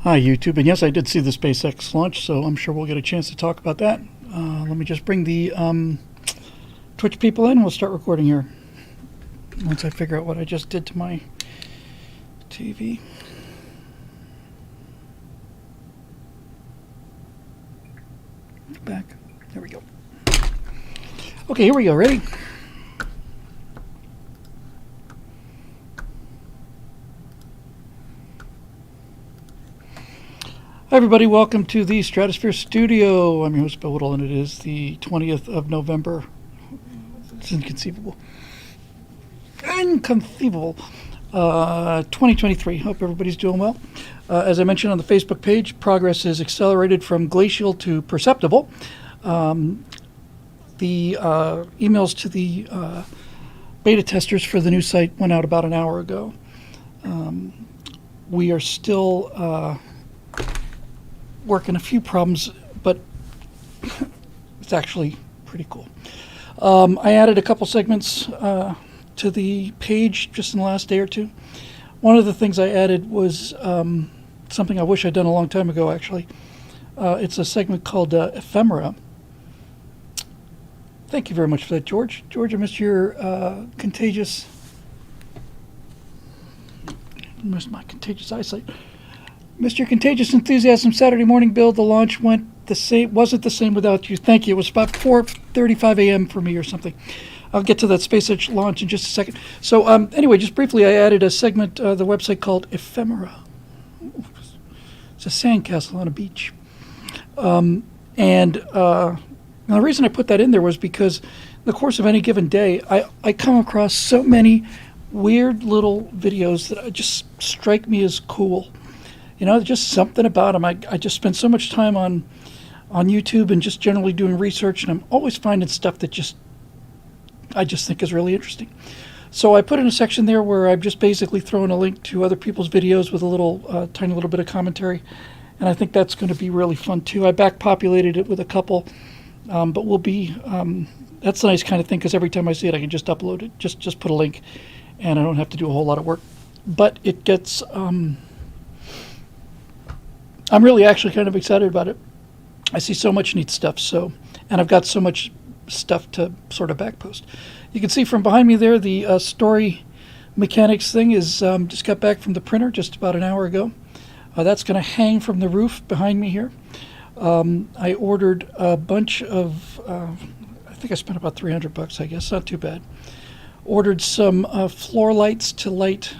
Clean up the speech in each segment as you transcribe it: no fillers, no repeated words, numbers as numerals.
Hi, YouTube. And yes, I did see the SpaceX launch, so I'm sure we'll get a chance to talk about that. Let me just bring the Twitch people in. We'll start recording here once I figure out what I just did to my TV. Back. There we go. Okay, here we go. Ready? Hi everybody, welcome to the Stratosphere Studio. I'm your host, Bill Whittle, and it is the 20th of November. It's inconceivable. 2023. Hope everybody's doing well. As I mentioned on the Facebook page, progress is accelerated from glacial to perceptible. The emails to the beta testers for the new site went out about an hour ago. We are still working a few problems, but it's actually pretty cool. I added a couple segments to the page just in the last day or two. One of the things I added was something I wish I'd done a long time ago, actually. It's a segment called Ephemera. Thank you very much for that, George. George, I missed your contagious eyesight. Mr. Contagious Enthusiasm Saturday morning, Bill. The launch wasn't the same without you. Thank you. It was about 4:35 a.m. for me or something. I'll get to that SpaceX launch in just a second. So anyway, just briefly, I added a segment, the website called Ephemera. It's a sandcastle on a beach. Now the reason I put that in there was because in the course of any given day, I come across so many weird little videos that just strike me as cool. You know, just something about them. I just spend so much time on YouTube and just generally doing research, and I'm always finding stuff that I just think is really interesting. So I put in a section there where I'm just basically throwing a link to other people's videos with a little tiny little bit of commentary, and I think that's going to be really fun too. I back-populated it with a couple, but we'll be that's a nice kind of thing because every time I see it, I can just upload it, just put a link, and I don't have to do a whole lot of work. But it gets I'm really actually kind of excited about it. I see so much neat stuff, and I've got so much stuff to sort of backpost. You can see from behind me there, the story mechanics thing is just got back from the printer just about an hour ago. That's going to hang from the roof behind me here. I ordered a bunch of, I think I spent about $300, I guess, not too bad. Ordered some floor lights to light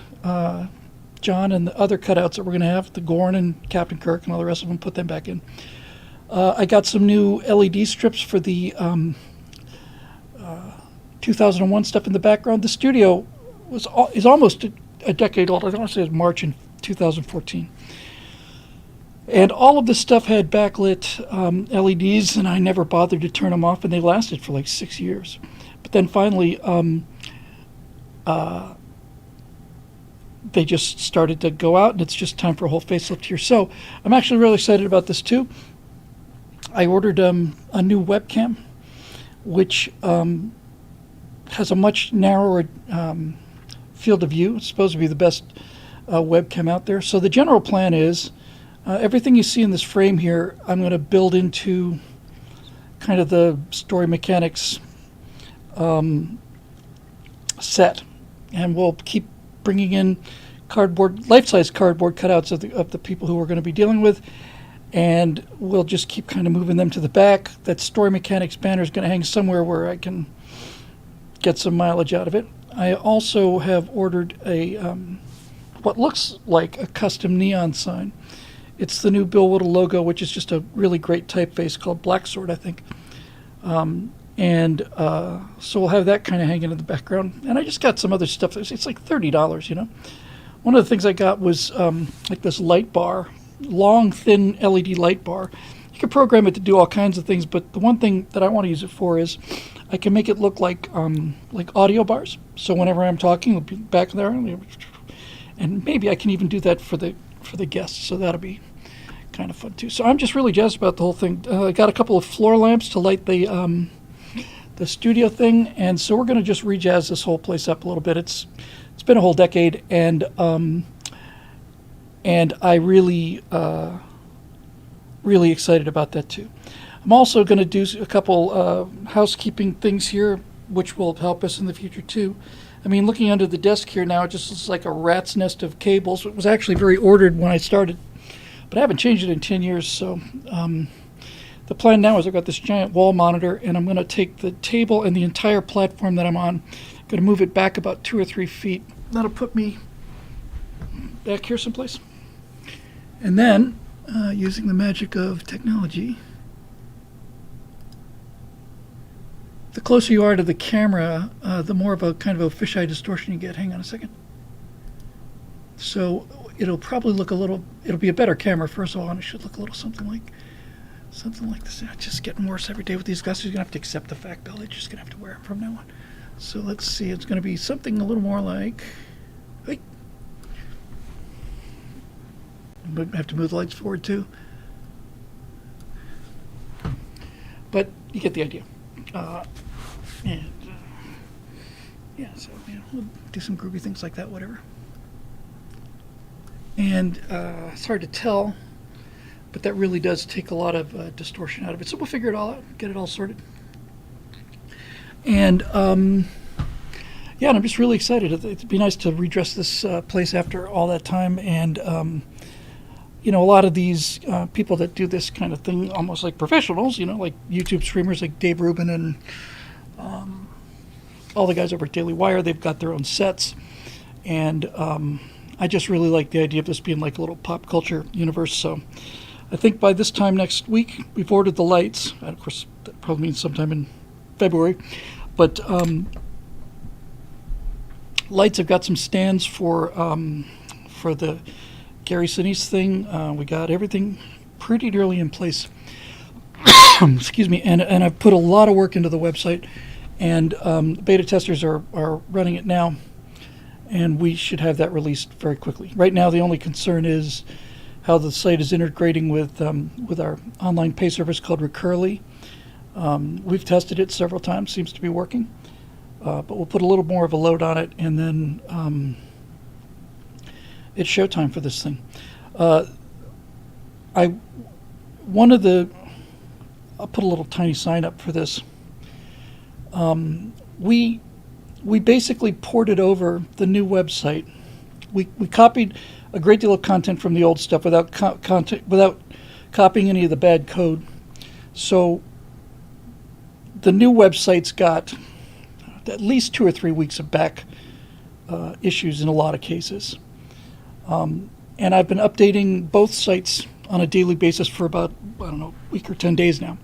John and the other cutouts that we're going to have, the Gorn and Captain Kirk and all the rest of them, put them back in. I got some new LED strips for the 2001 stuff in the background. The studio is almost a decade old. I want to say it was March in 2014. And all of this stuff had backlit LEDs, and I never bothered to turn them off, and they lasted for like 6 years. But then finally, they just started to go out, and it's just time for a whole facelift here. So I'm actually really excited about this too. I ordered a new webcam, which has a much narrower field of view. It's supposed to be the best webcam out there. So the general plan is everything you see in this frame here, I'm going to build into kind of the story mechanics set, and we'll keep bringing in life-size cardboard cutouts of the people who we're going to be dealing with, and we'll just keep kind of moving them to the back. That story mechanics banner is going to hang somewhere where I can get some mileage out of it. I also have ordered a what looks like a custom neon sign. It's the new Bill Whittle logo, which is just a really great typeface called Black Sword, I think. So we'll have that kind of hanging in the background. And I just got some other stuff. It's like $30, you know. One of the things I got was like this light bar, long, thin LED light bar. You can program it to do all kinds of things, but the one thing that I want to use it for is I can make it look like audio bars. So whenever I'm talking, it'll be back there, and maybe I can even do that for the guests. So that'll be kind of fun too. So I'm just really jazzed about the whole thing. I got a couple of floor lamps to light the studio thing, and so we're going to just rejazz this whole place up a little bit. It's been a whole decade, and And I really, really excited about that too. I'm also going to do a couple housekeeping things here, which will help us in the future too. I mean, looking under the desk here now, it just looks like a rat's nest of cables. It was actually very ordered when I started, but I haven't changed it in 10 years. So the plan now is I've got this giant wall monitor, and I'm going to take the table and the entire platform that I'm on, going to move it back about 2 or 3 feet. That'll put me back here someplace. And then, using the magic of technology, the closer you are to the camera, the more of a kind of a fisheye distortion you get. Hang on a second. So it'll probably look it'll be a better camera, first of all, and it should look a little something like this. It's just getting worse every day with these glasses. You're going to have to accept the fact, Bill. You're just going to have to wear them from now on. So let's see. It's going to be something a little more like... Hey. I have to move the lights forward too. But you get the idea. Yeah, so we'll do some groovy things like that, whatever. And it's hard to tell, but that really does take a lot of distortion out of it. So we'll figure it all out, get it all sorted. And yeah, and I'm just really excited. It'd be nice to redress this place after all that time. And a lot of these people that do this kind of thing, almost like professionals, like YouTube streamers like Dave Rubin and all the guys over at Daily Wire, they've got their own sets. And I just really like the idea of this being like a little pop culture universe. So I think by this time next week, we've ordered the lights. And of course, that probably means sometime in February. But lights have got some stands for the Gary Sinise thing. We got everything pretty nearly in place. Excuse me. And I've put a lot of work into the website. And beta testers are running it now. And we should have that released very quickly. Right now, the only concern is how the site is integrating with our online pay service called Recurly. We've tested it several times, seems to be working. But we'll put a little more of a load on it, and then it's showtime for this thing. I'll put a little tiny sign up for this. We basically ported over the new website. We copied a great deal of content from the old stuff without copying any of the bad code. So the new website's got at least 2 or 3 weeks of back issues in a lot of cases. And I've been updating both sites on a daily basis for about, a week or 10 days now.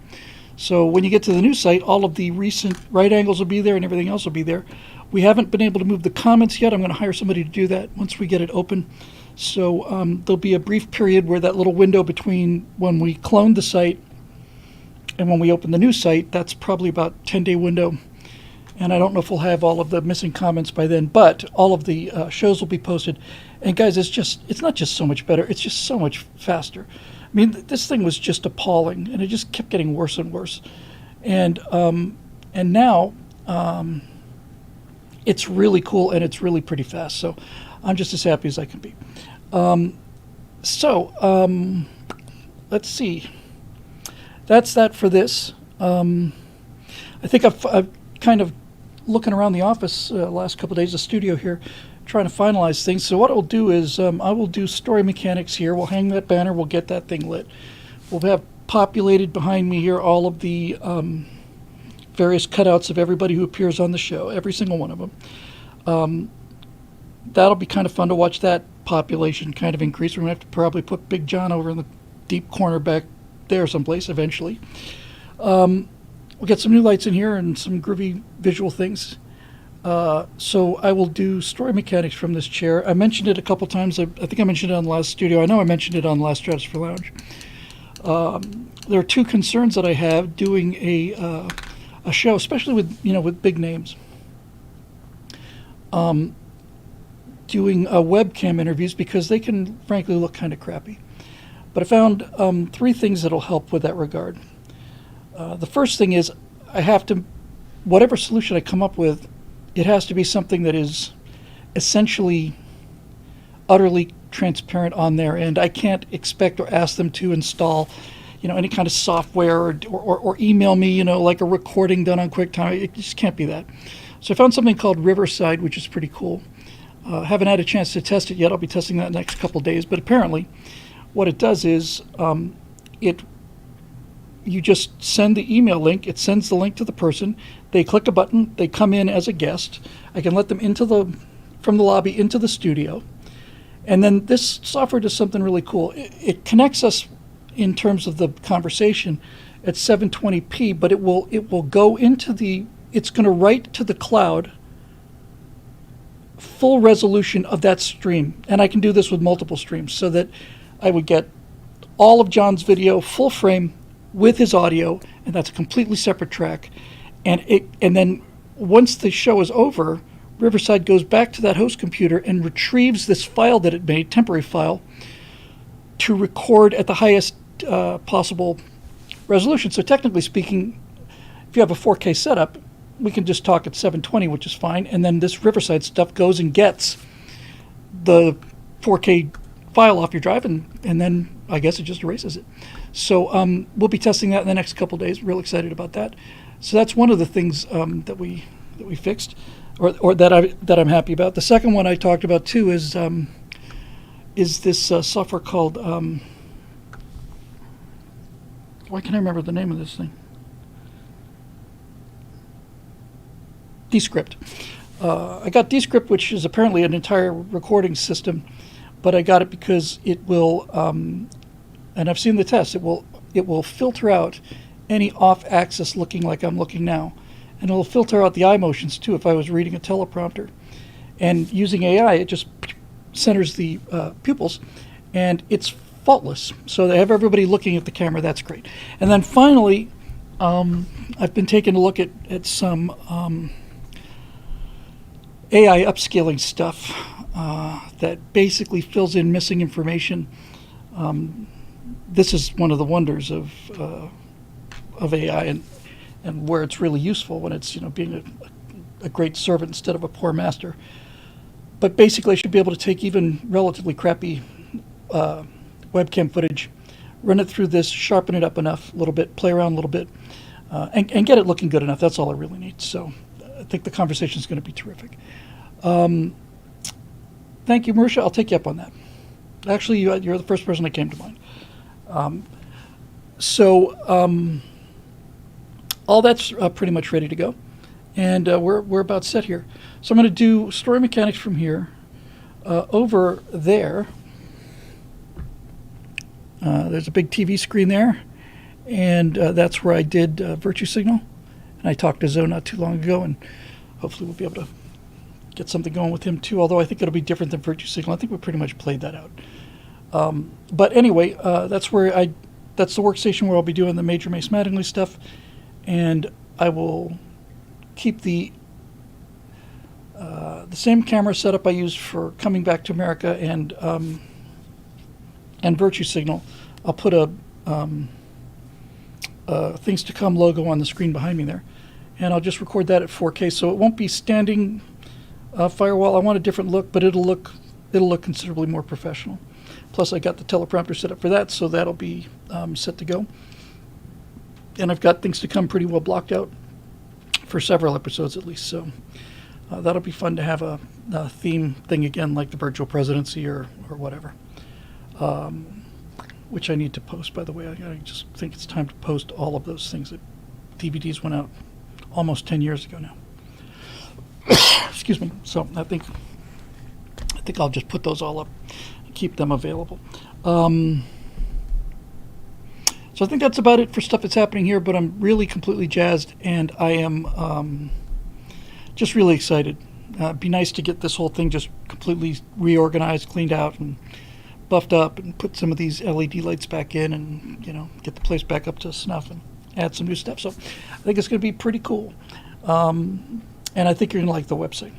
So when you get to the new site, all of the recent right angles will be there and everything else will be there. We haven't been able to move the comments yet. I'm going to hire somebody to do that once we get it open. So there'll be a brief period where that little window between when we cloned the site and when we open the new site, that's probably about a 10-day window. And I don't know if we'll have all of the missing comments by then, but all of the shows will be posted. And guys, it's not just so much better, it's just so much faster. I mean, this thing was just appalling, and it just kept getting worse and worse. And now it's really cool, and it's really pretty fast. So I'm just as happy as I can be. Let's see. That's that for this. I think I've kind of looking around the office last couple of days, the studio here, trying to finalize things. So what I'll do is I will do story mechanics here. We'll hang that banner. We'll get that thing lit. We'll have populated behind me here all of the various cutouts of everybody who appears on the show, every single one of them. That'll be kind of fun to watch that population kind of increase. We're going to have to probably put Big John over in the deep corner back there someplace eventually. We'll get some new lights in here and some groovy visual things. So I will do story mechanics from this chair. I mentioned it a couple times. I think I mentioned it on the last studio. I know I mentioned it on the last Stratosphere Lounge. There are two concerns that I have doing a show, especially with big names. Doing webcam interviews, because they can frankly look kind of crappy. But I found 3 things that'll help with that regard. The first thing is I have to, whatever solution I come up with, it has to be something that is essentially utterly transparent on there, and I can't expect or ask them to install, any kind of software or email me, like a recording done on QuickTime. It just can't be that. So I found something called Riverside, which is pretty cool. Haven't had a chance to test it yet. I'll be testing that next couple days. But apparently, what it does is you just send the email link. It sends the link to the person. They click a button. They come in as a guest. I can let them from the lobby into the studio. And then this software does something really cool. It connects us in terms of the conversation at 720p, but it will go into it's going to write to the cloud full resolution of that stream. And I can do this with multiple streams so that I would get all of John's video full frame with his audio, and that's a completely separate track. And then once the show is over, Riverside goes back to that host computer and retrieves this file that it made, temporary file, to record at the highest possible resolution. So technically speaking, if you have a 4K setup, we can just talk at 720, which is fine. And then this Riverside stuff goes and gets the 4K file off your drive, and then I guess it just erases it. So we'll be testing that in the next couple days. Real excited about that. So that's one of the things that we fixed, or that I'm happy about. The second one I talked about too is this software called why can't I remember the name of this thing? Descript. I got Descript, which is apparently an entire recording system, but I got it because it will, and I've seen the test, it will filter out any off-axis looking like I'm looking now. And it'll filter out the eye motions too if I was reading a teleprompter. And using AI, it just centers the pupils, and it's faultless. So they have everybody looking at the camera. That's great. And then finally, I've been taking a look at some AI upscaling stuff that basically fills in missing information. This is one of the wonders of AI and where it's really useful when it's being a great servant instead of a poor master. But basically, I should be able to take even relatively crappy webcam footage, run it through this, sharpen it up enough a little bit, play around a little bit, and get it looking good enough. That's all I really need. So I think the conversation is going to be terrific. Thank you, Marisha. I'll take you up on that. Actually, you're the first person that came to mind. All that's pretty much ready to go, and we're about set here. So I'm going to do story mechanics from here. Over there, there's a big TV screen there, and that's where I did Virtue Signal, and I talked to Zoe not too long ago, and hopefully we'll be able to get something going with him too, although I think it'll be different than Virtue Signal. I think we pretty much played that out. But anyway, that's the workstation where I'll be doing the Major Mace Mattingly stuff, and I will keep the same camera setup I used for Coming Back to America and Virtue Signal. I'll put a Things to Come logo on the screen behind me there, and I'll just record that at 4K, so it won't be standing firewall. I want a different look, but it'll look considerably more professional. Plus, I got the teleprompter set up for that, so that'll be set to go. And I've got Things to Come pretty well blocked out for several episodes at least, so that'll be fun to have a theme thing again, like the virtual presidency or whatever, which I need to post, by the way. I just think it's time to post all of those things. That DVDs went out almost 10 years ago now. Excuse me. So I think I'll just put those all up and keep them available. So I think that's about it for stuff that's happening here, but I'm really completely jazzed, and I am just really excited. It'd be nice to get this whole thing just completely reorganized, cleaned out, and buffed up, and put some of these LED lights back in, and get the place back up to snuff and add some new stuff. So I think it's going to be pretty cool. And I think you're going to like the website.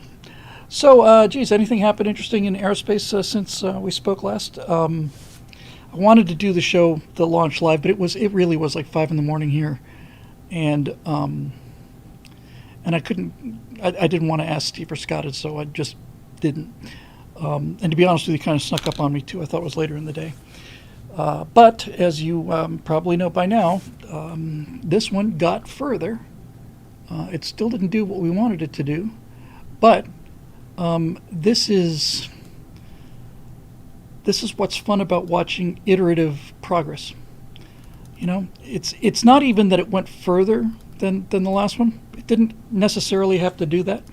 So, geez, anything happened interesting in aerospace since we spoke last? I wanted to do the show, the launch live, but it really was like 5 a.m. here, and I couldn't. I didn't want to ask Steve or Scott, so I just didn't. And to be honest with you, kind of snuck up on me too. I thought it was later in the day. But as you probably know by now, this one got further. It still didn't do what we wanted it to do, but this is what's fun about watching iterative progress. You know, it's not even that it went further than the last one. It didn't necessarily have to do that.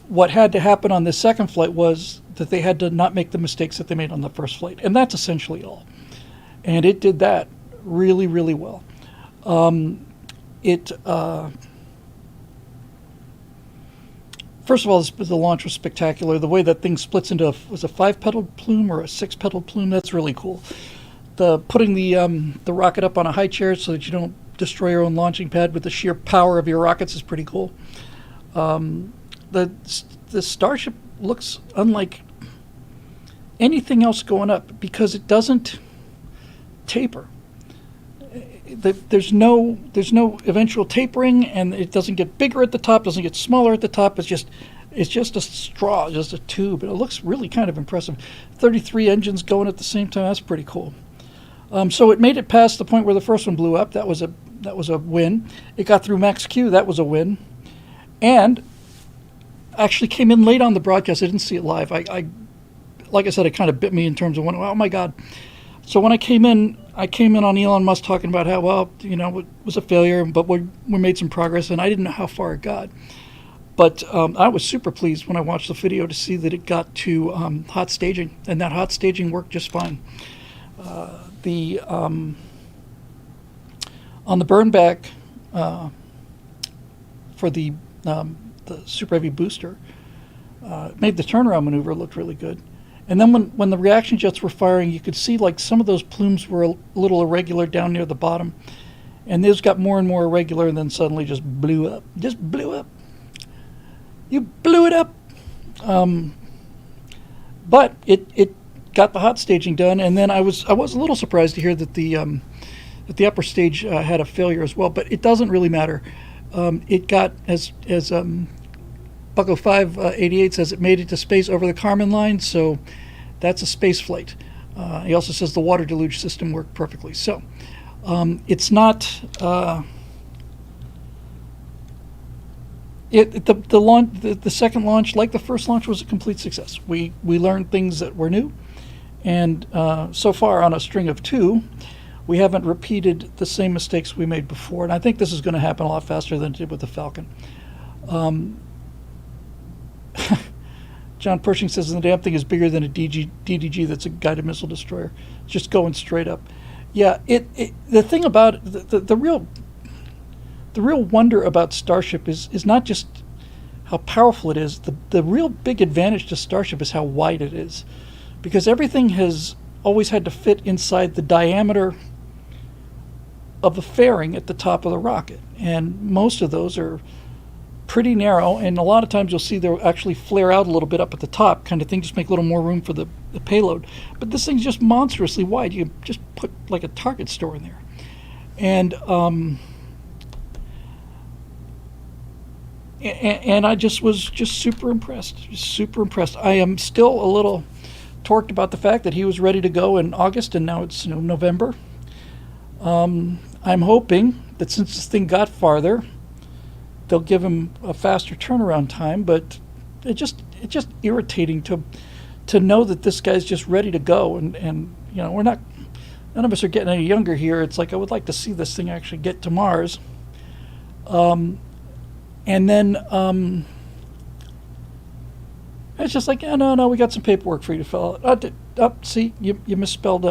What had to happen on this second flight was that they had to not make the mistakes that they made on the first flight, and that's essentially all. And it did that really, really well. First of all, the launch was spectacular. The way that thing splits into was a 5-petaled plume or a 6-petaled plume. That's really cool. Putting the rocket up on a high chair so that you don't destroy your own launching pad with the sheer power of your rockets is pretty cool. The Starship looks unlike anything else going up because it doesn't taper. There's no eventual tapering, and it doesn't get bigger at the top, doesn't get smaller at the top. It's just a straw, just a tube. And it looks really kind of impressive. 33 engines going at the same time. That's pretty cool. So it made it past the point where the first one blew up. That was a win. It got through max Q. That was a win. And actually came in late on the broadcast. I didn't see it live. Like I said, it kind of bit me in terms of when, oh my God. So when I came in on Elon Musk talking about how, well, you know, it was a failure, but we made some progress, and I didn't know how far it got. But I was super pleased when I watched the video to see that it got to hot staging, and that hot staging worked just fine. On the burn back for the Super Heavy booster, made the turnaround maneuver look really good. And then when the reaction jets were firing, you could see like some of those plumes were a little irregular down near the bottom. And those got more and more irregular and then suddenly just blew up. Just blew up. You blew it up. But it got the hot staging done, and then I was a little surprised to hear that the upper stage had a failure as well, but it doesn't really matter. It got, as Bucko 588 says, it made it to space over the Kármán line, so that's a space flight. He also says the water deluge system worked perfectly. So it's not the second launch, like the first launch, was a complete success. We learned things that were new, and so far on a string of 2, we haven't repeated the same mistakes we made before, and I think this is going to happen a lot faster than it did with the Falcon. John Pershing says the damn thing is bigger than a DDG that's a guided missile destroyer. It's just going straight up. Yeah, the thing about it, the real wonder about Starship is not just how powerful it is. The real big advantage to Starship is how wide it is, because everything has always had to fit inside the diameter of the fairing at the top of the rocket, and most of those are pretty narrow, and a lot of times you'll see they'll actually flare out a little bit up at the top, kind of thing, just make a little more room for the payload. But this thing's just monstrously wide. You can just put like a Target store in there. And I was just super impressed. I am still a little torqued about the fact that he was ready to go in August, and now it's November. I'm hoping that since this thing got farther, they'll give him a faster turnaround time, but it's just irritating to know that this guy's just ready to go, and none of us are getting any younger here. It's like I would like to see this thing actually get to Mars. And then it's just like, no, we got some paperwork for you to fill out. See, you misspelled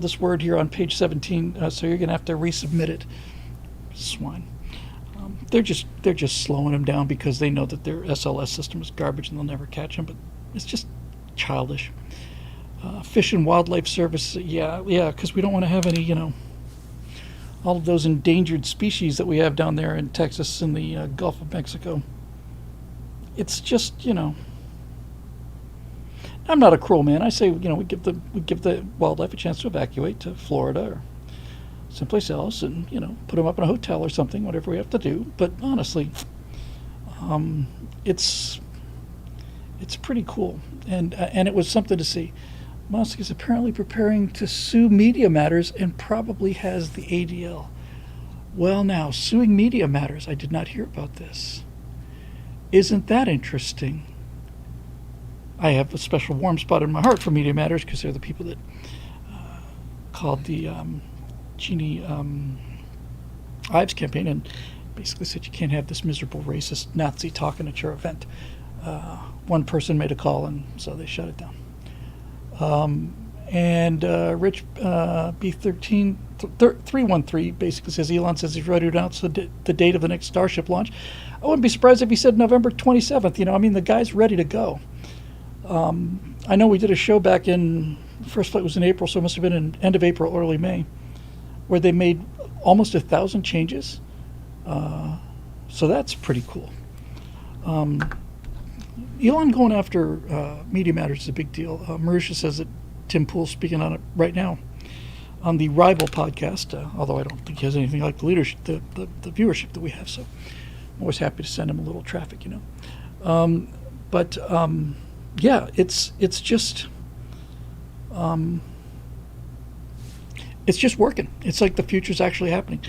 this word here on page 17, so you're gonna have to resubmit it. Swine. They're just slowing them down because they know that their SLS system is garbage and they'll never catch them. But it's just childish. Fish and Wildlife Service, yeah, because we don't want to have any, all of those endangered species that we have down there in Texas and the Gulf of Mexico. It's just, I'm not a cruel man. I say, we give the wildlife a chance to evacuate to Florida or someplace else, and put them up in a hotel or something, whatever we have to do. But honestly, it's It's pretty cool, and it was something to see. Musk is apparently preparing to sue Media Matters and probably has the ADL. Well, now, suing Media Matters, I did not hear about this. Isn't that interesting? I have a special warm spot in my heart for Media Matters because they're the people that called the Jeannie Ives campaign and basically said you can't have this miserable racist Nazi talking at your event. One person made a call, and so they shut it down. And Rich B13 313 basically says Elon says he's ready to announce the date of the next Starship launch. I wouldn't be surprised if he said November 27th. You know, I mean, the guy's ready to go. I know we did a show back in, first flight was in April, so it must have been in end of April, early May, where they made almost 1,000 changes. So that's pretty cool. Elon going after Media Matters is a big deal. Marisha says that Tim Pool's speaking on it right now on the Rival podcast, although I don't think he has anything like the leadership, the viewership that we have. So I'm always happy to send him a little traffic, you know. Yeah, it's just working. It's like the future's actually happening,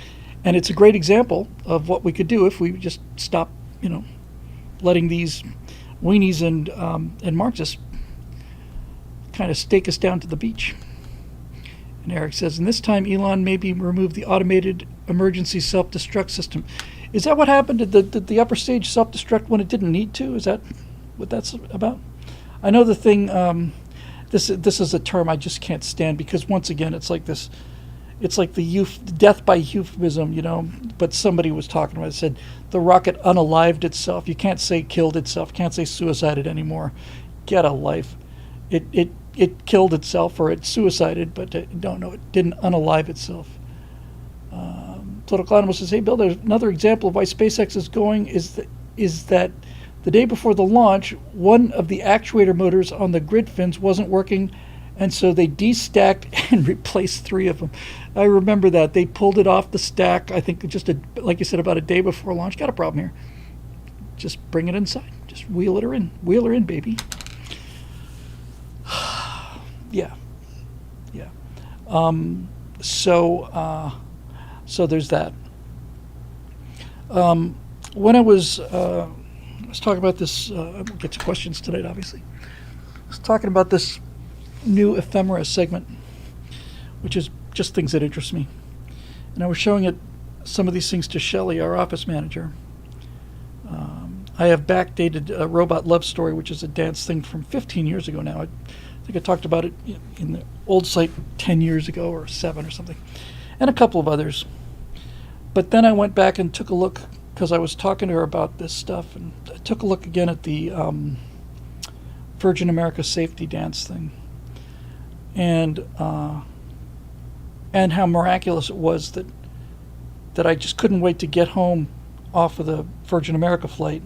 and it's a great example of what we could do if we just stop, you know, letting these weenies and Marxists kind of stake us down to the beach. And Eric says, and this time Elon maybe removed the automated emergency self-destruct system. Is that what happened? Did the upper stage self-destruct when it didn't need to? Is that what that's about? I know the thing, this is a term I just can't stand because once again, it's like this, it's like the death by euphemism, you know, but somebody was talking about it, said the rocket unalived itself. You can't say killed itself, can't say suicided anymore. Get a life. It killed itself or it suicided, but no, it didn't unalive itself. Total Animal says, hey Bill, there's another example of why SpaceX is going is that the day before the launch, one of the actuator motors on the grid fins wasn't working, and so they destacked and replaced 3 of them. I remember that. They pulled it off the stack, I think just, like you said, about a day before launch. Got a problem here. Just bring it inside. Just wheel her in. Wheel her in, baby. Yeah. So there's that. When I was talking about this, we'll get to questions tonight, obviously. I was talking about this new ephemera segment, which is just things that interest me. And I was showing some of these things to Shelley, our office manager. I have backdated a Robot Love Story, which is a dance thing from 15 years ago now. I think I talked about it in the old site 10 years ago or 7 or something, and a couple of others. But then I went back and took a look because I was talking to her about this stuff, and I took a look again at the Virgin America safety dance thing, and how miraculous it was that I just couldn't wait to get home off of the Virgin America flight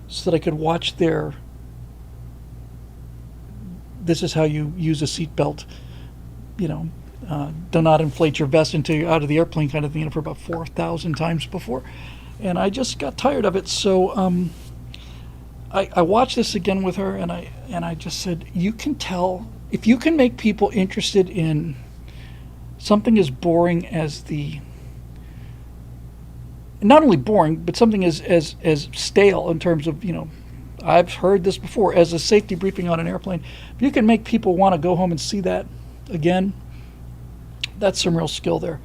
so that I could watch their this is how you use a seatbelt, you know, do not inflate your vest until you're out of the airplane kind of thing, for about 4,000 times before. And I just got tired of it. So I watched this again with her, and I just said, you can tell, if you can make people interested in something as boring as not only boring, but something as stale in terms of, you know, I've heard this before, as a safety briefing on an airplane. If you can make people want to go home and see that again, that's some real skill there.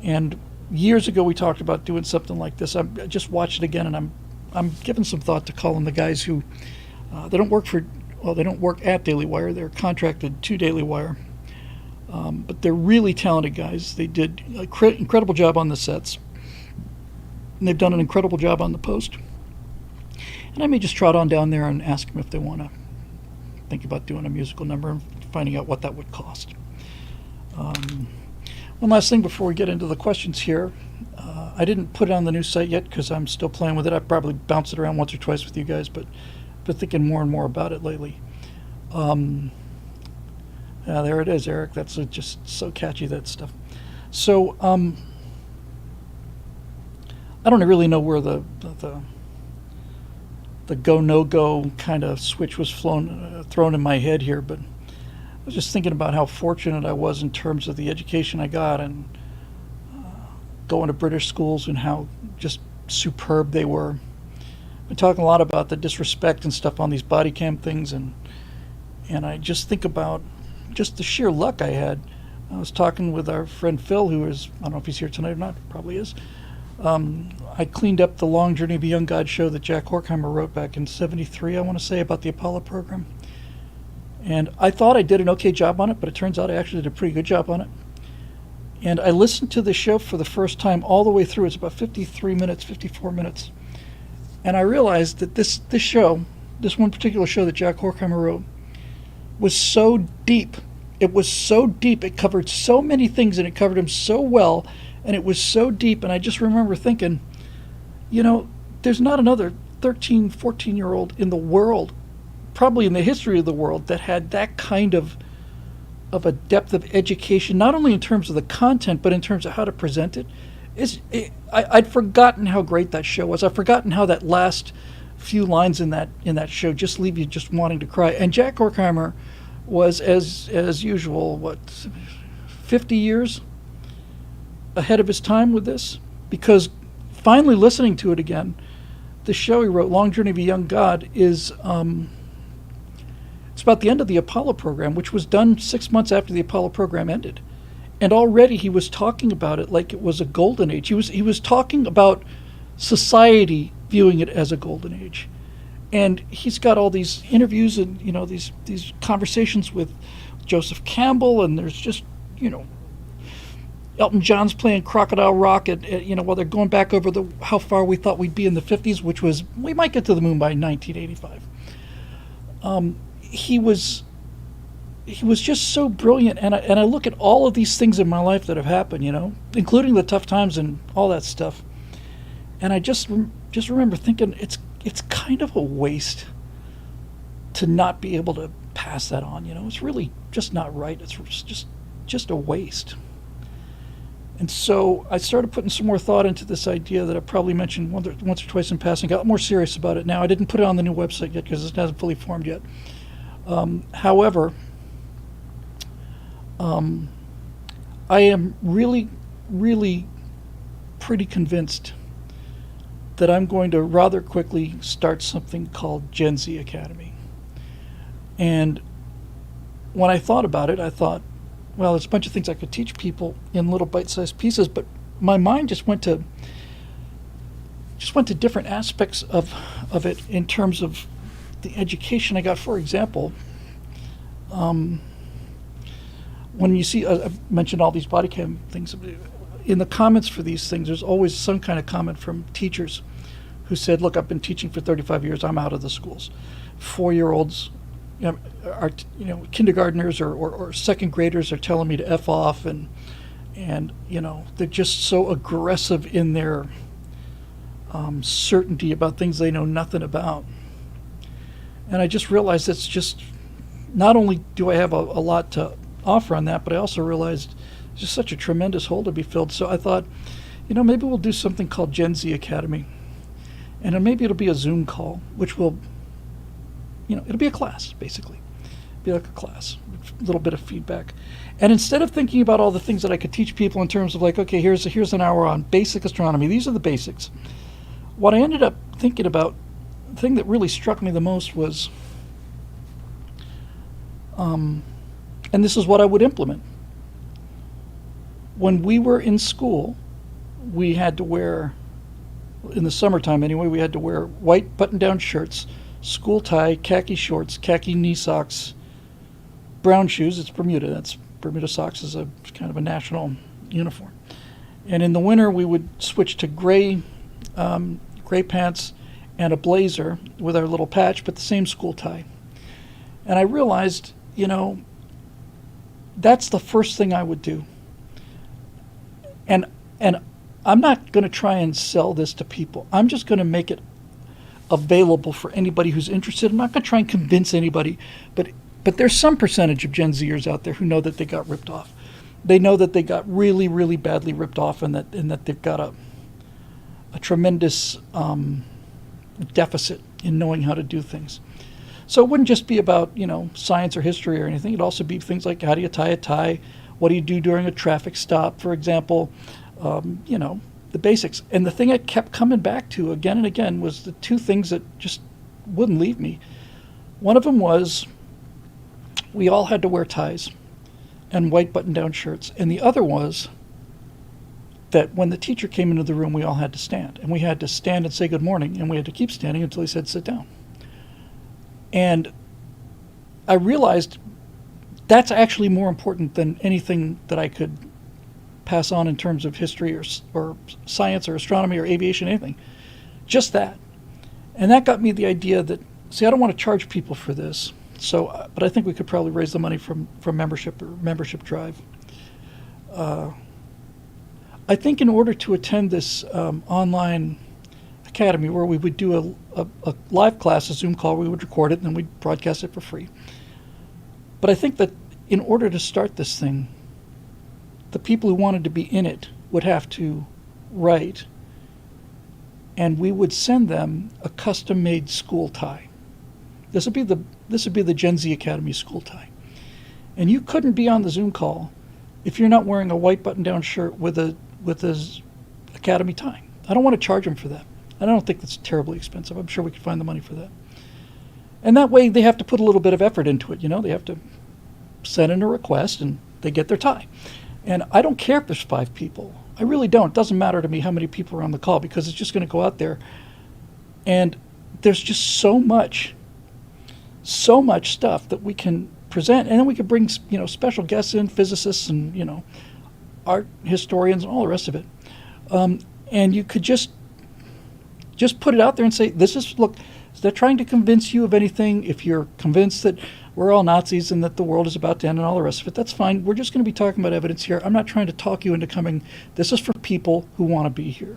And years ago we talked about doing something like this. I just watched it again, and I'm giving some thought to calling the guys who they don't work at Daily Wire. They're contracted to Daily Wire, but they're really talented guys. They did an incredible job on the sets, and they've done an incredible job on the post. And I may just trot on down there and ask them if they want to think about doing a musical number and finding out what that would cost. One last thing before we get into the questions here. I didn't put it on the new site yet because I'm still playing with it. I've probably bounced it around once or twice with you guys, but I've been thinking more and more about it lately. There it is, Eric. That's just so catchy, that stuff. So I don't really know where the the go no go kind of switch was thrown in my head here. But I was just thinking about how fortunate I was in terms of the education I got, and going to British schools, and how just superb they were. I've been talking a lot about the disrespect and stuff on these body cam things, and I just think about just the sheer luck I had. I was talking with our friend Phil, who is, I don't know if he's here tonight or not, probably is. I cleaned up the Long Journey of a Young God show that Jack Horkheimer wrote back in '73, I want to say, about the Apollo program. And I thought I did an okay job on it, but it turns out I actually did a pretty good job on it. And I listened to the show for the first time all the way through. It's about 53 minutes, 54 minutes. And I realized that this show, this one particular show that Jack Horkheimer wrote, was so deep. It was so deep. It covered so many things, and it covered them so well, and it was so deep. And I just remember thinking, there's not another 13, 14-year-old in the world, probably in the history of the world, that had that kind of a depth of education, not only in terms of the content, but in terms of how to present it. I'd forgotten how great that show was. I've forgotten how that last few lines in that show just leave you just wanting to cry. And Jack Horkheimer was, as usual, 50 years ahead of his time with this? Because finally listening to it again, the show he wrote, Long Journey of a Young God, is it's about the end of the Apollo program, which was done 6 months after the Apollo program ended. And already he was talking about it like it was a golden age. He was talking about society viewing it as a golden age. And he's got all these interviews and, these conversations with Joseph Campbell, and there's just, Elton John's playing Crocodile Rock while they're going back over how far we thought we'd be in the 50s, which was, we might get to the moon by 1985. He was just so brilliant, and I look at all of these things in my life that have happened, including the tough times and all that stuff, and I just remember thinking it's kind of a waste to not be able to pass that on. It's really just not right. It's just a waste. And so I started putting some more thought into this idea that I probably mentioned once or twice in passing. Got more serious about it now. I didn't put it on the new website yet because it hasn't fully formed yet. However, I am really, really pretty convinced that I'm going to rather quickly start something called Gen Z Academy. And when I thought about it, I thought, well, there's a bunch of things I could teach people in little bite-sized pieces, but my mind just went to different aspects of it in terms of the education I got. For example, when you see, I mentioned all these body cam things, in the comments for these things, there's always some kind of comment from teachers who said, look, I've been teaching for 35 years, I'm out of the schools. 4-year-olds, are kindergartners or second graders are telling me to F off, and they're just so aggressive in their certainty about things they know nothing about. And I just realized that's just, not only do I have a lot to offer on that, but I also realized there's just such a tremendous hole to be filled. So I thought, maybe we'll do something called Gen Z Academy, and then maybe it'll be a Zoom call, which will, it'll be a class, basically. Be like a class, a little bit of feedback. And instead of thinking about all the things that I could teach people in terms of like, okay, here's an hour on basic astronomy, these are the basics. What I ended up thinking about, the thing that really struck me the most was, and this is what I would implement. When we were in school, we had to wear, in the summertime anyway, we had to wear white button-down shirts, school tie, khaki shorts, khaki knee socks, brown shoes. It's Bermuda. Bermuda socks is a kind of a national uniform. And in the winter, we would switch to gray pants and a blazer with our little patch, but the same school tie. And I realized, that's the first thing I would do. And I'm not going to try and sell this to people. I'm just going to make it available for anybody who's interested. I'm not going to try and convince anybody, but there's some percentage of Gen Zers out there who know that they got ripped off. They know that they got really, really badly ripped off, and that they've got a tremendous deficit in knowing how to do things. So it wouldn't just be about, science or history or anything. It'd also be things like, how do you tie a tie? What do you do during a traffic stop, for example? The basics. And the thing I kept coming back to again and again was the two things that just wouldn't leave me. One of them was we all had to wear ties and white button-down shirts. And the other was that when the teacher came into the room, we all had to stand. And we had to stand and say good morning, and we had to keep standing until he said sit down. And I realized that's actually more important than anything that I could pass on in terms of history or science or astronomy or aviation, anything. Just that. And that got me the idea that, see, I don't want to charge people for this. So, but I think we could probably raise the money from membership or membership drive. I think in order to attend this online academy where we would do a live class, a Zoom call, we would record it and then we'd broadcast it for free. But I think that in order to start this thing, the people who wanted to be in it would have to write, and we would send them a custom-made school tie. This would be the Gen Z Academy school tie. And you couldn't be on the Zoom call if you're not wearing a white button-down shirt with a Academy tie. I don't want to charge them for that. I don't think that's terribly expensive. I'm sure we could find the money for that. And that way they have to put a little bit of effort into it. They have to send in a request and they get their tie. And I don't care if there's 5 people. I really don't. It doesn't matter to me how many people are on the call because it's just going to go out there. And there's just so much stuff that we can present. And then we could bring, special guests in, physicists and, art historians and all the rest of it. And you could just put it out there and say, look, they're trying to convince you of anything. If you're convinced that we're all Nazis and that the world is about to end and all the rest of it, that's fine. We're just going to be talking about evidence here. I'm not trying to talk you into coming. This is for people who want to be here.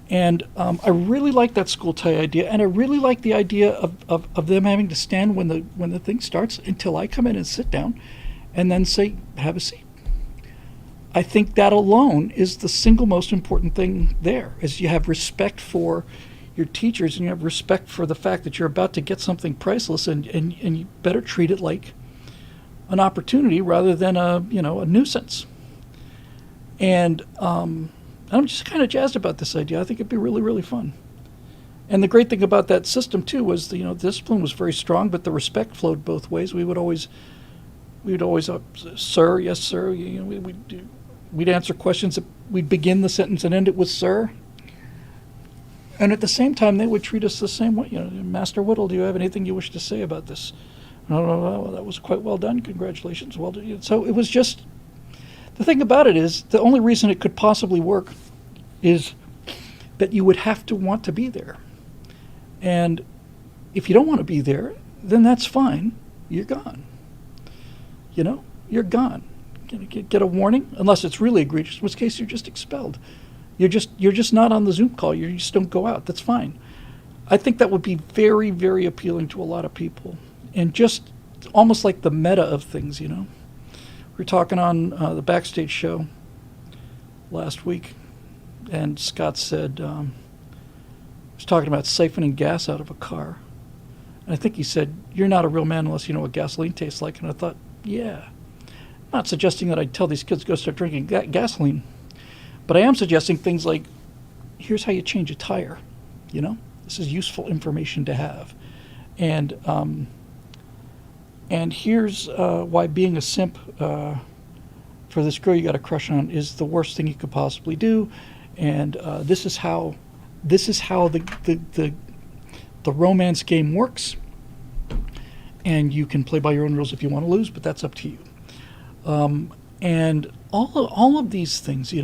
And I really like that school tie idea, and I really like the idea of them having to stand when the thing starts until I come in and sit down and then say, have a seat. I think that alone is the single most important thing there, is you have respect for your teachers and you have respect for the fact that you're about to get something priceless, and you better treat it like an opportunity rather than a nuisance. And I'm just kind of jazzed about this idea. I think it'd be really, really fun. And the great thing about that system too was the discipline was very strong, but the respect flowed both ways. We would always sir, yes sir. We'd answer questions. We'd begin the sentence and end it with sir. And at the same time, they would treat us the same way. Master Whittle, do you have anything you wish to say about this? No, well, that was quite well done. Congratulations. Well done. So it was just, the thing about it is, the only reason it could possibly work is that you would have to want to be there. And if you don't want to be there, then that's fine. You're gone. You're gone. Get a warning, unless it's really egregious, in which case you're just expelled. You're just not on the Zoom call. You just don't go out. That's fine. I think that would be very, very appealing to a lot of people, and just almost like the meta of things. We were talking on the Backstage show last week, and Scott said he was talking about siphoning gas out of a car, and I think he said, "You're not a real man unless you know what gasoline tastes like." And I thought, yeah, I'm not suggesting that I'd tell these kids to go start drinking gasoline. But I am suggesting things like, here's how you change a tire. This is useful information to have. And here's why being a simp for this girl you got a crush on is the worst thing you could possibly do. And this is how the romance game works. And you can play by your own rules if you want to lose, but that's up to you. And all of these things,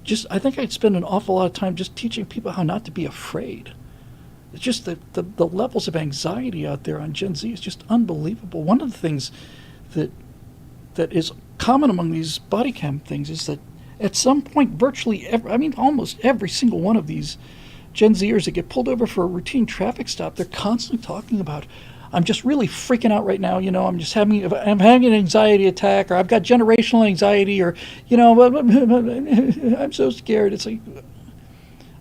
just I think I'd spend an awful lot of time just teaching people how not to be afraid. It's just the levels of anxiety out there on Gen Z is just unbelievable. One of the things that is common among these body cam things is that at some point, almost every single one of these Gen Zers that get pulled over for a routine traffic stop, they're constantly talking about, I'm just really freaking out right now. I'm having an anxiety attack, or I've got generational anxiety, or, I'm so scared. It's like,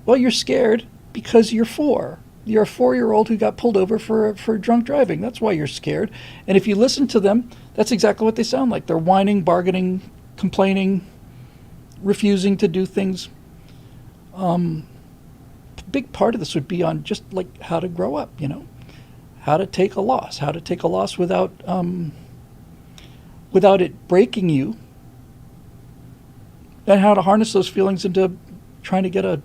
well, you're scared, because you're four. You're a 4-year-old who got pulled over for drunk driving. That's why you're scared. And if you listen to them, that's exactly what they sound like. They're whining, bargaining, complaining, refusing to do things. A big part of this would be on just like how to grow up, how to take a loss, without it breaking you, and how to harness those feelings into trying to get a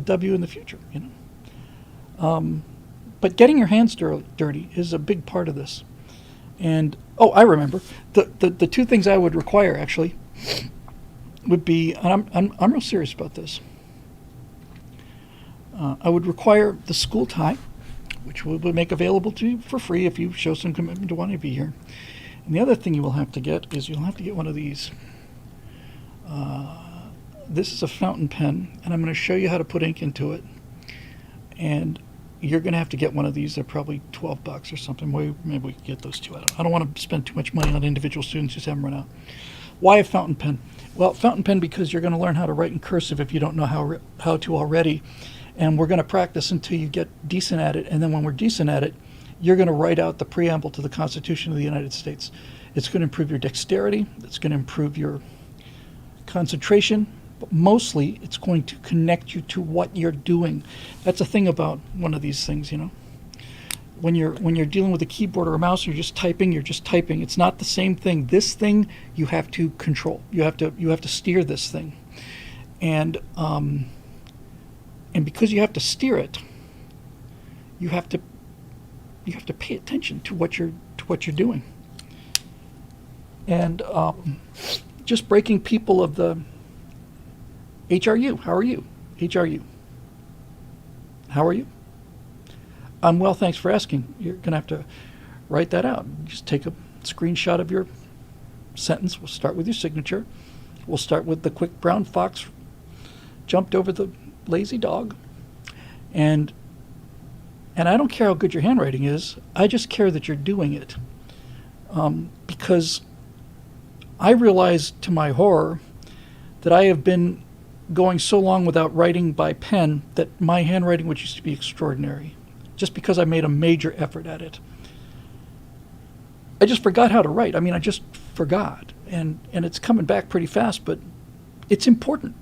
W in the future, But getting your hands dirty is a big part of this. And, I remember. The two things I would require, actually, would be, and I'm real serious about this. I would require the school tie, which we will make available to you for free if you show some commitment to wanting to be here. And the other thing you will have to get is you'll have to get one of these. This is a fountain pen, and I'm going to show you how to put ink into it. And you're going to have to get one of these. They're probably $12 or something. Maybe we can get those two. I don't want to spend too much money on individual students, just have them run out. Why a fountain pen? Well, fountain pen because you're going to learn how to write in cursive if you don't know how to already. And we're going to practice until you get decent at it. And then when we're decent at it, you're going to write out the preamble to the Constitution of the United States. It's going to improve your dexterity. It's going to improve your concentration. But mostly, it's going to connect you to what you're doing. That's a thing about one of these things, When you're dealing with a keyboard or a mouse, you're just typing. It's not the same thing. This thing you have to control. You have to steer this thing, and because you have to steer it, you have to pay attention to what you're doing, and just breaking people of the HRU. How are you? HRU. How are you? I'm well, thanks for asking. You're going to have to write that out. Just take a screenshot of your sentence. We'll start with your signature. We'll start with the quick brown fox jumped over the lazy dog. And I don't care how good your handwriting is. I just care that you're doing it. Because I realize to my horror that I have been going so long without writing by pen that my handwriting, which used to be extraordinary, just because I made a major effort at it, I just forgot how to write. I just forgot. And it's coming back pretty fast, but it's important.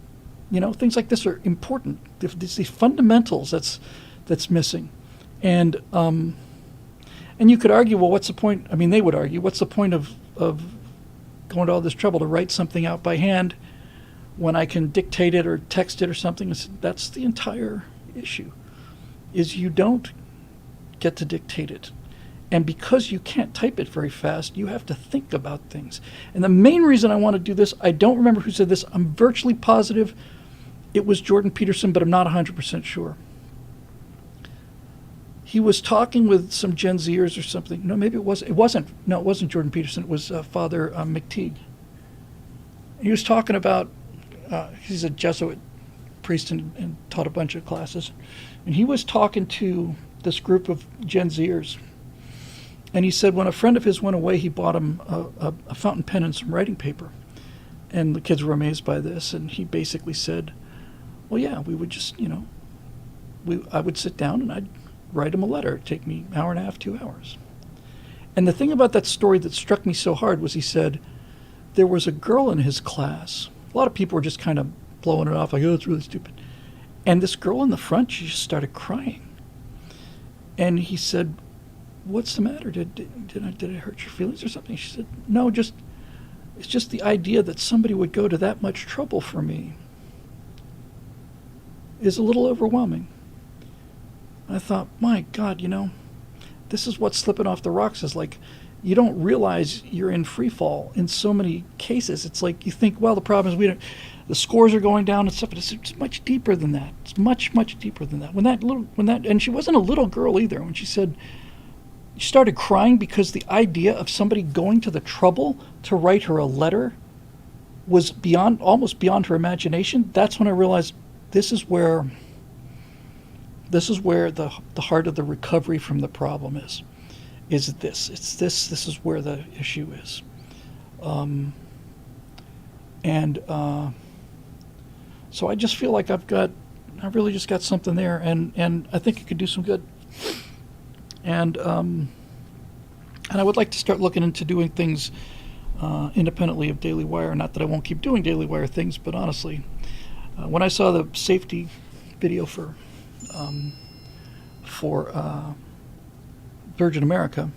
Things like this are important. It's the fundamentals that's missing. And you could argue, well, what's the point? They would argue, what's the point of going to all this trouble to write something out by hand when I can dictate it or text it or something? That's the entire issue, is you don't get to dictate it. And because you can't type it very fast, you have to think about things. And the main reason I want to do this, I don't remember who said this. I'm virtually positive it was Jordan Peterson, but I'm not 100% sure. He was talking with some Gen Zers or something. No, maybe it wasn't Jordan Peterson. It was Father McTeague. He was talking about, he's a Jesuit priest and taught a bunch of classes. And he was talking to this group of Gen Zers. And he said when a friend of his went away, he bought him a fountain pen and some writing paper. And the kids were amazed by this. And he basically said, well, yeah, we would just, I would sit down and I'd write him a letter. It'd take me an hour and a half, 2 hours. And the thing about that story that struck me so hard was he said there was a girl in his class. A lot of people were just kind of blowing it off like, oh, it's really stupid. And this girl in the front, she just started crying. And he said, what's the matter? Did I hurt your feelings or something? She said, no, it's just the idea that somebody would go to that much trouble for me is a little overwhelming. I thought, my God, this is what slipping off the rocks is like. You don't realize you're in free fall in so many cases. It's like you think, well, the problem is the scores are going down and stuff, but it's much deeper than that. It's much, much deeper than that. And she wasn't a little girl either. When she said, she started crying because the idea of somebody going to the trouble to write her a letter was almost beyond her imagination. That's when I realized this is where the heart of the recovery from the problem is this. This is where the issue is. So I just feel like I've got I've really just got something there, and I think it could do some good. And I would like to start looking into doing things independently of Daily Wire. Not that I won't keep doing Daily Wire things, but honestly, when I saw the safety video for Virgin America,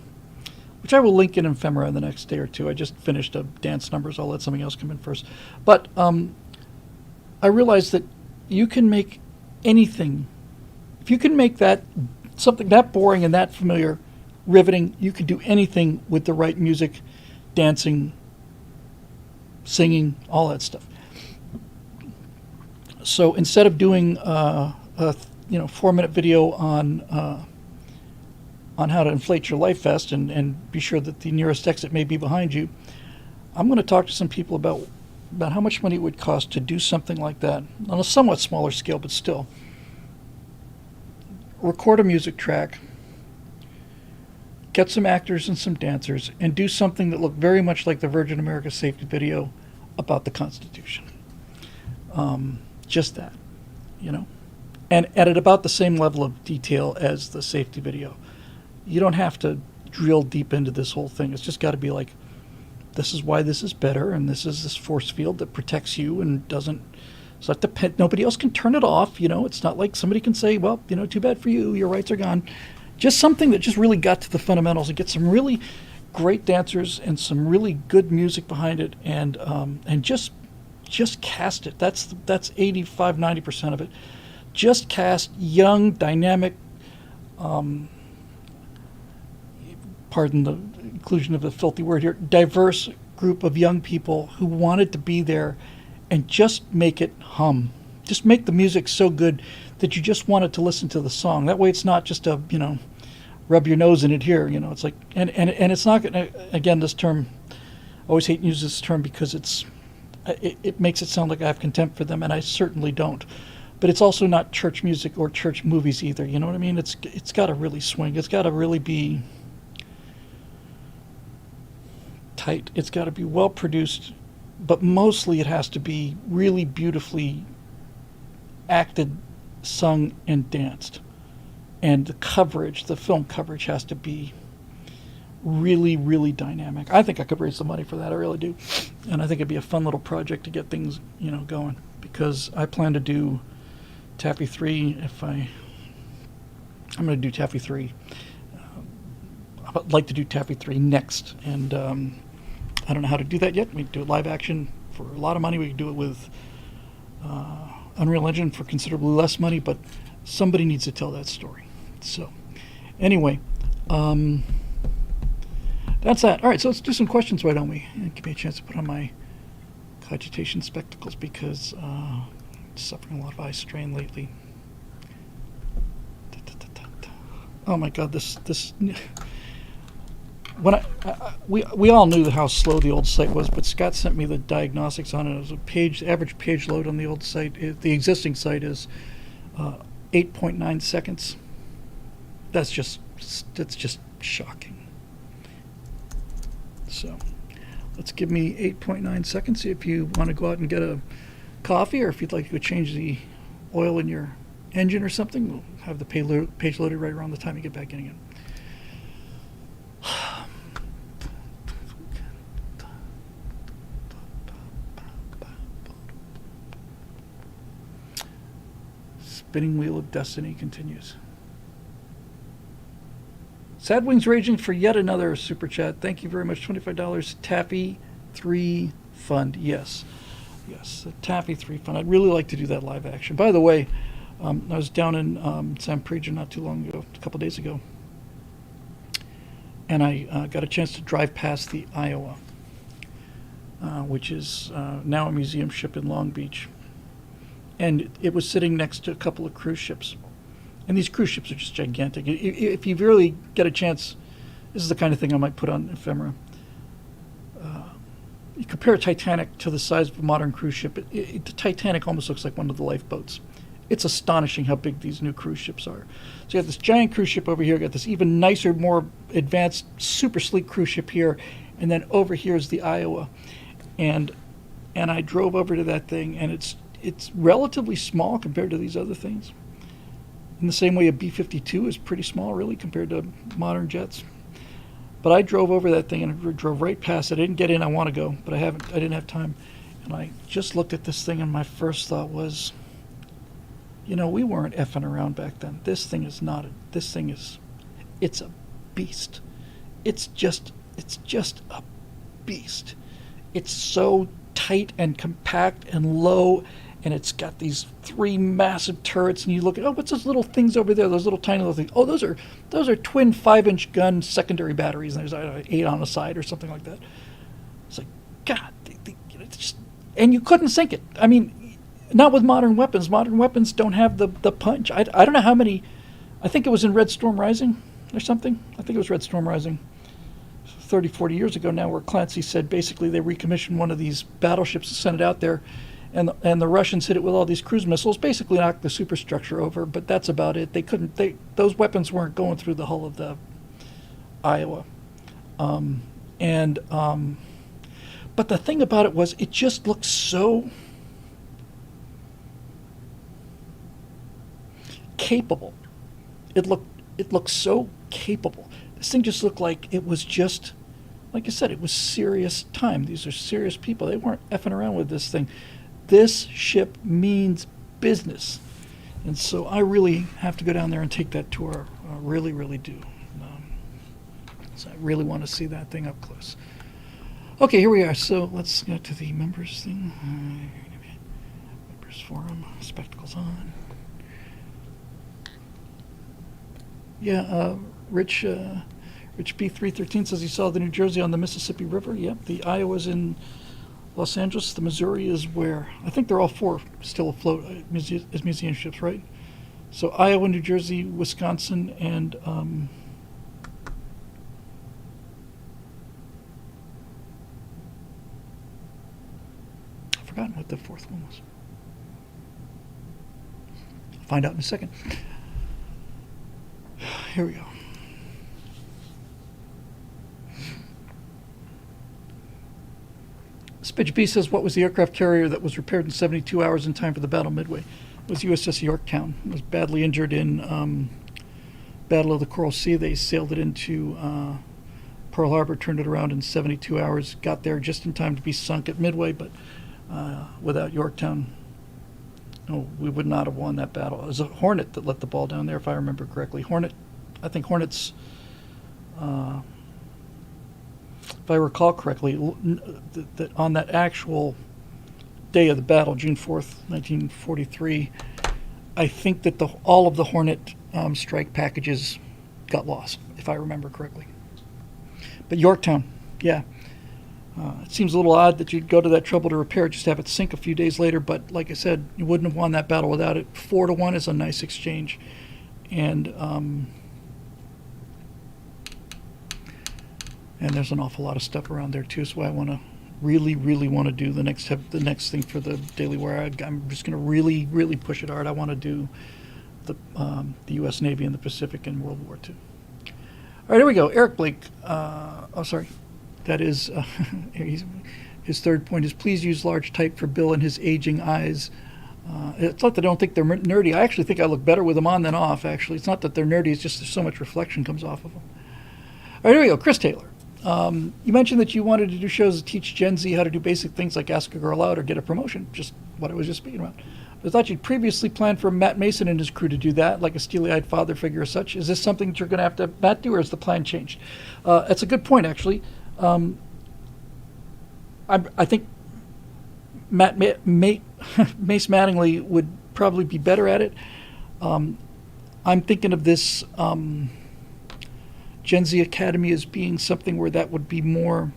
which I will link in ephemera in the next day or two. I just finished a dance numbers. I'll let something else come in first. But I realized that you can make anything. If you can make that something that boring and that familiar riveting, you can do anything with the right music, dancing, singing, all that stuff. So instead of doing a 4-minute video on how to inflate your life vest and be sure that the nearest exit may be behind you, I'm going to talk to some people about how much money it would cost to do something like that on a somewhat smaller scale, but still. Record a music track, get some actors and some dancers, and do something that looked very much like the Virgin America safety video about the Constitution. Just that, and at about the same level of detail as the safety video. You don't have to drill deep into this whole thing. It's just got to be like, this is why this is better, and this is this force field that protects you and doesn't. It's not nobody else can turn it off. It's not like somebody can say, well, too bad for you, your rights are gone. Just something that just really got to the fundamentals and get some really great dancers and some really good music behind it, and just cast it. That's 85-90% of it. Just cast young, dynamic. Pardon the inclusion of the filthy word here, diverse group of young people who wanted to be there, and just make it hum. Just make the music so good that you just wanted to listen to the song. That way it's not just a, rub your nose in it here. It's like, and it's not going to, again, this term, I always hate to use this term because it makes it sound like I have contempt for them, and I certainly don't. But it's also not church music or church movies either. You know what I mean? It's got to really swing. It's got to really be tight. It's got to be well produced, but mostly it has to be really beautifully acted, sung, and danced. And the film coverage has to be really, really dynamic. I think I could raise the money for that. I really do. And I think it'd be a fun little project to get things, going, because I plan to do Taffy 3 I'm going to do Taffy 3. I'd like to do Taffy 3 next, and I don't know how to do that yet. We can do it live action for a lot of money. We can do it with Unreal Engine for considerably less money, but somebody needs to tell that story. So anyway, that's that. All right, so let's do some questions, why don't we? And give me a chance to put on my cogitation spectacles because I'm suffering a lot of eye strain lately. Oh my God, this when we all knew how slow the old site was, but Scott sent me the diagnostics on it. It was average page load on the old site. The existing site is 8.9 seconds. That's just shocking. So let's give me 8.9 seconds. If you want to go out and get a coffee, or if you'd like to go change the oil in your engine or something, we'll have the page loaded right around the time you get back in again. Spinning wheel of destiny continues. Sad Wings Raging for yet another super chat. Thank you very much. $25. Taffy 3 Fund. Yes, the Taffy 3 Fund. I'd really like to do that live action. By the way, I was down in San Pedro not too long ago, a couple days ago, and I got a chance to drive past the Iowa, which is now a museum ship in Long Beach. And it was sitting next to a couple of cruise ships. And these cruise ships are just gigantic. If you really get a chance, this is the kind of thing I might put on ephemera. You compare Titanic to the size of a modern cruise ship. The Titanic almost looks like one of the lifeboats. It's astonishing how big these new cruise ships are. So you have this giant cruise ship over here, you got this even nicer, more advanced, super sleek cruise ship here, and then over here is the Iowa. And I drove over to that thing, and it's relatively small compared to these other things. In the same way, a B-52 is pretty small, really, compared to modern jets. But I drove over that thing and drove right past it. I didn't get in. I want to go, but I didn't have time. And I just looked at this thing, and my first thought was, we weren't effing around back then. This thing is not. It's a beast. It's just a beast. It's so tight and compact and low, and it's got these 3 massive turrets. And you look at, what's those little things over there? Those little tiny little things. Oh, those are twin 5-inch gun secondary batteries. And there's 8 on the side or something like that. It's like, God, and you couldn't sink it. I mean, not with modern weapons. Modern weapons don't have the punch. I don't know how many. I think it was in Red Storm Rising or something. I think it was Red Storm Rising 30, 40 years ago now, where Clancy said basically they recommissioned one of these battleships and sent it out there, and the Russians hit it with all these cruise missiles, basically knocked the superstructure over, but that's about it. Those weapons weren't going through the hull of the Iowa. But the thing about it was, it just looked so capable. It looked so capable. This thing just looked like it was just, like I said, it was serious time. These are serious people. They weren't effing around with this thing. This ship means business. And so I really have to go down there and take that tour. I really, really do. So I really want to see that thing up close. Okay, here we are. So let's go to the members thing. Members forum, spectacles on. Yeah, Rich B313 says he saw the New Jersey on the Mississippi River. Yep, the Iowa's in Los Angeles. The Missouri is where? I think they're all 4 still afloat as museum ships, right? So Iowa, New Jersey, Wisconsin, and I've forgotten what the 4th one was. I'll find out in a second. Here we go. Spitch B says, what was the aircraft carrier that was repaired in 72 hours in time for the Battle Midway? It was USS Yorktown. It was badly injured in Battle of the Coral Sea. They sailed it into Pearl Harbor, turned it around in 72 hours, got there just in time to be sunk at Midway, but without Yorktown, we would not have won that battle. It was a Hornet that let the ball down there, if I remember correctly. I think Hornets, if I recall correctly, that on that actual day of the battle, June 4th, 1943, I think that all of the Hornet strike packages got lost, if I remember correctly. But Yorktown, yeah. It seems a little odd that you'd go to that trouble to repair it, just have it sink a few days later, but like I said, you wouldn't have won that battle without it. 4-1 is a nice exchange. And there's an awful lot of stuff around there too, so I want to really want to do the next thing for the Daily Wire. I'm just going to really push it hard. I want to do the U.S. Navy in the Pacific in World War II. All right, here we go. Eric Blake. That is his third point is, please use large type for Bill and his aging eyes. It's not that I don't think they're nerdy. I actually think I look better with them on than off, actually. It's not that they're nerdy. It's just there's so much reflection comes off of them. All right, here we go. Chris Taylor. You mentioned that you wanted to do shows that teach Gen Z how to do basic things like ask a girl out or get a promotion, just what I was just speaking about. I thought you'd previously planned for Matt Mason and his crew to do that, like a steely-eyed father figure or such. Is this something that you're going to have to Matt do, or has the plan changed? That's a good point, actually. I think Mace Mattingly would probably be better at it. I'm thinking of this Gen Z Academy as being something where that would be more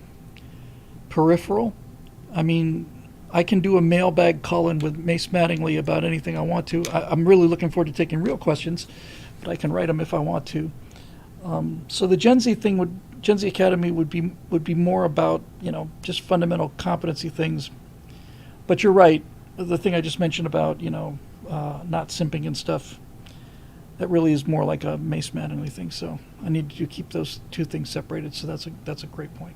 peripheral. I mean, I can do a mailbag call-in with Mace Mattingly about anything I want to. I'm really looking forward to taking real questions, but I can write them if I want to. So the Gen Z Academy would be more about, just fundamental competency things. But you're right. The thing I just mentioned about, not simping and stuff, that really is more like a Mace Mattingly thing. So I need to keep those two things separated. So that's a great point.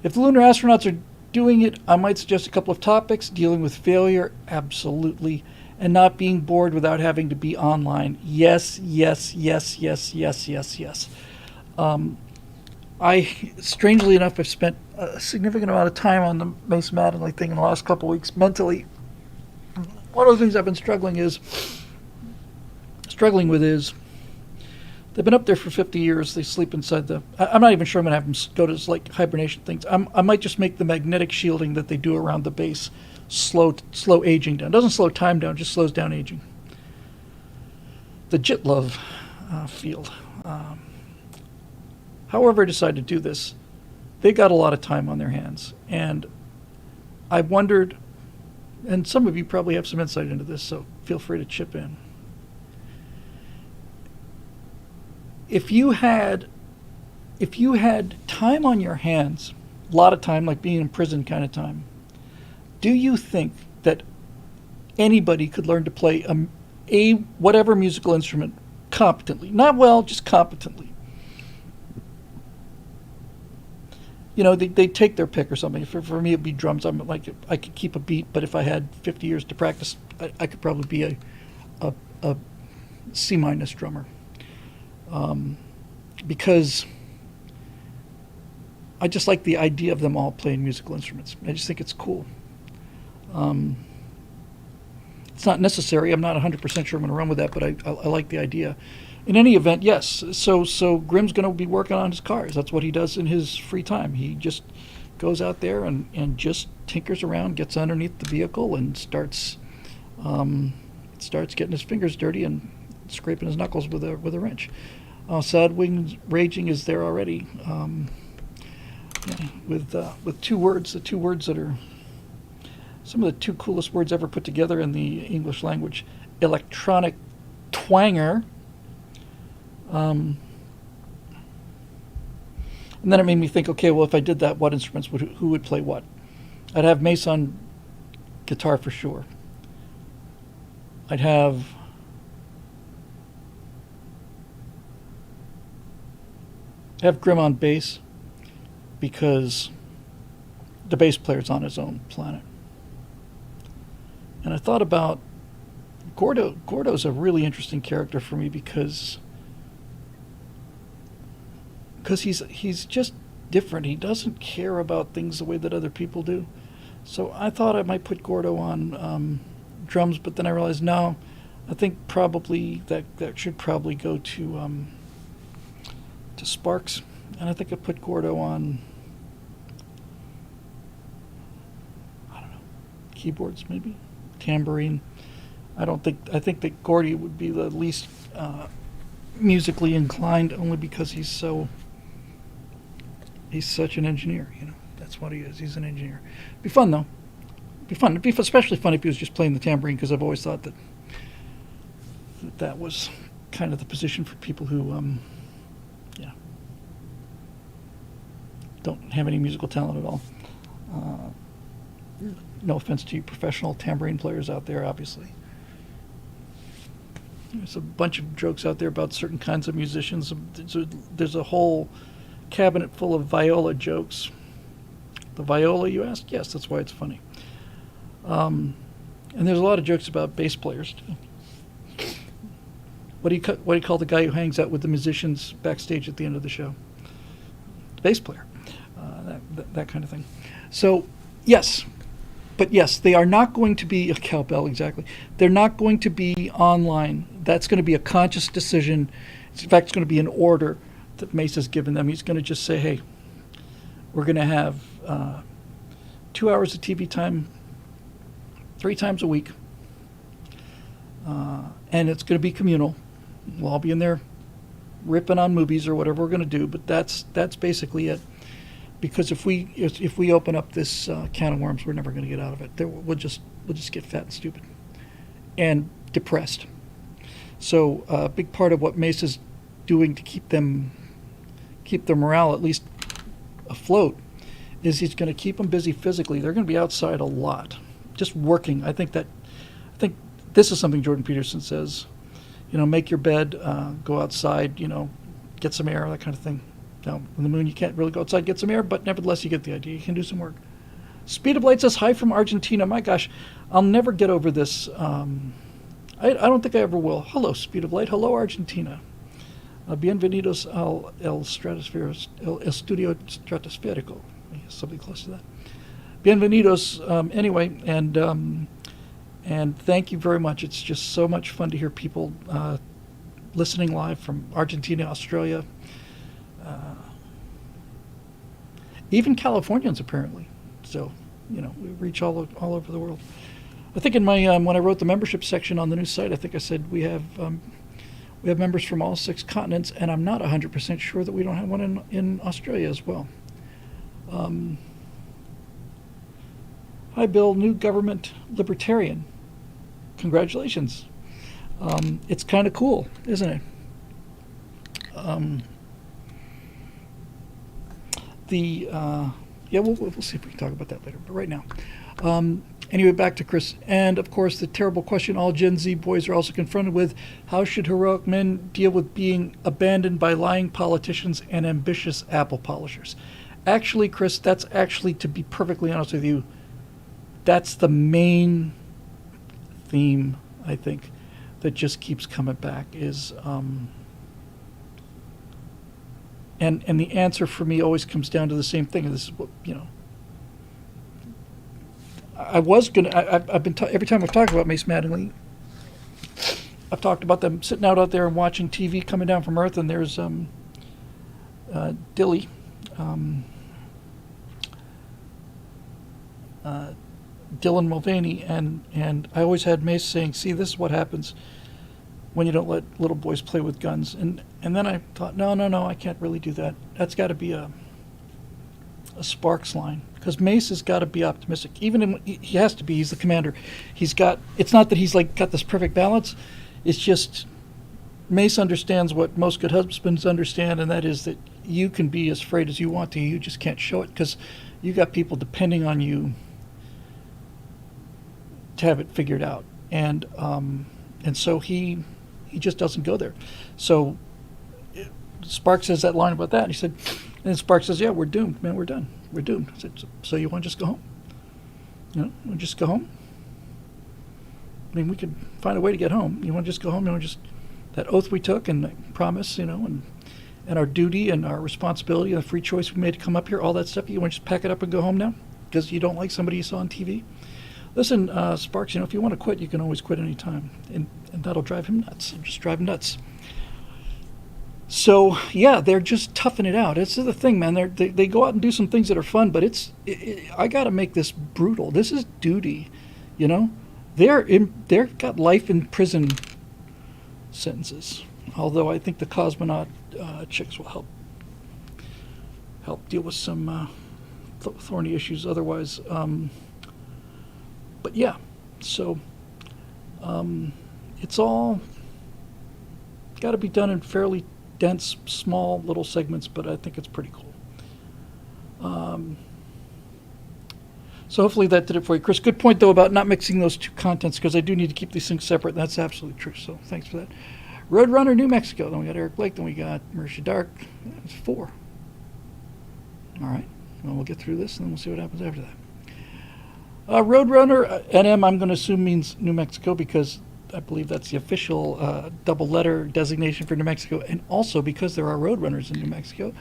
If the lunar astronauts are Doing it, I might suggest a couple of topics. Dealing with failure, absolutely. And not being bored without having to be online. Yes, yes, yes, yes, yes, yes, yes. Strangely enough, I've spent a significant amount of time on the Mace Mattingly thing in the last couple of weeks mentally. One of the things I've been struggling with is they've been up there for 50 years. They sleep inside I'm not even sure I'm going to have them go to like hibernation things. I might just make the magnetic shielding that they do around the base slow aging down. It doesn't slow time down, just slows down aging. The Jitlove field. However I decide to do this, they got a lot of time on their hands. And I wondered, and some of you probably have some insight into this, so feel free to chip in. If you had time on your hands, a lot of time, like being in prison kind of time, do you think that anybody could learn to play a whatever musical instrument competently? Not well, just competently. You know, they take their pick or something. For me, it'd be drums. I'm like, I could keep a beat, but if I had 50 years to practice, I could probably be a C- drummer. Because I just like the idea of them all playing musical instruments. I just think it's cool. It's not necessary. I'm not 100% sure I'm going to run with that, but I like the idea. In any event, yes. So Grimm's going to be working on his cars. That's what he does in his free time. He just goes out there and just tinkers around, gets underneath the vehicle, and starts getting his fingers dirty and scraping his knuckles with a wrench. Sad Wings Raging is there already, with two words. The two words that are some of the two coolest words ever put together in the English language: electronic twanger. And then it made me think, okay, well, if I did that, what instruments who would play what? I'd have Mace on guitar for sure. I'd have Grimm on bass because the bass player's on his own planet. And I thought about Gordo. Gordo's a really interesting character for me because he's just different. He doesn't care about things the way that other people do. So I thought I might put Gordo on drums, but then I realized no. I think probably that should probably go to Sparks, and I think I put Gordo on, I don't know, keyboards maybe, tambourine. I think that Gordy would be the least musically inclined, only because he's such an engineer, you know. That's what he is. He's an engineer. Be fun though. Be fun. It'd be especially fun if he was just playing the tambourine, because I've always thought that was kind of the position for people who don't have any musical talent at all. No offense to you professional tambourine players out there, obviously. There's a bunch of jokes out there about certain kinds of musicians. There's a whole cabinet full of viola jokes. The viola, you ask? Yes, that's why it's funny. And there's a lot of jokes about bass players too. What do you call the guy who hangs out with the musicians backstage at the end of the show? The bass player. That kind of thing. So, yes. But yes, they are not going to be a cowbell, exactly. They're not going to be online. That's going to be a conscious decision. In fact, it's going to be an order that Mace has given them. He's going to just say, hey, we're going to have 2 hours of TV time 3 times a week. And it's going to be communal. We'll all be in there ripping on movies or whatever we're going to do, but that's basically it. Because if we open up this can of worms, we're never going to get out of it. We'll just get fat and stupid, and depressed. So a big part of what Mace is doing to keep their morale at least afloat is he's going to keep them busy physically. They're going to be outside a lot, just working. I think this is something Jordan Peterson says. You know, make your bed, go outside. You know, get some air, that kind of thing. Now, on the moon, you can't really go outside and get some air, but nevertheless, you get the idea. You can do some work. Speed of Light says hi from Argentina. My gosh, I'll never get over this. I don't think I ever will. Hello, Speed of Light. Hello, Argentina. Bienvenidos el stratosphere, el estudio stratosférico. Something close to that. Bienvenidos. Anyway, and thank you very much. It's just so much fun to hear people listening live from Argentina, Australia, even Californians apparently. So, we reach all over the world. I think in my when I wrote the membership section on the new site, I think I said we have members from all 6 continents, and I'm not 100% sure that we don't have one in Australia as well. Hi, Bill. New government libertarian. Congratulations. It's kind of cool, isn't it? We'll see if we can talk about that later. But right now, anyway, back to Chris. And of course, the terrible question all Gen Z boys are also confronted with: how should heroic men deal with being abandoned by lying politicians and ambitious apple polishers? Actually, Chris, that's actually, to be perfectly honest with you, that's the main theme, I think, that just keeps coming back is, and the answer for me always comes down to the same thing. And this is what, I've been every time I've talked about Mace Mattingly, I've talked about them sitting out there and watching TV coming down from Earth, and there's Dilly, Dylan Mulvaney, and I always had Mace saying, "See, this is what happens when you don't let little boys play with guns." And then I thought, no, I can't really do that. That's got to be a Sparks line, because Mace has got to be optimistic. He has to be. He's the commander. It's not that he's got this perfect balance. It's just Mace understands what most good husbands understand, and that is that you can be as afraid as you want to. You just can't show it because you got people depending on you to have it figured out. And so he just doesn't go there. So Sparks says that line about that, and he said, and Sparks says, "Yeah, we're doomed, man. We're done. We're doomed." I said, "So you want to just go home? We'll just go home. I mean, we could find a way to get home. You want to just go home? You want to just that oath we took and promise, and our duty and our responsibility, the free choice we made to come up here, all that stuff. You want to just pack it up and go home now because you don't like somebody you saw on TV?" Listen, Sparks, if you want to quit, you can always quit any time, and that'll drive him nuts. It'll just drive him nuts. So, yeah, they're just toughing it out. It's the thing, man. They go out and do some things that are fun, but I got to make this brutal. This is duty, They're got life in prison sentences. Although I think the cosmonaut chicks will help deal with some thorny issues otherwise. But yeah, so it's all got to be done in fairly dense, small little segments, but I think it's pretty cool. So hopefully that did it for you, Chris. Good point, though, about not mixing those two contents, because I do need to keep these things separate. That's absolutely true, so thanks for that. Roadrunner, New Mexico. Then we got Eric Blake. Then we got Marisha Dark. That's 4. All right. Well, we'll get through this, and then we'll see what happens after that. Roadrunner, NM, I'm going to assume means New Mexico, because I believe that's the official double letter designation for New Mexico, and also because there are roadrunners in New Mexico.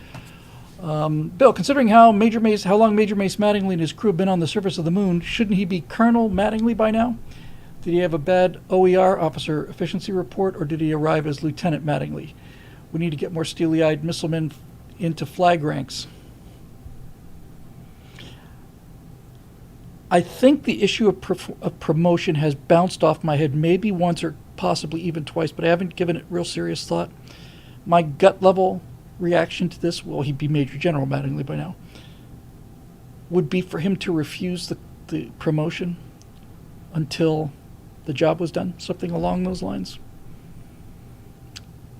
Bill, considering how long Major Mace Mattingly and his crew have been on the surface of the moon, shouldn't he be Colonel Mattingly by now? Did he have a bad OER, officer efficiency report, or did he arrive as Lieutenant Mattingly? We need to get more steely-eyed missilemen into flag ranks. I think the issue of promotion has bounced off my head maybe once or possibly even twice, but I haven't given it real serious thought. My gut level reaction to this, well, he'd be Major General Mattingly by now, would be for him to refuse the promotion until the job was done, something along those lines.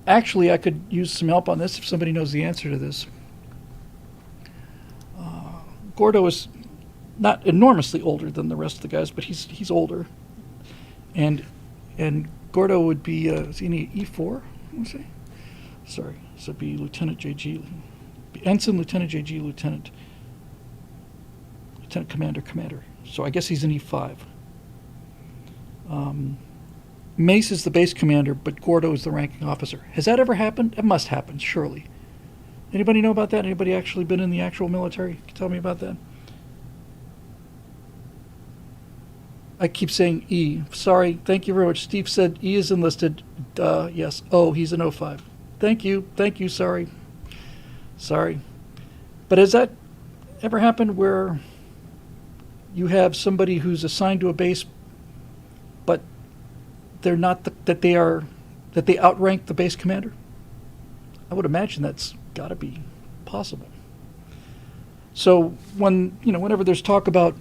Actually, I could use some help on this if somebody knows the answer to this. Gordo is not enormously older than the rest of the guys, but he's older, and Gordo would be is he in E4? Let's see. Sorry, so it'd be Lieutenant JG, Ensign, Lieutenant JG, Lieutenant lieutenant commander. So I guess he's an E5. Mace is the base commander, but Gordo is the ranking officer. Has that ever happened? It must happen, surely. Anybody know about that? Anybody actually been in the actual military? Can you tell me about that? I keep saying E. Sorry. Thank you very much. Steve said E is enlisted. Yes. Oh, he's an 05. Thank you. Thank you. Sorry. But has that ever happened where you have somebody who's assigned to a base, but they're not that they outrank the base commander? I would imagine that's got to be possible. So whenever there's talk about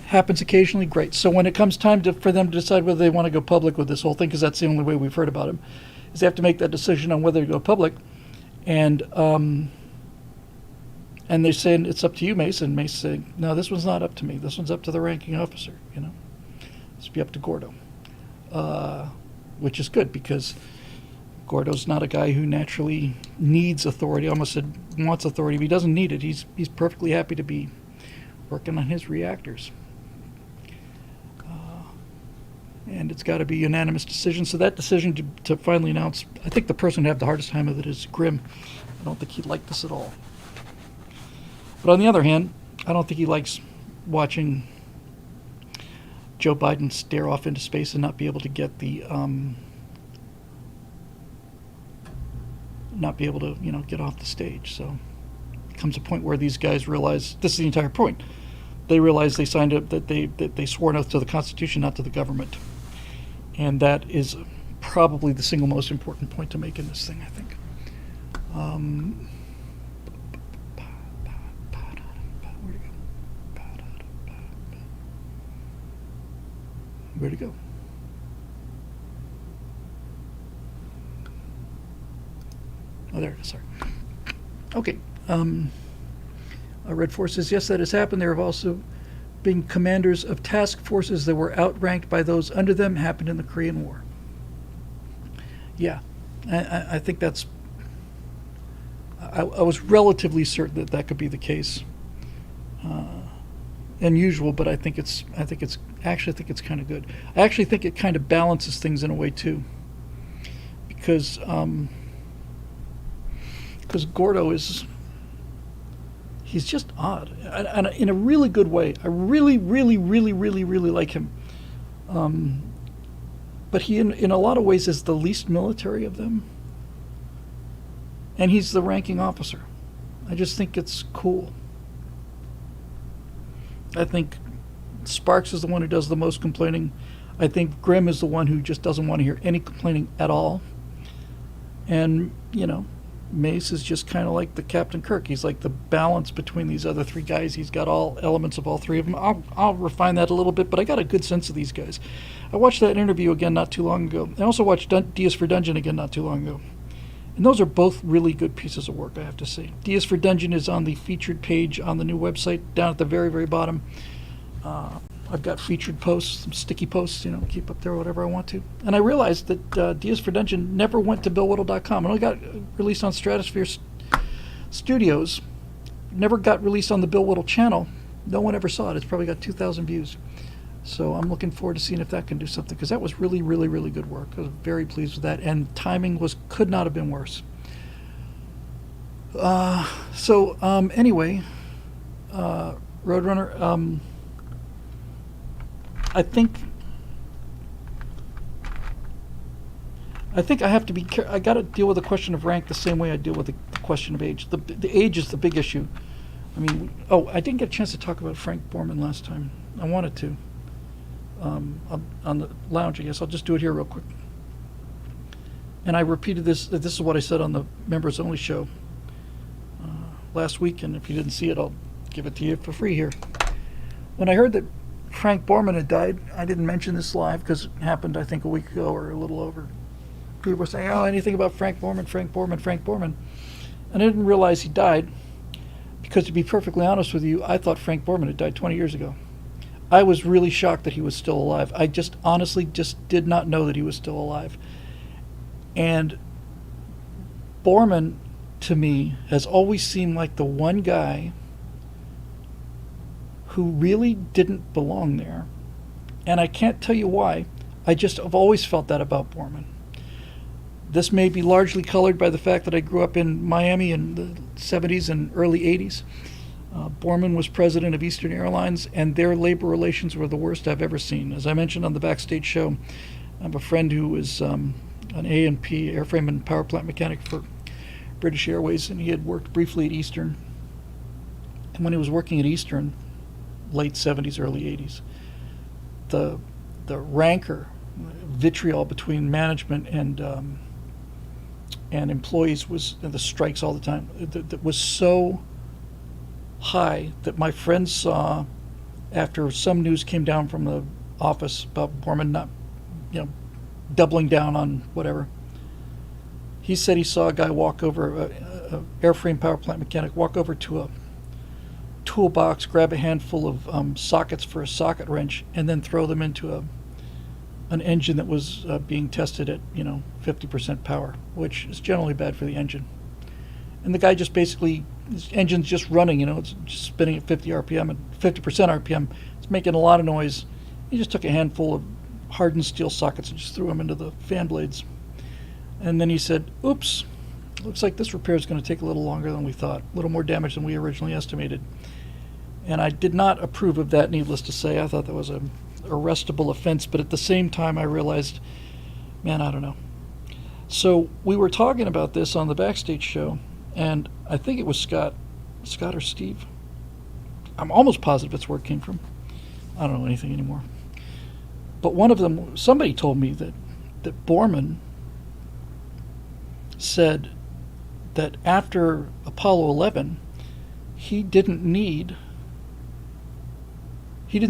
happens occasionally, great. So when it comes time for them to decide whether they want to go public with this whole thing, because that's the only way we've heard about him, is they have to make that decision on whether to go public, and they're saying it's up to you, Mace, and Mace saying, no, this one's not up to me. This one's up to the ranking officer. This will be up to Gordo, which is good because Gordo's not a guy who naturally needs authority. I almost said wants authority, but he doesn't need it. He's perfectly happy to be working on his reactors. And it's got to be a unanimous decision. So that decision to finally announce, I think the person who had the hardest time with it is Grimm. I don't think he'd like this at all. But on the other hand, I don't think he likes watching Joe Biden stare off into space and not be able to get the, not be able to, get off the stage. So it comes a point where these guys realize, this is the entire point, they realize they signed up, that they swore an oath to the Constitution, not to the government. And that is probably the single most important point to make in this thing, I think. Where'd it go? Oh, there it is, sorry. Okay. Red Force says, yes, that has happened. There have also been commanders of task forces that were outranked by those under them. Happened in the Korean War. Yeah, I think that's... I was relatively certain that could be the case. Unusual, but I think it's kind of good. I actually think it kind of balances things in a way too, because Gordo he's just odd, and in a really good way. I really, really, really, really, really like him. But he, in a lot of ways, is the least military of them, and he's the ranking officer. I just think it's cool. I think Sparks is the one who does the most complaining. I think Grimm is the one who just doesn't want to hear any complaining at all. And, Mace is just kind of like the Captain Kirk. He's like the balance between these other three guys. He's got all elements of all three of them. I'll refine that a little bit, but I got a good sense of these guys. I watched that interview again not too long ago. I also watched Diaz for Dungeon again not too long ago. And those are both really good pieces of work, I have to say. Diaz for Dungeon is on the featured page on the new website, down at the very, very bottom. I've got featured posts, some sticky posts, keep up there whatever I want to. And I realized that Diaz for Dungeon never went to BillWhittle.com. It only got released on Stratosphere Studios. Never got released on the Bill Whittle channel. No one ever saw it. It's probably got 2,000 views. So I'm looking forward to seeing if that can do something, because that was really, really, really good work. I was very pleased with that, and timing could not have been worse. Anyway, Roadrunner, I think I have to be careful. I got to deal with the question of rank the same way I deal with the question of age. The age is the big issue. I mean, I didn't get a chance to talk about Frank Borman last time. I wanted to. On the lounge, I guess. I'll just do it here real quick. And I repeated this. This is what I said on the Members Only show last week, and if you didn't see it, I'll give it to you for free here. When I heard that Frank Borman had died, I didn't mention this live because it happened, I think, a week ago or a little over. People were saying, anything about Frank Borman. And I didn't realize he died because, to be perfectly honest with you, I thought Frank Borman had died 20 years ago. I was really shocked that he was still alive. I just honestly did not know that he was still alive. And Borman, to me, has always seemed like the one guy who really didn't belong there. And I can't tell you why. I've always felt that about Borman. This may be largely colored by the fact that I grew up in Miami in the 70s and early 80s. Borman was president of Eastern Airlines, and their labor relations were the worst I've ever seen. As I mentioned on the Backstage show, I have a friend who was an A&P, airframe and power plant mechanic for British Airways, and he had worked briefly at Eastern. And when he was working at Eastern, late 70s, early 80s, the rancor, vitriol between management and employees was, and the strikes all the time, that was so high that my friends saw, after some news came down from the office about Borman not, doubling down on whatever. He said he saw a guy walk over, a airframe power plant mechanic, walk over to a toolbox, grab a handful of sockets for a socket wrench, and then throw them into an engine that was being tested at 50% power, which is generally bad for the engine. And the guy just basically, his engine's just running, it's just spinning at 50 RPM and 50% RPM. It's making a lot of noise. He just took a handful of hardened steel sockets and just threw them into the fan blades. And then he said, oops, looks like this repair is going to take a little longer than we thought, a little more damage than we originally estimated. And I did not approve of that, needless to say. I thought that was an arrestable offense, but at the same time I realized, man, I don't know. So we were talking about this on the Backstage show, and I think it was Scott or Steve. I'm almost positive it's where it came from. I don't know anything anymore. But one of them, somebody told me that Borman said that after Apollo 11, he didn't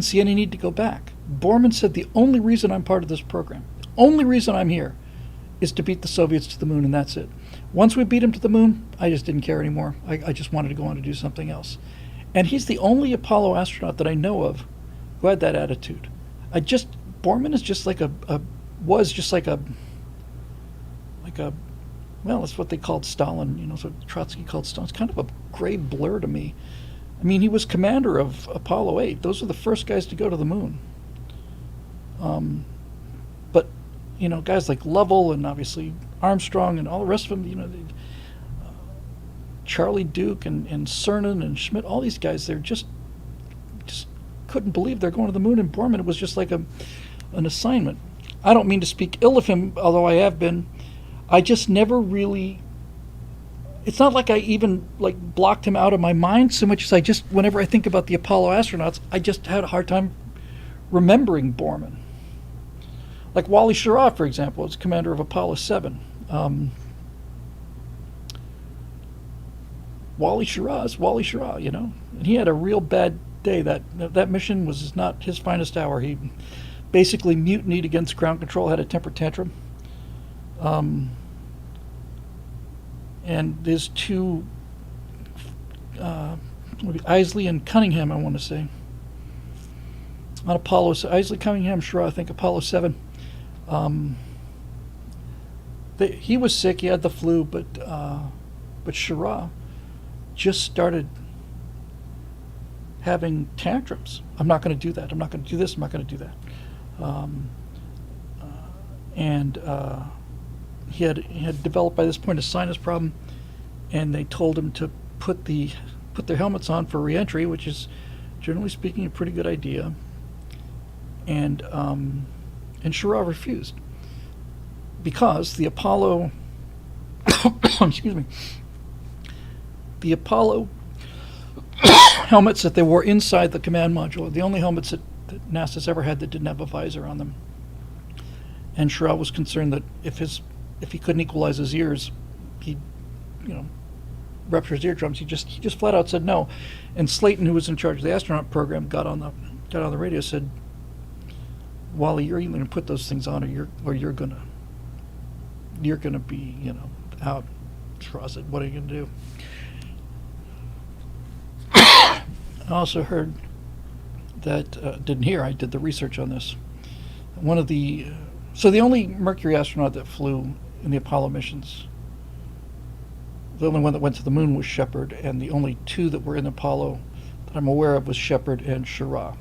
see any need to go back. Borman said, the only reason I'm part of this program, the only reason I'm here, is to beat the Soviets to the moon, and that's it. Once we beat them to the moon, I just didn't care anymore. I just wanted to go on to do something else. And he's the only Apollo astronaut that I know of who had that attitude. Borman is just like well, that's what they called Stalin, that's what Trotsky called Stalin. It's kind of a gray blur to me. I mean, he was commander of Apollo 8. Those are the first guys to go to the moon. But, guys like Lovell and obviously Armstrong and all the rest of them, Charlie Duke and Cernan and Schmidt, all these guys, they're just couldn't believe they're going to the moon. And Borman, it was just like an assignment. I don't mean to speak ill of him, although I have been. I just never really, it's not like I even blocked him out of my mind so much as whenever I think about the Apollo astronauts, I just had a hard time remembering Borman. Like Wally Schirra, for example, was commander of Apollo 7. Wally Schirra is Wally Schirra, and he had a real bad day. That mission was not his finest hour. He basically mutinied against ground control, had a temper tantrum. And there's two, Isley and Cunningham, I want to say. On Apollo, Isley, Cunningham, Schirra, I think Apollo 7. He was sick, he had the flu, but Schirra just started having tantrums. I'm not going to do that. I'm not going to do this. I'm not going to do that. He had developed by this point a sinus problem, and they told him to put their helmets on for reentry, which is generally speaking a pretty good idea. And Schirra refused because the Apollo excuse me, the Apollo helmets that they wore inside the command module are the only helmets that NASA's ever had that didn't have a visor on them. And Schirra was concerned that if he couldn't equalize his ears, he'd, rupture his eardrums. He just flat out said no. And Slayton, who was in charge of the astronaut program, got on the radio, said, "Wally, you're either going to put those things on, or you're going to be, out." Schirra said, "What are you going to do?" I also heard that didn't hear. I did the research on this. So the only Mercury astronaut that flew in the Apollo missions, the only one that went to the moon was Shepard, and the only two that were in Apollo that I'm aware of was Shepard and Schirra.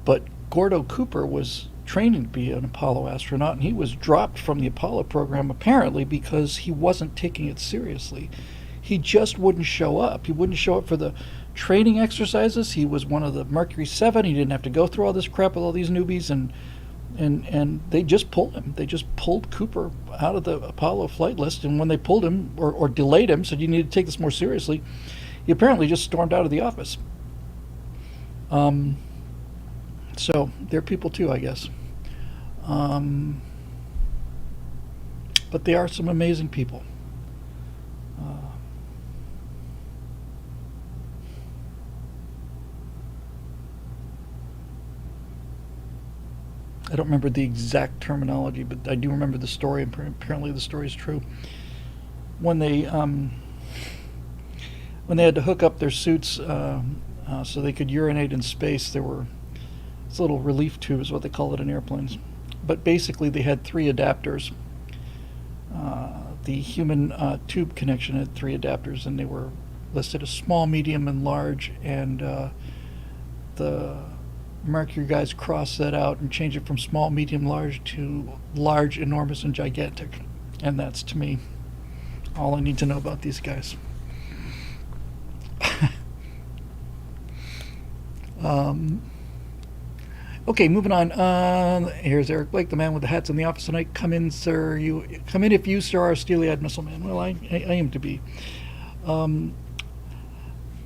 But Gordo Cooper was training to be an Apollo astronaut, and he was dropped from the Apollo program apparently because he wasn't taking it seriously. He just wouldn't show up. He wouldn't show up for the training exercises. He was one of the Mercury 7. He didn't have to go through all this crap with all these newbies, and they just pulled him. They just pulled Cooper out of the Apollo flight list, and when they pulled him or delayed him, said you need to take this more seriously, he apparently just stormed out of the office. So they're people too, I guess. But they are some amazing people. I don't remember the exact terminology, but I do remember the story, and apparently the story is true. When they had to hook up their suits so they could urinate in space, there were this little relief tubes, what they call it in airplanes. But basically, they had 3 adapters. The human tube connection had 3 adapters, and they were listed as small, medium, and large. And the Mercury guys crossed that out and changed it from small, medium, large to large, enormous, and gigantic. And that's, to me, all I need to know about these guys. Okay, moving on. Here's Eric Blake, the man with the hats in the office tonight. Come in, sir. You come in if you, sir, are a steely-eyed missile man. Well, I aim to be.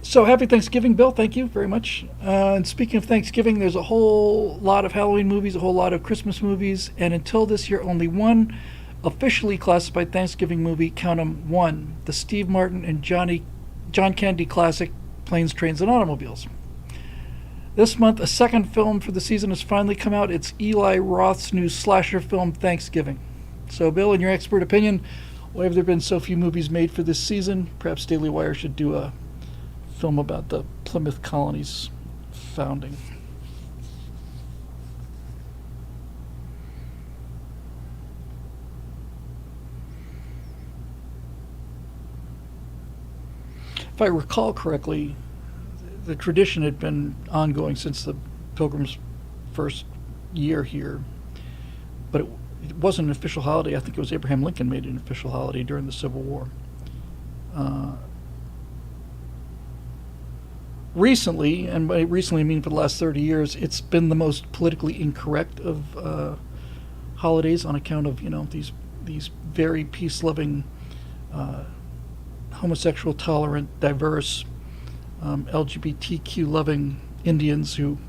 So happy Thanksgiving, Bill. Thank you very much. And speaking of Thanksgiving, there's a whole lot of Halloween movies, a whole lot of Christmas movies, and until this year, only one officially classified Thanksgiving movie. Count 'em, one: the Steve Martin and John Candy classic, Planes, Trains, and Automobiles. This month, a second film for the season has finally come out. It's Eli Roth's new slasher film, Thanksgiving. So, Bill, in your expert opinion, why have there been so few movies made for this season? Perhaps Daily Wire should do a film about the Plymouth colony's founding. If I recall correctly, the tradition had been ongoing since the Pilgrims' first year here, but it wasn't an official holiday. I think it was Abraham Lincoln made it an official holiday during the Civil War. Recently, and by recently I mean for the last 30 years, it's been the most politically incorrect of holidays on account of, these very peace-loving, homosexual tolerant, diverse, LGBTQ-loving Indians who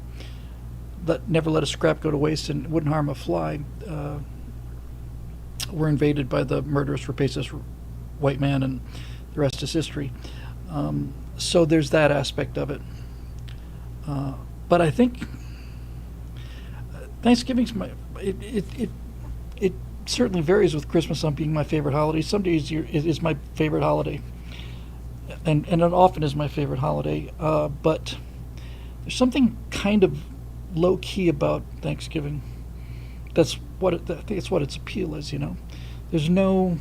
never let a scrap go to waste and wouldn't harm a fly, were invaded by the murderous, rapacious white man, and the rest is history. So there's that aspect of it. But I think Thanksgiving's it certainly varies with Christmas on being my favorite holiday. Some days it is my favorite holiday. And it often is my favorite holiday, but there's something kind of low key about Thanksgiving. I think it's what its appeal is. There's nobody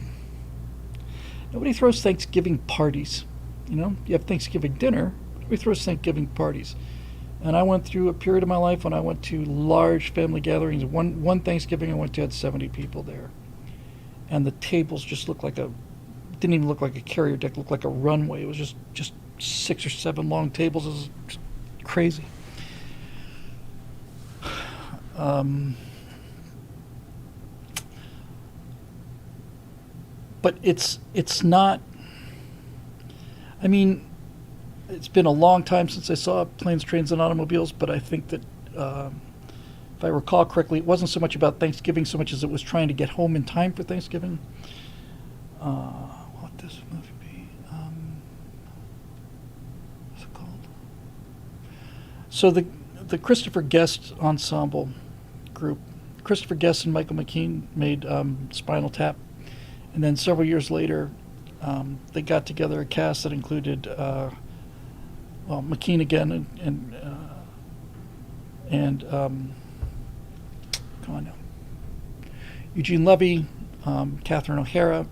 throws Thanksgiving parties. You have Thanksgiving dinner, but nobody throws Thanksgiving parties. And I went through a period of my life when I went to large family gatherings. One Thanksgiving I went to had 70 people there, and the tables just didn't even look like a carrier deck, looked like a runway. It was just 6 or 7 long tables. It was just crazy. But it's not, I mean, it's been a long time since I saw Planes, Trains, and Automobiles, but I think that if I recall correctly, it wasn't so much about Thanksgiving so much as it was trying to get home in time for Thanksgiving. What this movie be? What's it called? So the Christopher Guest ensemble group, Christopher Guest and Michael McKean made Spinal Tap, and then several years later, they got together a cast that included McKean again and come on now, Eugene Levy, Catherine O'Hara,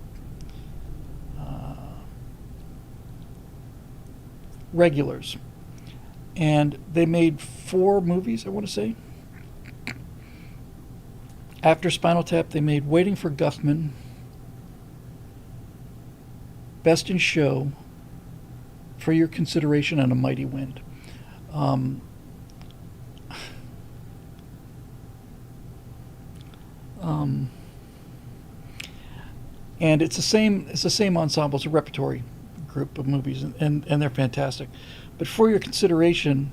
regulars. And they made 4 movies, I want to say. After Spinal Tap, they made Waiting for Guffman, Best in Show, For Your Consideration, and A Mighty Wind. Um, um, and it's the same ensemble. It's a repertory group of movies, and they're fantastic. But For Your Consideration,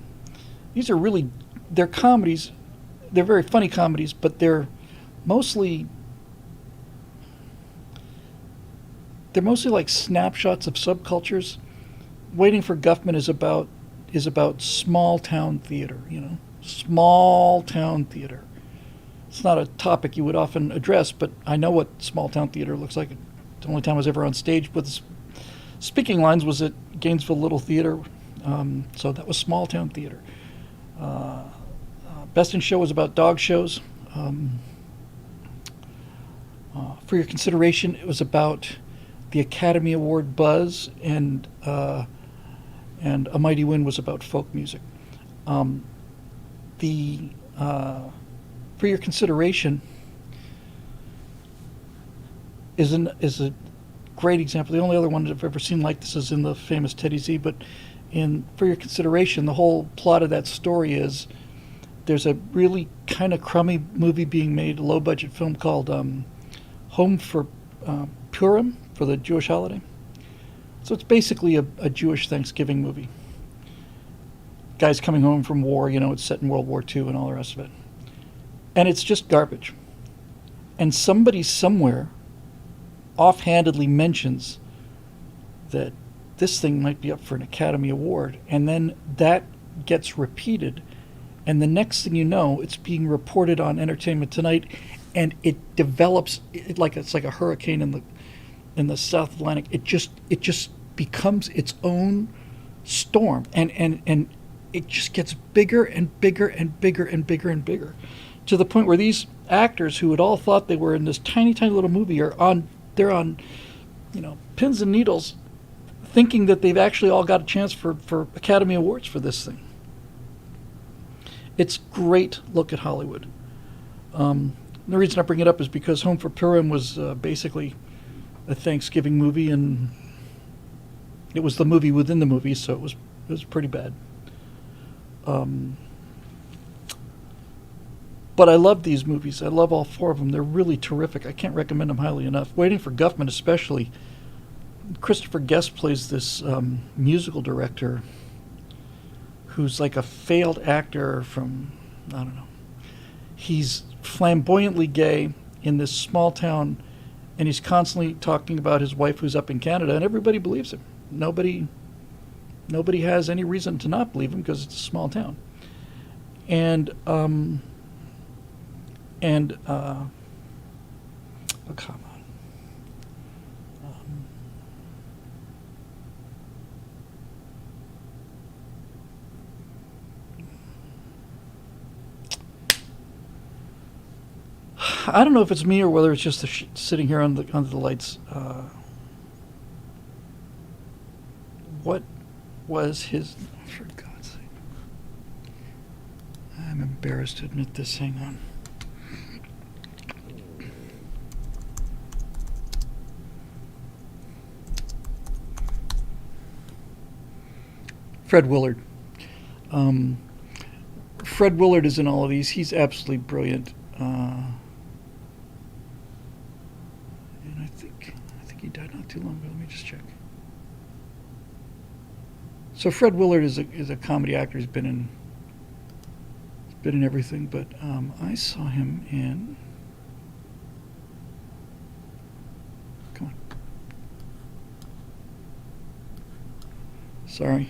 they're comedies. They're very funny comedies, but they're mostly like snapshots of subcultures. Waiting for Guffman is about small town theater, small town theater. It's not a topic you would often address, but I know what small town theater looks like. The only time I was ever on stage with speaking lines was at Gainesville Little Theater, so that was small town theater. Best in Show was about dog shows. For Your Consideration, it was about the Academy Award buzz, and A Mighty Wind was about folk music. For Your Consideration is a great example. The only other one that I've ever seen like this is in the famous Teddy Z. But For Your Consideration, the whole plot of that story is there's a really kind of crummy movie being made, a low-budget film called Home for Purim, for the Jewish holiday. So it's basically a Jewish Thanksgiving movie. Guys coming home from war, it's set in World War II and all the rest of it. And it's just garbage. And somebody somewhere offhandedly mentions that this thing might be up for an Academy Award, and then that gets repeated, and the next thing you know, it's being reported on Entertainment Tonight, and it develops it's like a hurricane in the South Atlantic. It just becomes its own storm, and it just gets bigger and bigger and bigger and bigger and bigger, to the point where these actors who had all thought they were in this tiny little movie they're on pins and needles, thinking that they've actually all got a chance for Academy Awards for this thing. It's great look at Hollywood. The reason I bring it up is because Home for Purim was basically a Thanksgiving movie, and it was the movie within the movie, so it was pretty bad. But I love these movies. I love all 4 of them. They're really terrific. I can't recommend them highly enough. Waiting for Guffman especially. Christopher Guest plays this musical director who's like a failed actor from, I don't know. He's flamboyantly gay in this small town, and he's constantly talking about his wife who's up in Canada, and everybody believes him. Nobody has any reason to not believe him because it's a small town. And oh, come on. I don't know if it's me or whether it's just sitting here under the lights. What was his? For God's sake! I'm embarrassed to admit this. Hang on. Fred Willard. Fred Willard is in all of these. He's absolutely brilliant. And I think he died not too long ago. Let me just check. So Fred Willard is a comedy actor. He's been in everything. But I saw him in. Come on. Sorry.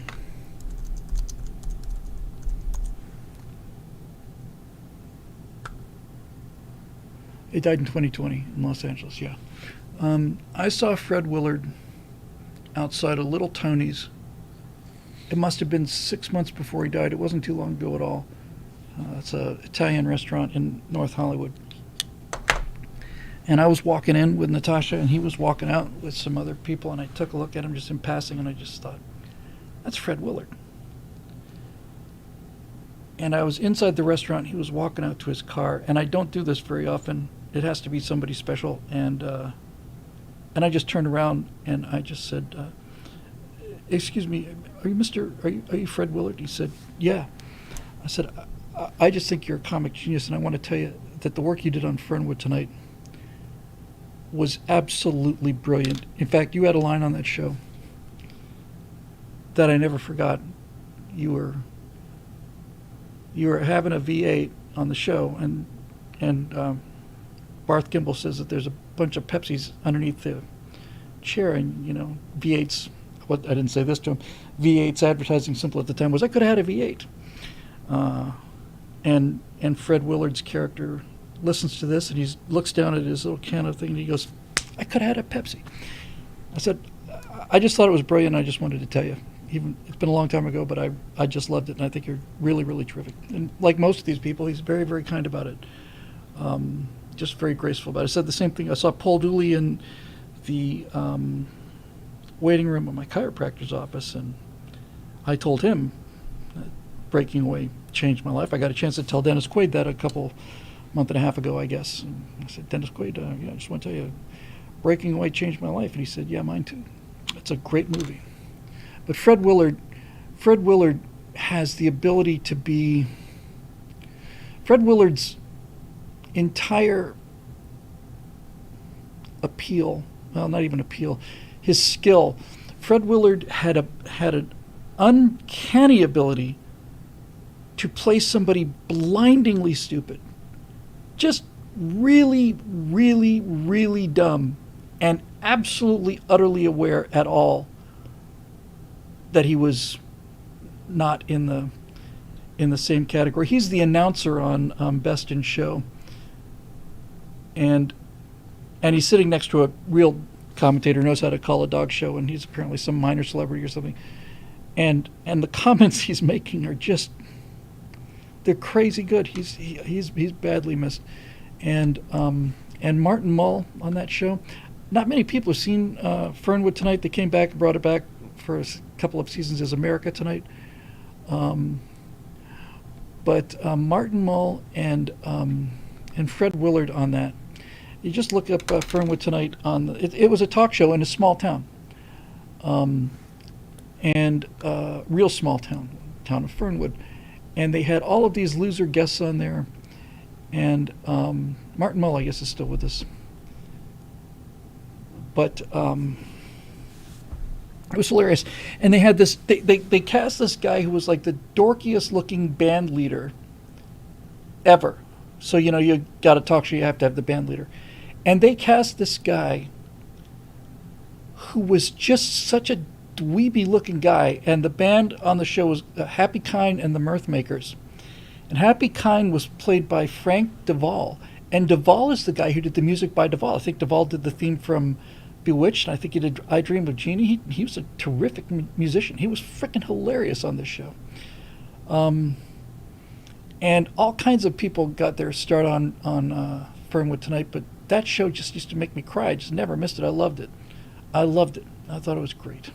He died in 2020 in Los Angeles, yeah. I saw Fred Willard outside of Little Tony's. It must have been 6 months before he died. It wasn't too long ago at all. It's an Italian restaurant in North Hollywood. And I was walking in with Natasha, and he was walking out with some other people, and I took a look at him just in passing, and I just thought, That's Fred Willard. And I was inside the restaurant. He was walking out to his car, and I don't do this very often. It has to be somebody special, and I just turned around and I just said, "Excuse me, are you Fred Willard?" He said, "Yeah." I said, "I just think you're a comic genius, and I want to tell you that the work you did on Fernwood tonight was absolutely brilliant. In fact, you had a line on that show that I never forgot. You were having a V8 on the show, and Barth Gimbel says that there's a bunch of Pepsis underneath the chair, and V8's. What I didn't say this to him. V8's advertising symbol at the time was I could have had a V8. And Fred Willard's character listens to this, and he looks down at his little can of thing, and he goes, "I could have had a Pepsi." I said, "I just thought it was brilliant. I just wanted to tell you. Even it's been a long time ago, but I just loved it, and I think you're really, really terrific." And like most of these people, he's very, very kind about it. Just very graceful about it. I said the same thing. I saw Paul Dooley in the waiting room of my chiropractor's office, and I told him that breaking away changed my life. I got a chance to tell Dennis Quaid that month and a half ago, I guess. And I said, "Dennis Quaid, I just want to tell you, breaking away changed my life." And he said, "Yeah, mine too." It's a great movie. But Fred Willard has the ability to be. Fred Willard's entire appeal, well, not even appeal, his skill. Fred Willard had an uncanny ability to play somebody blindingly stupid, just really, really, really dumb, and absolutely, utterly aware at all that he was not in the same category. He's the announcer on Best in Show, and he's sitting next to a real commentator who knows how to call a dog show, and he's apparently some minor celebrity or something. And the comments he's making are just, they're crazy good. He's badly missed. And Martin Mull on that show. Not many people have seen Fernwood Tonight. They came back and brought it back for a couple of seasons as America Tonight. But Martin Mull and Fred Willard on that. You just look up Fernwood Tonight it was a talk show in a small town, real small town of Fernwood, and they had all of these loser guests on there, and Martin Mull, I guess, is still with us, but it was hilarious. And they had this, they cast this guy who was like the dorkiest looking band leader ever. So, you got a talk show, you have to have the band leader. And they cast this guy who was just such a dweeby looking guy. And the band on the show was Happy Kine and the Mirth Makers. And Happy Kine was played by Frank Duvall. And Duvall is the guy who did the music by Duvall. I think Duvall did the theme from Bewitched, and I think he did I Dream of Jeannie. He was a terrific musician. He was freaking hilarious on this show. And all kinds of people got their start on Fernwood Tonight, but that show just used to make me cry. I just never missed it. I loved it. I thought it was great.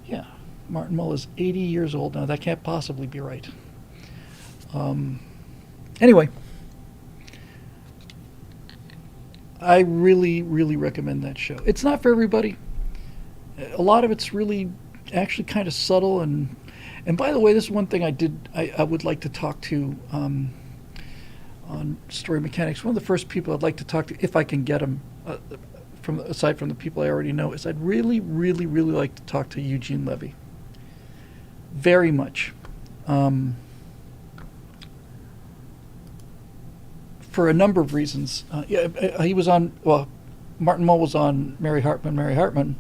Yeah, Martin Mull is 80 years old now. That can't possibly be right. Anyway, I really, really recommend that show. It's not for everybody. A lot of it's really actually kind of subtle. And by the way, this is one thing I would like to talk to on Story Mechanics. One of the first people I'd like to talk to, if I can get them, aside from the people I already know, is I'd really, really, really like to talk to Eugene Levy. Very much. For a number of reasons. He was on, Martin Mull was on Mary Hartman,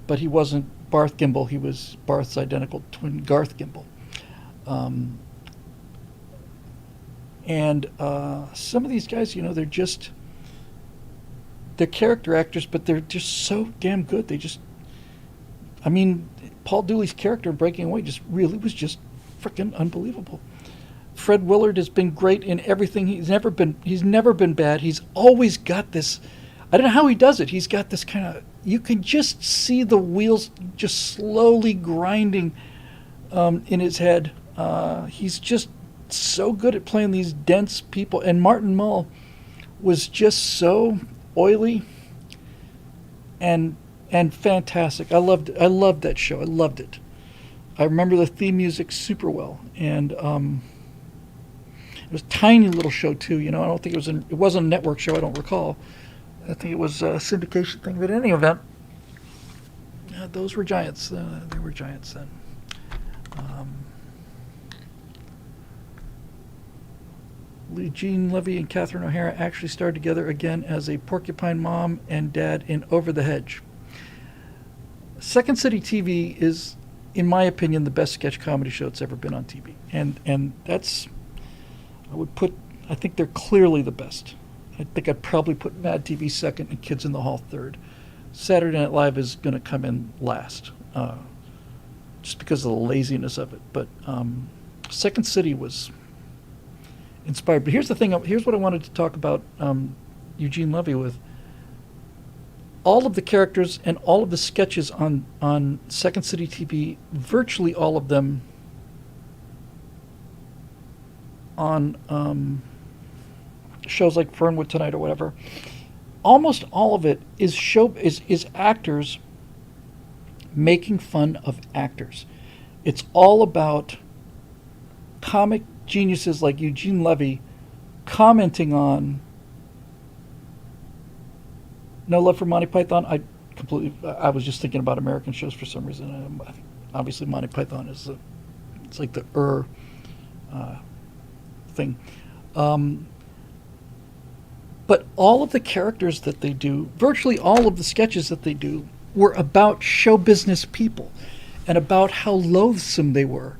but he wasn't Barth Gimbel. He was Barth's identical twin, Garth Gimbel. And some of these guys, they're character actors, but they're just so damn good. Paul Dooley's character in Breaking Away just really was just freaking unbelievable. Fred Willard has been great in everything. He's never been bad. He's always got this, I don't know how he does it. He's got this kind of you can just see the wheels just slowly grinding in his head. He's just so good at playing these dense people. And Martin Mull was just so oily and fantastic. I loved that show. I loved it. I remember the theme music super well, and it was a tiny little show too. I don't think it wasn't a network show. I don't recall. I think it was a syndication thing. But in any event, those were giants. They were giants then. Eugene Levy and Catherine O'Hara actually starred together again as a porcupine mom and dad in Over the Hedge. Second City TV is, in my opinion, the best sketch comedy show that's ever been on TV. And that's, I think they're clearly the best. I think I'd probably put Mad TV second and Kids in the Hall third. Saturday Night Live is going to come in last, just because of the laziness of it. But Second City was inspired. But here's the thing. Here's what I wanted to talk about Eugene Levy with. All of the characters and all of the sketches on Second City TV, virtually all of them on shows like Fernwood Tonight or whatever, almost all of it is actors making fun of actors. It's all about comic geniuses like Eugene Levy commenting on No Love for Monty Python. I was just thinking about American shows for some reason. Obviously Monty Python is it's like the thing. But all of the characters that they do, virtually all of the sketches that they do, were about show business people and about how loathsome they were.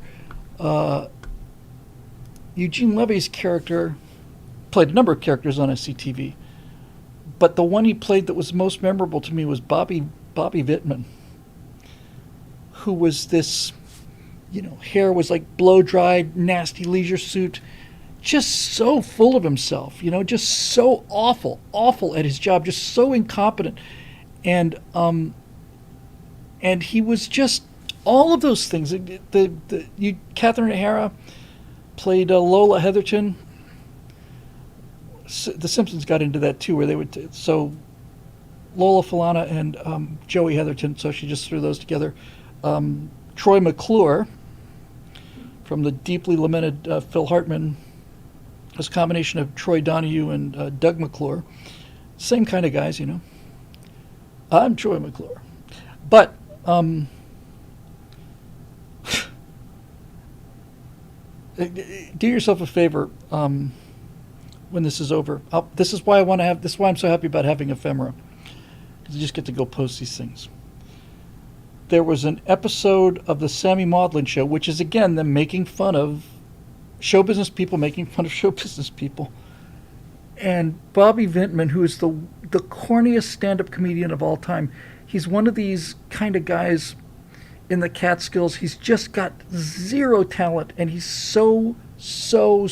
Eugene Levy's character played a number of characters on SCTV, but the one he played that was most memorable to me was Bobby Vittman, who was this, hair was like blow-dried, nasty leisure suit, just so full of himself, just so awful at his job, just so incompetent. And he was just all of those things. Catherine O'Hara played Lola Heatherton. The Simpsons got into that too, where they would Lola Falana and Joey Heatherton. So she just threw those together. Troy McClure from the deeply lamented Phil Hartman. It was a combination of Troy Donahue and Doug McClure. Same kind of guys, I'm Troy McClure. But do yourself a favor when this is over. This is why I'm so happy about having Ephemera, because you just get to go post these things. There was an episode of the Sammy Maudlin Show, which is again them making fun of show business people making fun of show business people. And Bobby Vittman, who is the corniest stand-up comedian of all time, he's one of these kind of guys in the Catskills. He's just got zero talent, and he's so sure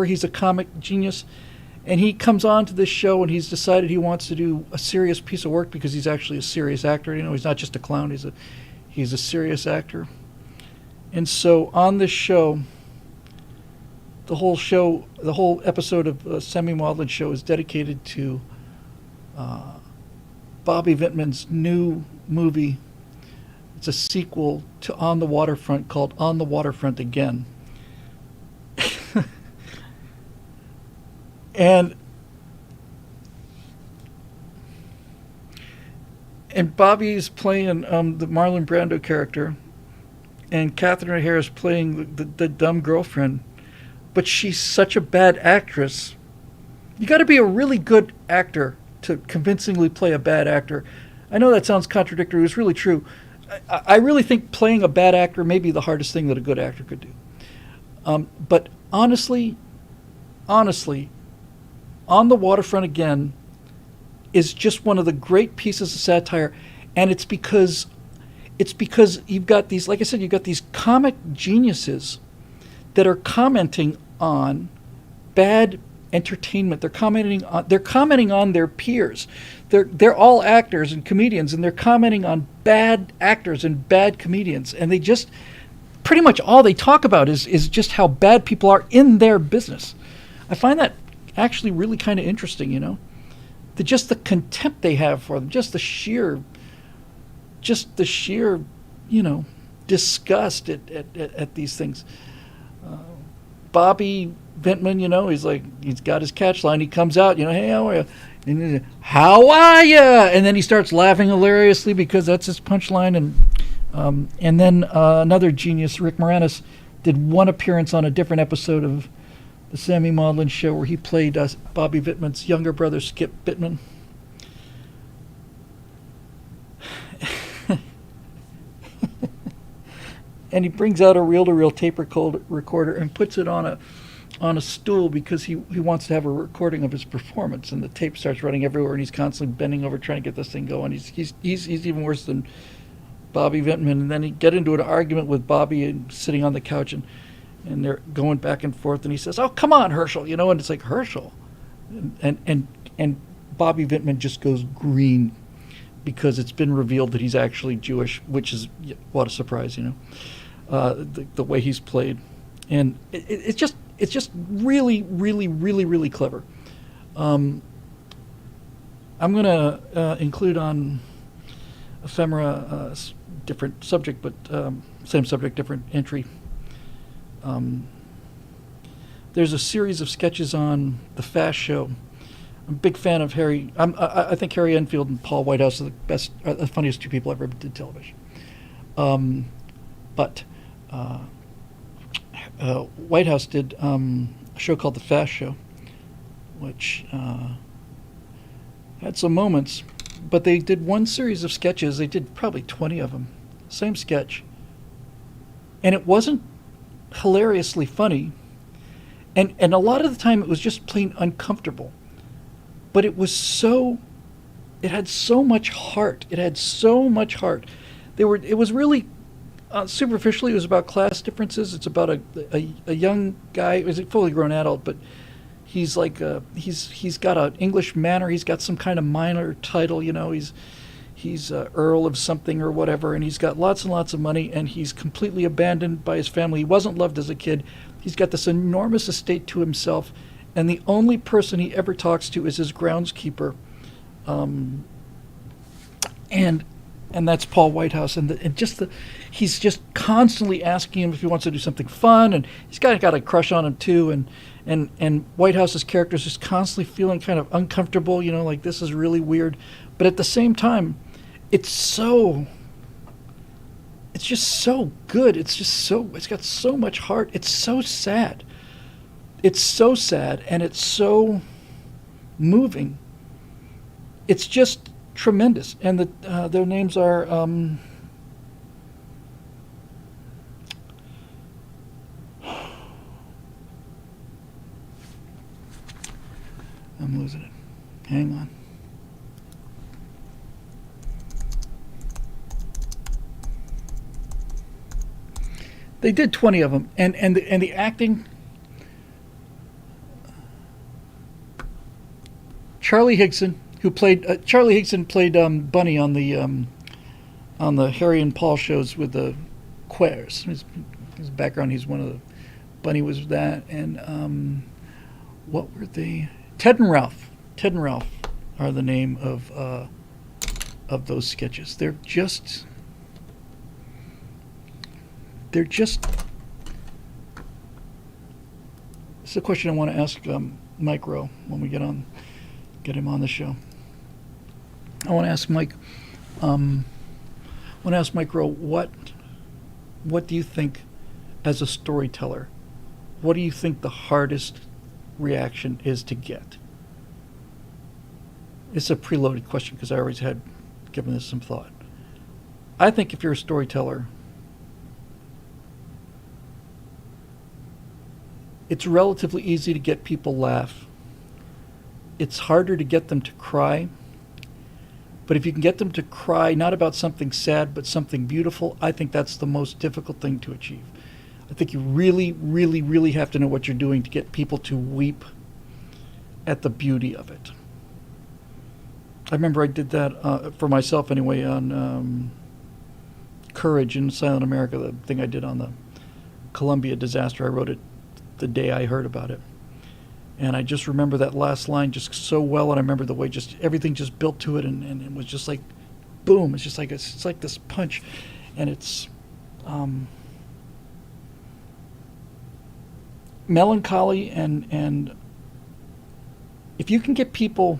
he's a comic genius. And he comes on to this show, and he's decided he wants to do a serious piece of work because he's actually a serious actor. He's not just a clown. He's a serious actor. And so on this show, the whole episode of Sammy Maudlin Show is dedicated to Bobby Vittman's new movie. It's a sequel to On the Waterfront called On the Waterfront Again. And Bobby's playing the Marlon Brando character, and Catherine O'Hara is playing the dumb girlfriend. But she's such a bad actress. You got to be a really good actor to convincingly play a bad actor. I know that sounds contradictory. It's really true. I really think playing a bad actor may be the hardest thing that a good actor could do. But honestly, On the Waterfront Again is just one of the great pieces of satire, and it's because you've got these, like I said, you've got these comic geniuses that are commenting on bad entertainment. They're commenting on their peers. They're all actors and comedians, and they're commenting on bad actors and bad comedians, and they just pretty much all they talk about is just how bad people are in their business. I find that actually really kind of interesting, just the contempt they have for them, just the sheer disgust at these things. Bobby Vintman, he's got his catch line. He comes out, hey, how are you? And how are you? And then he starts laughing hilariously because that's his punchline. And then another genius, Rick Moranis, did one appearance on a different episode of the Sammy Maudlin Show where he played Bobby Vintman's younger brother, Skip Vintman. And he brings out a reel-to-reel tape recorder and puts it on a stool because he wants to have a recording of his performance. And the tape starts running everywhere, and he's constantly bending over trying to get this thing going. He's even worse than Bobby Vintman. And then he get into an argument with Bobby and sitting on the couch, and they're going back and forth. And he says, "Oh, come on, Herschel," and it's like, Herschel, and Bobby Vintman just goes green because it's been revealed that he's actually Jewish, which is what a surprise, the way he's played, and it's just really, really, really, really clever. I'm gonna include on Ephemera different subject, but same subject, different entry. There's a series of sketches on the Fast Show. I'm a big fan of Harry. I think Harry Enfield and Paul Whitehouse are the funniest two people ever did television. But Whitehouse did a show called The Fast Show, which had some moments, but they did one series of sketches. They did probably 20 of them, same sketch, and it wasn't hilariously funny, and a lot of the time it was just plain uncomfortable, but it had so much heart. It was really superficially, it was about class differences. It's about a young guy. He's a fully grown adult, but he's he's got an English manor. He's got some kind of minor title, He's Earl of something or whatever, and he's got lots and lots of money, and he's completely abandoned by his family. He wasn't loved as a kid. He's got this enormous estate to himself, and the only person he ever talks to is his groundskeeper, and that's Paul Whitehouse, he's just constantly asking him if he wants to do something fun, and he's got a crush on him too, and Whitehouse's character is just constantly feeling kind of uncomfortable, like this is really weird, but at the same time, it's just so good. It's got so much heart. It's so sad. And it's so moving. It's just tremendous. And their names are I'm losing it. Hang on. They did 20 of them, and the acting. Charlie Higson, who played Bunny on the Harry and Paul shows with the Quares. His background, he's one of the Bunny was that, and what were they? Ted and Ralph. Ted and Ralph are the name of those sketches. They're just. This is a question I want to ask Mike Rowe when we get him on the show. I want to ask Mike. Rowe, what do you think, as a storyteller, what do you think the hardest reaction is to get? It's a preloaded question because I always had given this some thought. I think if you're a storyteller, it's relatively easy to get people laugh. It's harder to get them to cry. But if you can get them to cry, not about something sad, but something beautiful, I think that's the most difficult thing to achieve. I think you really, really, really have to know what you're doing to get people to weep at the beauty of it. I remember I did that for myself anyway on Courage in Silent America, the thing I did on the Columbia disaster. I wrote it the day I heard about it. And I just remember that last line just so well, and I remember the way just everything just built to it, and it was just like, boom! It's just like it's like this punch, and it's melancholy, and if you can get people,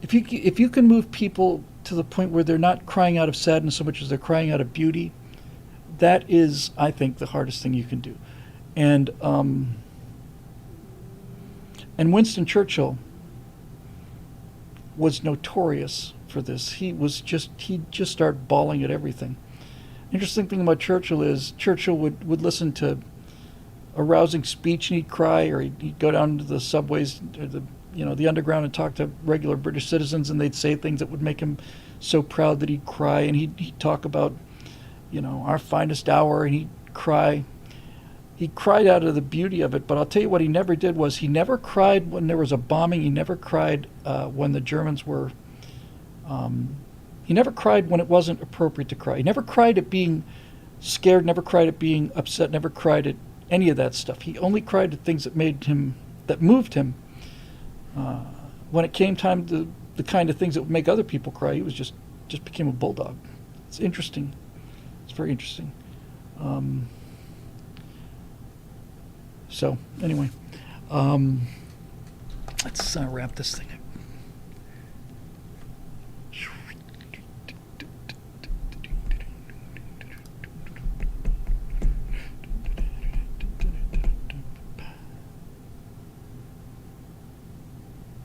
if you can move people to the point where they're not crying out of sadness so much as they're crying out of beauty, that is, I think, the hardest thing you can do, and Winston Churchill was notorious for this. He'd just start bawling at everything. Interesting thing about Churchill is Churchill would listen to a rousing speech and he'd cry, or he'd go down to the subways or the underground and talk to regular British citizens, and they'd say things that would make him so proud that he'd cry, and he'd talk about, our finest hour, and he'd cry. He cried out of the beauty of it, but I'll tell you what he never did was he never cried when there was a bombing. He never cried when the Germans were. He never cried when it wasn't appropriate to cry. He never cried at being scared. Never cried at being upset. Never cried at any of that stuff. He only cried at things that moved him. When it came time to the kind of things that would make other people cry, he was just became a bulldog. It's interesting. It's very interesting. So anyway, let's wrap this thing up.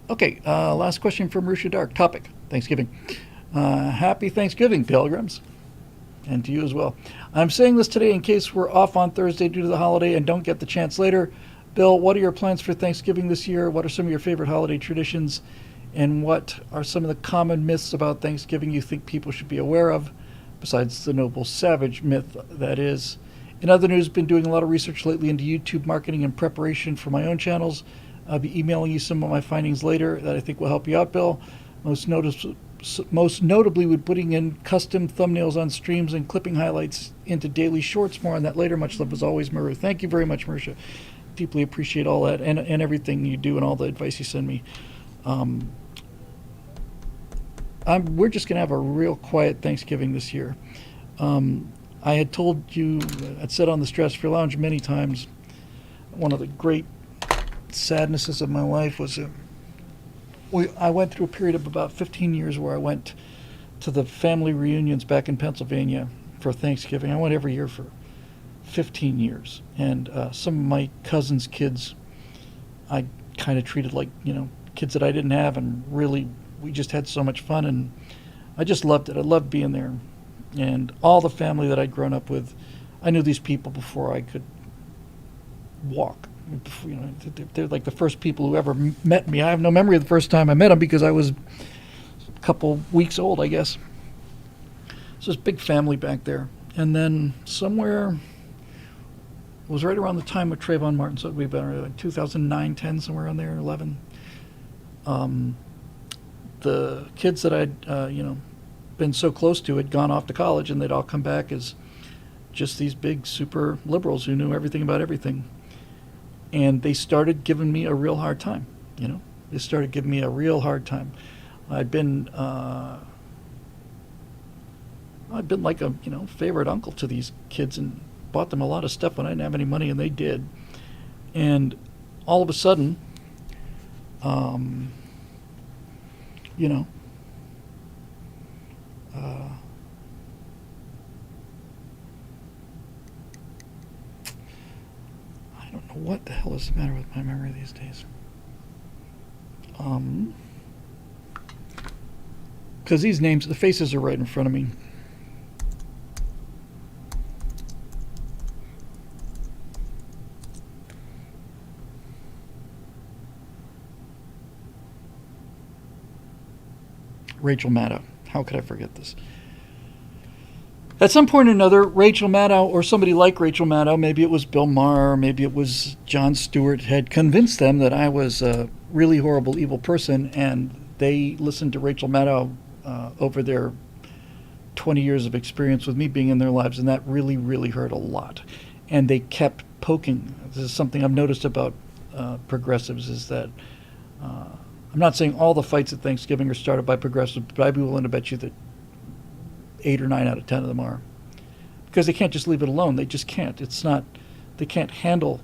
Okay, last question from Marusha Dark. Topic, Thanksgiving. Happy Thanksgiving, pilgrims. And to you as well. I'm saying this today in case we're off on Thursday due to the holiday and don't get the chance later. Bill, what are your plans for Thanksgiving this year? What are some of your favorite holiday traditions? And what are some of the common myths about Thanksgiving you think people should be aware of, besides the noble savage myth that is? In other news, been doing a lot of research lately into YouTube marketing in preparation for my own channels. I'll be emailing you some of my findings later that I think will help you out, Bill. Most notably with putting in custom thumbnails on streams and clipping highlights into daily shorts. More on that later. Much love as always, Maru. Thank you very much, Marisha. Deeply appreciate all that and everything you do and all the advice you send me. We're just going to have a real quiet Thanksgiving this year. I had told you, I'd said on the Stress Free Lounge many times, one of the great sadnesses of my life was I went through a period of about 15 years where I went to the family reunions back in Pennsylvania for Thanksgiving. I went every year for 15 years. And some of my cousins' kids I kind of treated like, kids that I didn't have, and really we just had so much fun, and I just loved it. I loved being there. And all the family that I'd grown up with, I knew these people before I could walk. They're like the first people who ever met me. I have no memory of the first time I met them because I was a couple weeks old, I guess. So this big family back there. And then somewhere, it was right around the time of Trayvon Martin, so we've been 2009, 10, somewhere around there, 11. The kids that I'd, been so close to had gone off to college, and they'd all come back as just these big super liberals who knew everything about everything. And they started giving me a real hard time, They started giving me a real hard time. I'd been like a, favorite uncle to these kids and bought them a lot of stuff when I didn't have any money, and they did. And all of a sudden, I don't know what the hell is the matter with my memory these days. Because these names, the faces are right in front of me. Rachel Maddow. How could I forget this? At some point or another, Rachel Maddow or somebody like Rachel Maddow, maybe it was Bill Maher, maybe it was Jon Stewart, had convinced them that I was a really horrible, evil person, and they listened to Rachel Maddow over their 20 years of experience with me being in their lives, and that really, really hurt a lot. And they kept poking. This is something I've noticed about progressives, is that I'm not saying all the fights at Thanksgiving are started by progressives, but I'd be willing to bet you that 8 or 9 out of 10 of them are, because they can't just leave it alone. They just can't. It's not. They can't handle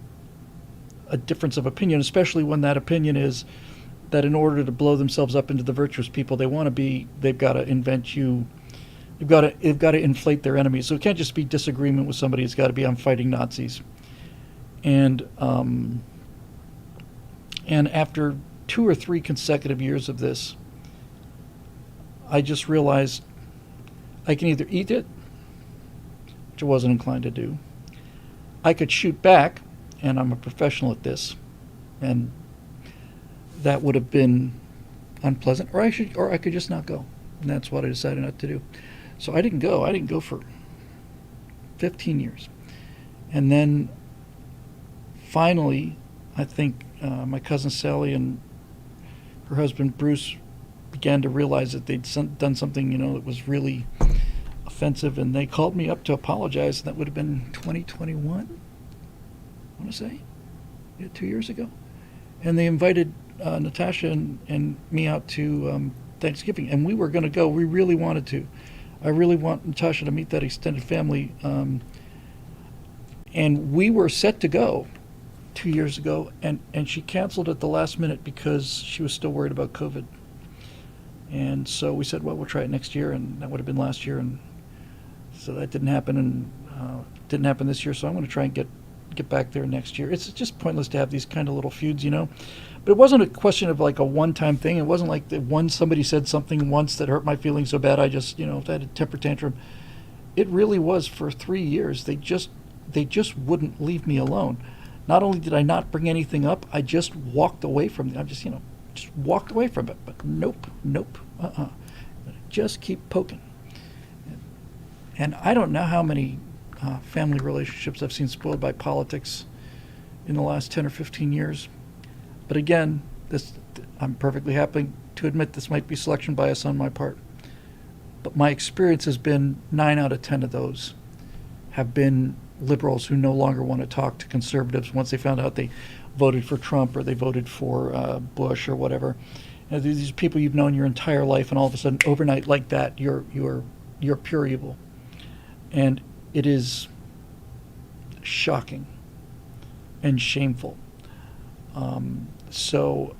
a difference of opinion, especially when that opinion is that in order to blow themselves up into the virtuous people they want to be, they've got to invent you. They've got to inflate their enemies. So it can't just be disagreement with somebody. It's got to be I'm fighting Nazis. And after 2 or 3 consecutive years of this, I just realized I can either eat it, which I wasn't inclined to do. I could shoot back, and I'm a professional at this, and that would have been unpleasant. Or I could just not go, and that's what I decided not to do. So I didn't go. I didn't go for 15 years, and then finally, I think my cousin Sally and her husband Bruce began to realize that they'd done something, that was really offensive, and they called me up to apologize, and that would have been 2021, I want to say, 2 years ago. And they invited Natasha and me out to Thanksgiving, and we were going to go. We really wanted to. I really want Natasha to meet that extended family, and we were set to go 2 years ago, and she canceled at the last minute because she was still worried about COVID. And so we said, well, we'll try it next year, and that would have been last year, and so that didn't happen, and didn't happen this year. So I'm going to try and get back there next year. It's just pointless to have these kind of little feuds, But it wasn't a question of like a one-time thing. It wasn't like somebody said something once that hurt my feelings so bad I just, I had a temper tantrum. It really was for 3 years. They just wouldn't leave me alone. Not only did I not bring anything up, I just walked away from it. I just walked away from it. But nope, just keep poking. And I don't know how many family relationships I've seen spoiled by politics in the last 10 or 15 years. But again, I'm perfectly happy to admit this might be selection bias on my part. But my experience has been 9 out of 10 of those have been liberals who no longer want to talk to conservatives once they found out they voted for Trump or they voted for Bush or whatever. These people you've known your entire life, and all of a sudden, overnight like that, you're pure evil. And it is shocking and shameful. So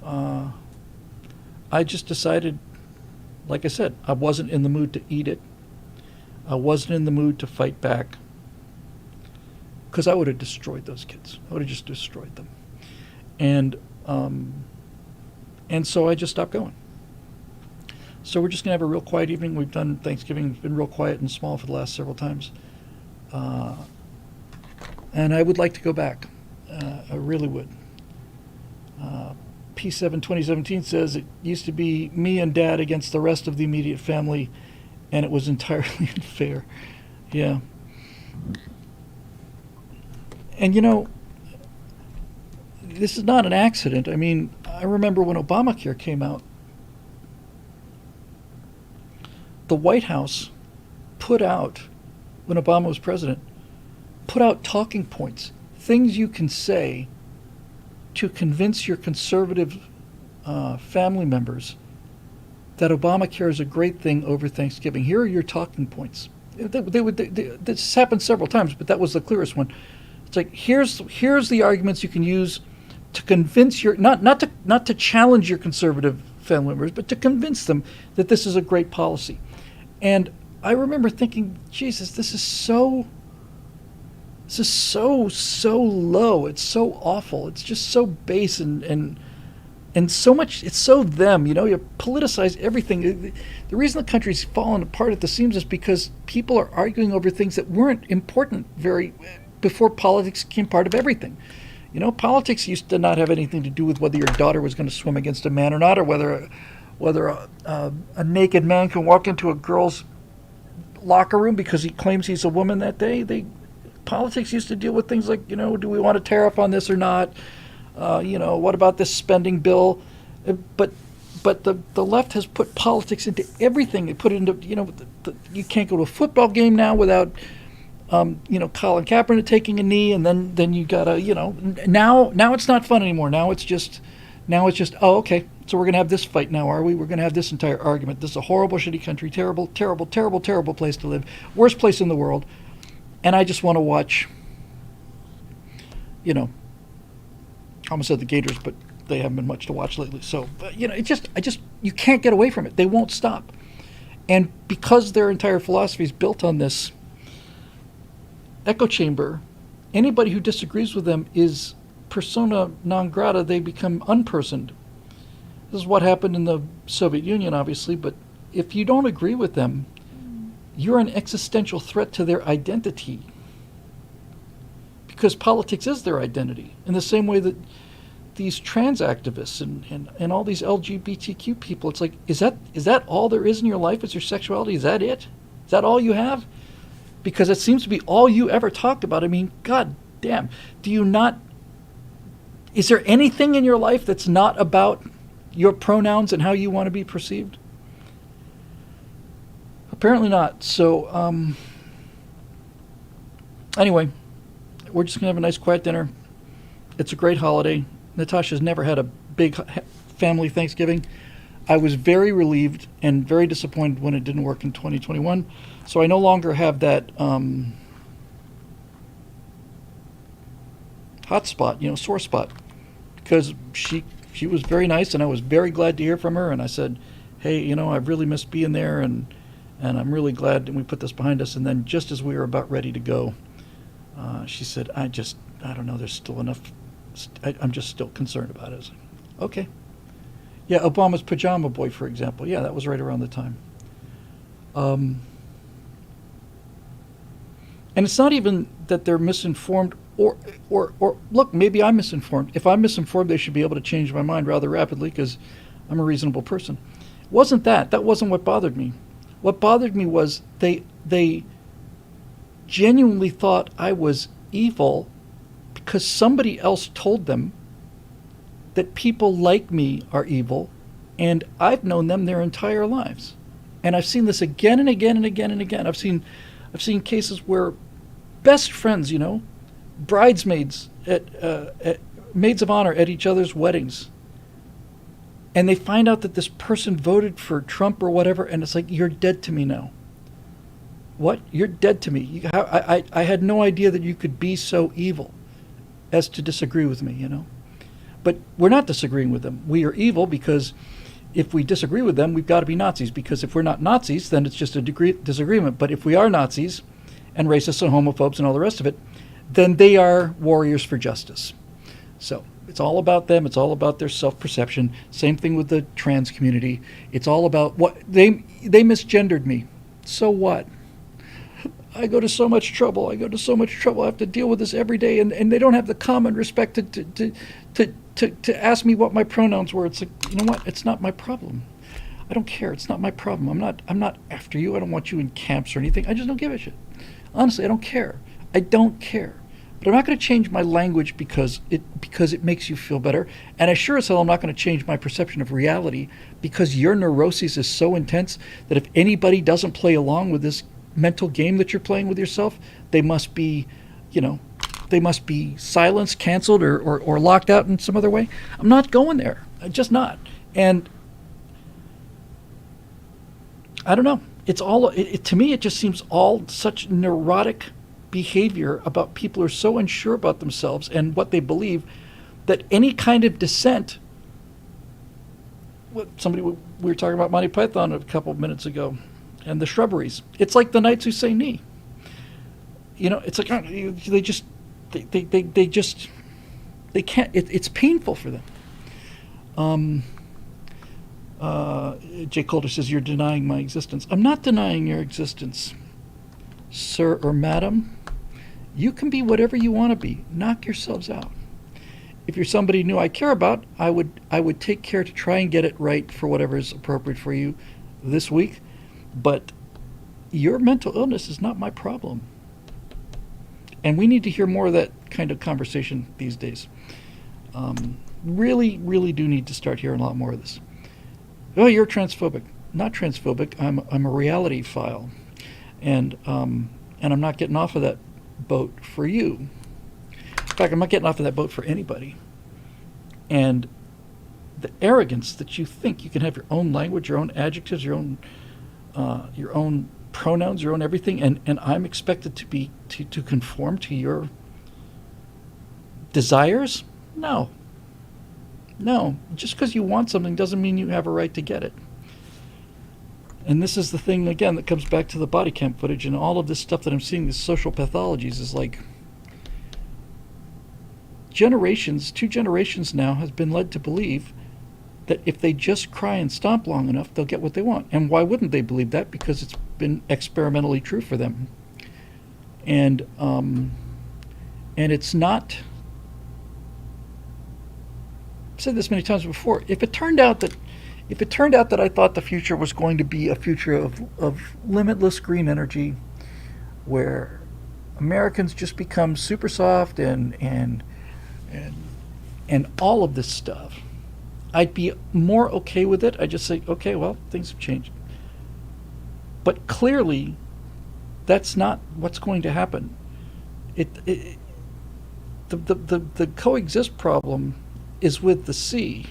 I just decided, like I said, I wasn't in the mood to eat it. I wasn't in the mood to fight back, because I would have destroyed those kids. I would have just destroyed them. And so I just stopped going. So we're just going to have a real quiet evening. We've done Thanksgiving. It's been real quiet and small for the last several times. And I would like to go back. I really would. P7 2017 says it used to be me and Dad against the rest of the immediate family, and it was entirely unfair. Yeah. And this is not an accident. I mean, I remember when Obamacare came out, the White House put out, when Obama was president, put out talking points, things you can say to convince your conservative family members that Obamacare is a great thing over Thanksgiving. Here are your talking points. This happened several times, but that was the clearest one. It's like, here's the arguments you can use to convince your not to challenge your conservative family members, but to convince them that this is a great policy. And I remember thinking, Jesus, this is so low. It's so awful. It's just so base and so much. It's so them. You politicize everything. The reason the country's fallen apart at the seams is because people are arguing over things that weren't important before politics became part of everything. Politics used to not have anything to do with whether your daughter was going to swim against a man or not, or whether a naked man can walk into a girl's locker room because he claims he's a woman that day. Politics used to deal with things like, do we want a tariff on this or not? What about this spending bill? But the left has put politics into everything. They put it into, you can't go to a football game now without, Colin Kaepernick taking a knee, and then you gotta, now it's not fun anymore. Now it's just, oh, okay, so we're gonna have this fight now, are we? We're gonna have this entire argument. This is a horrible, shitty country, terrible, terrible, terrible, terrible place to live, worst place in the world, and I just want to watch, I almost said the Gators, but they haven't been much to watch lately. So, you can't get away from it. They won't stop. And because their entire philosophy is built on this echo chamber, anybody who disagrees with them is persona non grata. They become unpersoned. This is what happened in the Soviet Union, obviously, but if you don't agree with them, you're an existential threat to their identity. Because politics is their identity. In the same way that these trans activists and all these LGBTQ people, it's like, is that all there is in your life? Is your sexuality? Is that it? Is that all you have? Because it seems to be all you ever talked about. I mean, God damn. Is there anything in your life that's not about your pronouns and how you want to be perceived? Apparently not. So, anyway, we're just going to have a nice quiet dinner. It's a great holiday. Natasha's never had a big family Thanksgiving. I was very relieved and very disappointed when it didn't work in 2021. So I no longer have that hot spot, sore spot, because she was very nice, and I was very glad to hear from her. And I said, hey, I've really missed being there, and I'm really glad that we put this behind us. And then just as we were about ready to go, she said, I don't know, there's still enough. I'm just still concerned about it. I was like, okay. Yeah, Obama's pajama boy, for example. Yeah, that was right around the time. And it's not even that they're misinformed or look, maybe I'm misinformed. If I'm misinformed, they should be able to change my mind rather rapidly because I'm a reasonable person. It wasn't that. That wasn't what bothered me. What bothered me was they genuinely thought I was evil because somebody else told them that people like me are evil, and I've known them their entire lives. And I've seen this again and again and again and again. I've seen cases where best friends, bridesmaids at maids of honor at each other's weddings, and they find out that this person voted for Trump or whatever, and it's like, you're dead to me now. What? You're dead to me. I had no idea that you could be so evil as to disagree with me, But we're not disagreeing with them. We are evil because if we disagree with them, we've got to be Nazis. Because if we're not Nazis, then it's just a disagreement. But if we are Nazis and racists and homophobes and all the rest of it, then they are warriors for justice. So it's all about them. It's all about their self-perception. Same thing with the trans community. It's all about what they misgendered me. So what? I go to so much trouble. I have to deal with this every day, and they don't have the common respect to ask me what my pronouns were. It's like, you know what? It's not my problem. I don't care. It's not my problem. I'm not after you. I don't want you in camps or anything. I just don't give a shit. Honestly, I don't care. I don't care. But I'm not going to change my language because it makes you feel better. And I sure as hell I'm not going to change my perception of reality because your neuroses is so intense that if anybody doesn't play along with this mental game that you're playing with yourself, they must be silenced, canceled, or locked out in some other way. I'm not going there. I'm just not. And I don't know. It's all, to me, it just seems all such neurotic behavior about people who are so unsure about themselves and what they believe that any kind of dissent, we were talking about Monty Python a couple of minutes ago, and the shrubberies. It's like the knights who say knee. It's like they can't. It's painful for them. Jay Coulter says, you're denying my existence. I'm not denying your existence, sir or madam. You can be whatever you want to be. Knock yourselves out. If you're somebody new I care about, I would take care to try and get it right for whatever is appropriate for you this week. But Your mental illness is not my problem. And we need to hear more of that kind of conversation these days. Really, really do need to start hearing a lot more of this. Oh, you're transphobic. Not transphobic. I'm a reality file, and I'm not getting off of that boat for you. In fact, I'm not getting off of that boat for anybody. And the arrogance that you think you can have your own language, your own adjectives, your own pronouns, your own everything, and I'm expected to conform to your desires? No. Just because you want something doesn't mean you have a right to get it. And this is the thing, again, that comes back to the body cam footage and all of this stuff that I'm seeing, these social pathologies, is like two generations now has been led to believe that if they just cry and stomp long enough, they'll get what they want. And why wouldn't they believe that? Because it's been experimentally true for them. And it's not. I've said this many times before. If it turned out that I thought the future was going to be a future of limitless green energy, where Americans just become super soft and all of this stuff, I'd be more okay with it. I'd just say, okay, well, things have changed. But clearly, that's not what's going to happen. The coexist problem is with the C.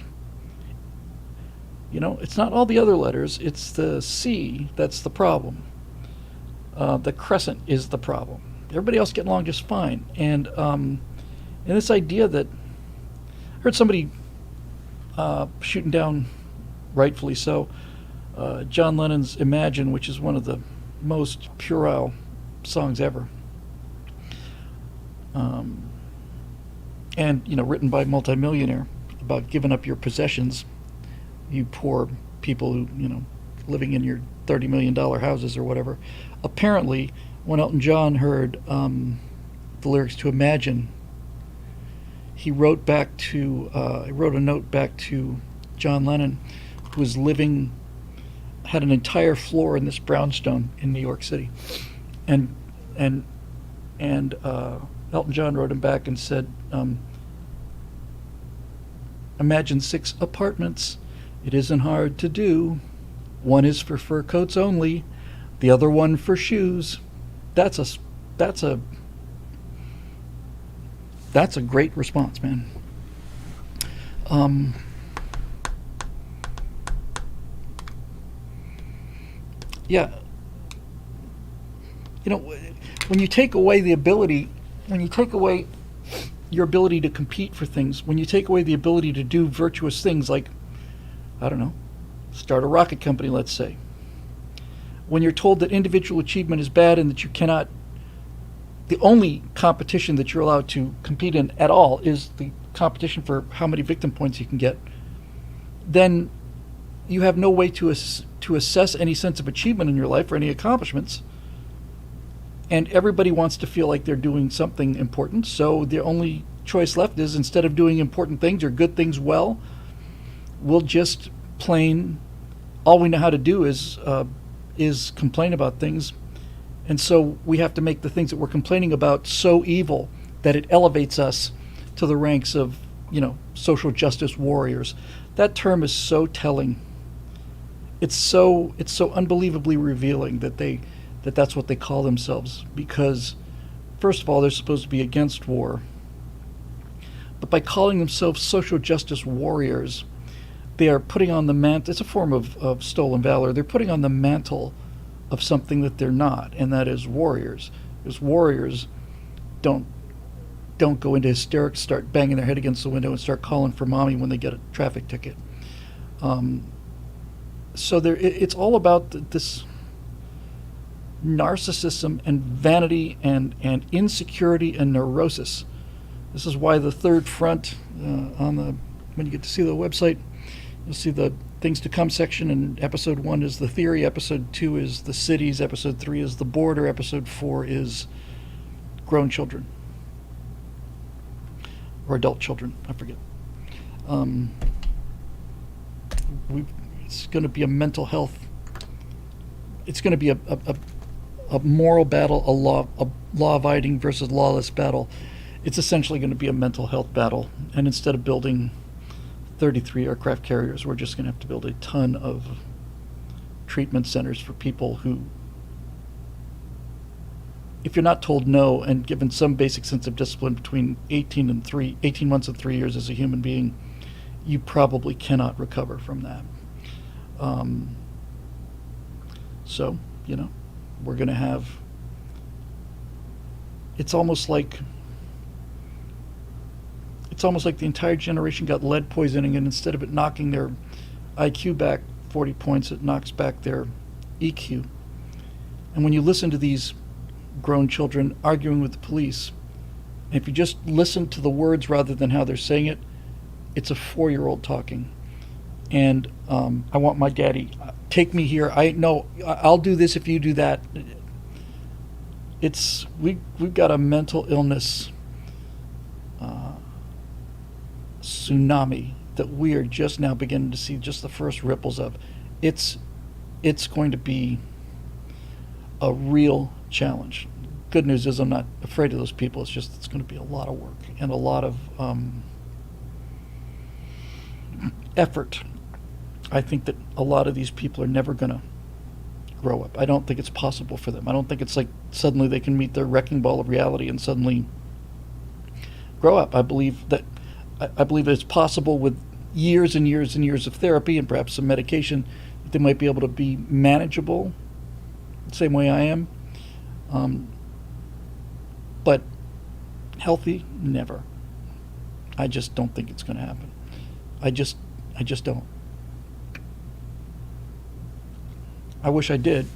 You know, it's not all the other letters, it's the C that's the problem. The crescent is the problem. Everybody else getting along just fine. And this idea that I heard somebody shooting down, rightfully so, John Lennon's Imagine, which is one of the most puerile songs ever. And, written by a multimillionaire about giving up your possessions, you poor people who, living in your $30 million houses or whatever. Apparently, when Elton John heard the lyrics to Imagine, he wrote a note back to John Lennon, who was had an entire floor in this brownstone in New York City, and Elton John wrote him back and said, imagine 6 apartments. It isn't hard to do. One is for fur coats only, the other one for shoes. That's a great response, man. Yeah. When you take away your ability to compete for things, when you take away the ability to do virtuous things like, I don't know, start a rocket company, let's say. When you're told that individual achievement is bad and that you cannot, the only competition that you're allowed to compete in at all is the competition for how many victim points you can get, then you have no way to assess any sense of achievement in your life or any accomplishments. And everybody wants to feel like they're doing something important, so the only choice left is, instead of doing important things or good things well, we'll just all we know how to do is complain about things. And so we have to make the things that we're complaining about so evil that it elevates us to the ranks of, social justice warriors. That term is so telling. It's so unbelievably revealing that that's what they call themselves, because first of all, they're supposed to be against war. But by calling themselves social justice warriors, they are putting on the mantle. It's a form of stolen valor. They're putting on the mantle of something that they're not, and that is warriors. Because warriors don't go into hysterics, start banging their head against the window, and start calling for mommy when they get a traffic ticket. So it's all about this narcissism and vanity and insecurity and neurosis. This is why the third front when you get to see the website, you'll see the things to come section, and episode 1 is the theory, episode 2 is the cities, episode 3 is the border, episode 4 is grown children. Or adult children, I forget. It's going to be a mental health. It's going to be a a moral battle, a law-abiding versus lawless battle. It's essentially going to be a mental health battle. And instead of building 33 aircraft carriers, we're just going to have to build a ton of treatment centers for people who, if you're not told no and given some basic sense of discipline between 18 months and 3 years as a human being, you probably cannot recover from that. So, we're going to have, it's almost like the entire generation got lead poisoning, and instead of it knocking their IQ back 40 points, it knocks back their EQ. And when you listen to these grown children arguing with the police, if you just listen to the words rather than how they're saying it, it's a 4-year-old talking. And I want my daddy, take me here. I'll do this if you do that. We've got a mental illness tsunami that we are just now beginning to see just the first ripples of. It's going to be a real challenge. Good news is I'm not afraid of those people. It's going to be a lot of work and a lot of effort. I think that a lot of these people are never going to grow up. I don't think it's possible for them. I don't think it's like suddenly they can meet their wrecking ball of reality and suddenly grow up. I believe that it's possible with years and years and years of therapy and perhaps some medication that they might be able to be manageable, the same way I am. But healthy, never. I just don't think it's going to happen. I just don't. I wish I did,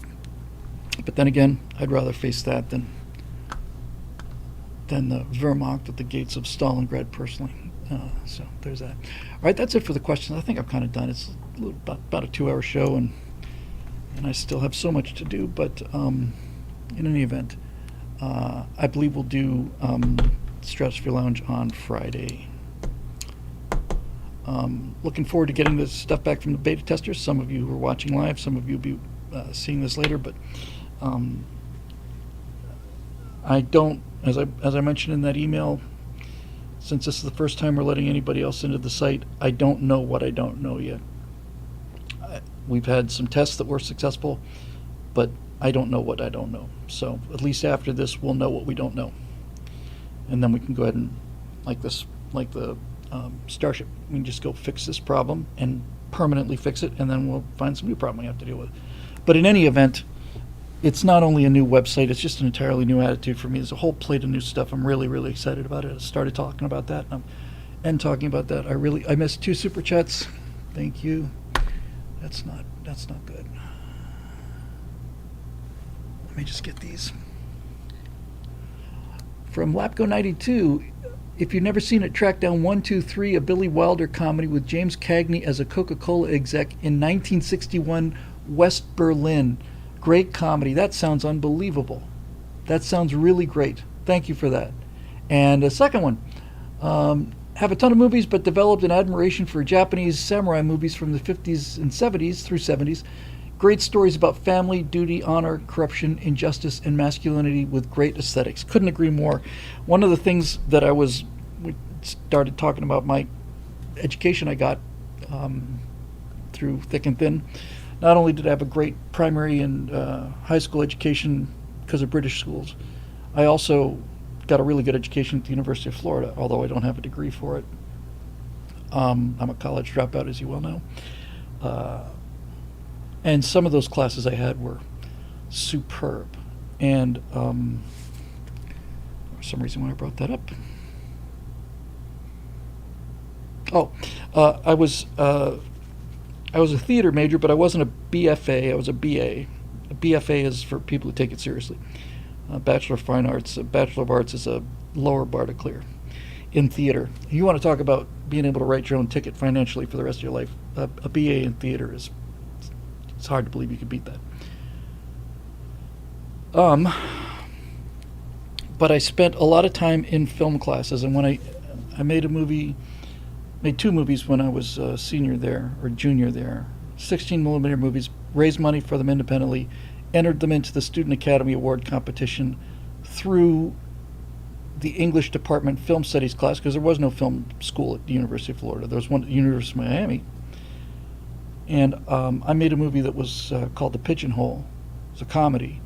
but then again, I'd rather face that than the Wehrmacht at the gates of Stalingrad personally. So there's that. All right, that's it for the questions. I think I'm kind of done. It's about a 2-hour show, and I still have so much to do. But in any event, I believe we'll do Stratosphere Lounge on Friday. Looking forward to getting this stuff back from the beta testers. Some of you who are watching live, some of you will be seeing this later, but I don't, as I mentioned in that email, since this is the first time we're letting anybody else into the site, I don't know what I don't know yet. We've had some tests that were successful, but I don't know what I don't know. So at least after this, we'll know what we don't know, and then we can go ahead and, like the Starship, we can just go fix this problem and permanently fix it, and then we'll find some new problem we have to deal with. But in any event, it's not only a new website, it's just an entirely new attitude for me. There's a whole plate of new stuff. I'm really, really excited about it. I started talking about that, and talking about that. I missed 2 super chats. Thank you. That's not good. Let me just get these. From Lapco92, if you've never seen it, track down 123, a Billy Wilder comedy with James Cagney as a Coca-Cola exec in 1961 West Berlin. Great comedy. That sounds unbelievable. That sounds really great. Thank you for that. And a second one, have a ton of movies, but developed an admiration for Japanese samurai movies from the 50s and 70s through 70s. Great stories about family, duty, honor, corruption, injustice, and masculinity with great aesthetics. Couldn't agree more. One of the things that we started talking about my education I got through thick and thin. Not only did I have a great primary and high school education because of British schools, I also got a really good education at the University of Florida, although I don't have a degree for it. I'm a college dropout, as you well know. And some of those classes I had were superb. And for some reason why I brought that up. I was a theater major, but I wasn't a BFA. I was a BA. A BFA is for people who take it seriously. A Bachelor of Fine Arts. A Bachelor of Arts is a lower bar to clear in theater. You want to talk about being able to write your own ticket financially for the rest of your life. A BA in theater it's hard to believe you could beat that. But I spent a lot of time in film classes, and when I made 2 movies when I was a senior there, or junior there, 16mm movies, raised money for them independently, entered them into the Student Academy Award competition through the English department film studies class, because there was no film school at the University of Florida. There was one at the University of Miami. And I made a movie that was called The Pigeonhole. It was a comedy.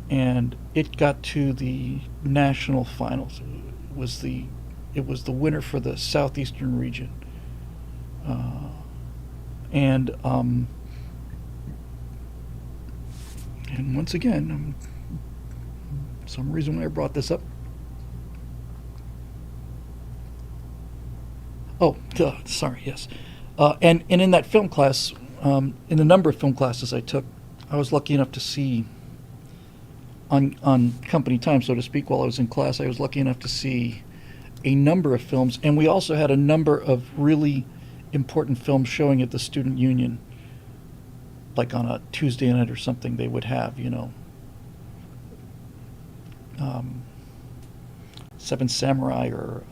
And it got to the national finals. It was the winner for the southeastern region. And once again, some reason why I brought this up. Oh, sorry, yes. And in that film class, in the number of film classes I took, I was lucky enough to see, on company time, so to speak, while I was in class, I was lucky enough to see a number of films. And we also had a number of really important films showing at the student union, like on a Tuesday night or something. They would have, Seven Samurai, or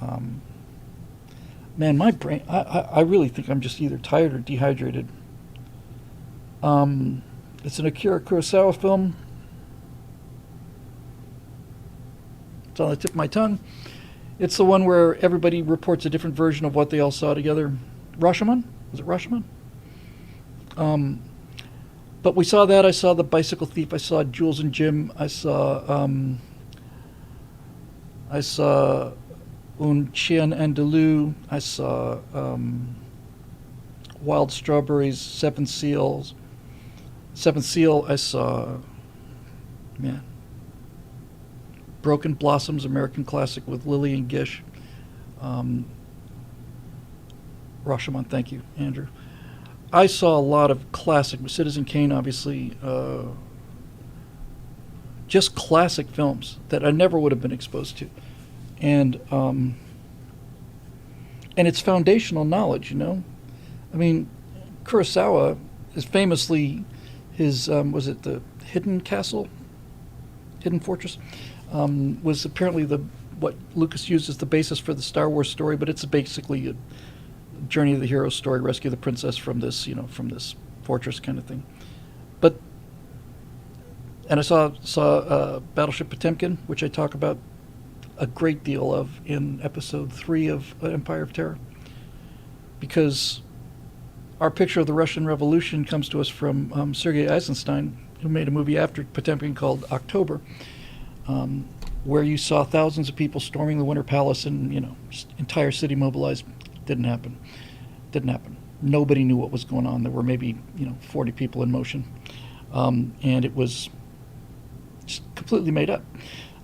man, my brain, I really think I'm just either tired or dehydrated. It's an Akira Kurosawa film. It's on the tip of my tongue. It's the one where everybody reports a different version of what they all saw together. Rashomon? Was it Rashomon? But we saw that. I saw The Bicycle Thief. I saw Jules and Jim. I saw Un Chien Andalou. I saw Wild Strawberries, Seventh Seal. I saw, man, Broken Blossoms, American classic with Lillian Gish. Rashomon, thank you, Andrew. I saw a lot of classic, Citizen Kane, obviously, just classic films that I never would have been exposed to. And it's foundational knowledge, I mean, Kurosawa is famously his, was it the Hidden Castle? Hidden Fortress? Was apparently what Lucas used as the basis for the Star Wars story, but it's basically a journey of the hero story, rescue the princess from this, from this fortress kind of thing. And I saw Battleship Potemkin, which I talk about a great deal of in episode 3 of Empire of Terror, because our picture of the Russian Revolution comes to us from Sergei Eisenstein, who made a movie after Potemkin called October, where you saw thousands of people storming the Winter Palace and, entire city mobilized. Didn't happen. Nobody knew what was going on. There were maybe, 40 people in motion. And it was just completely made up.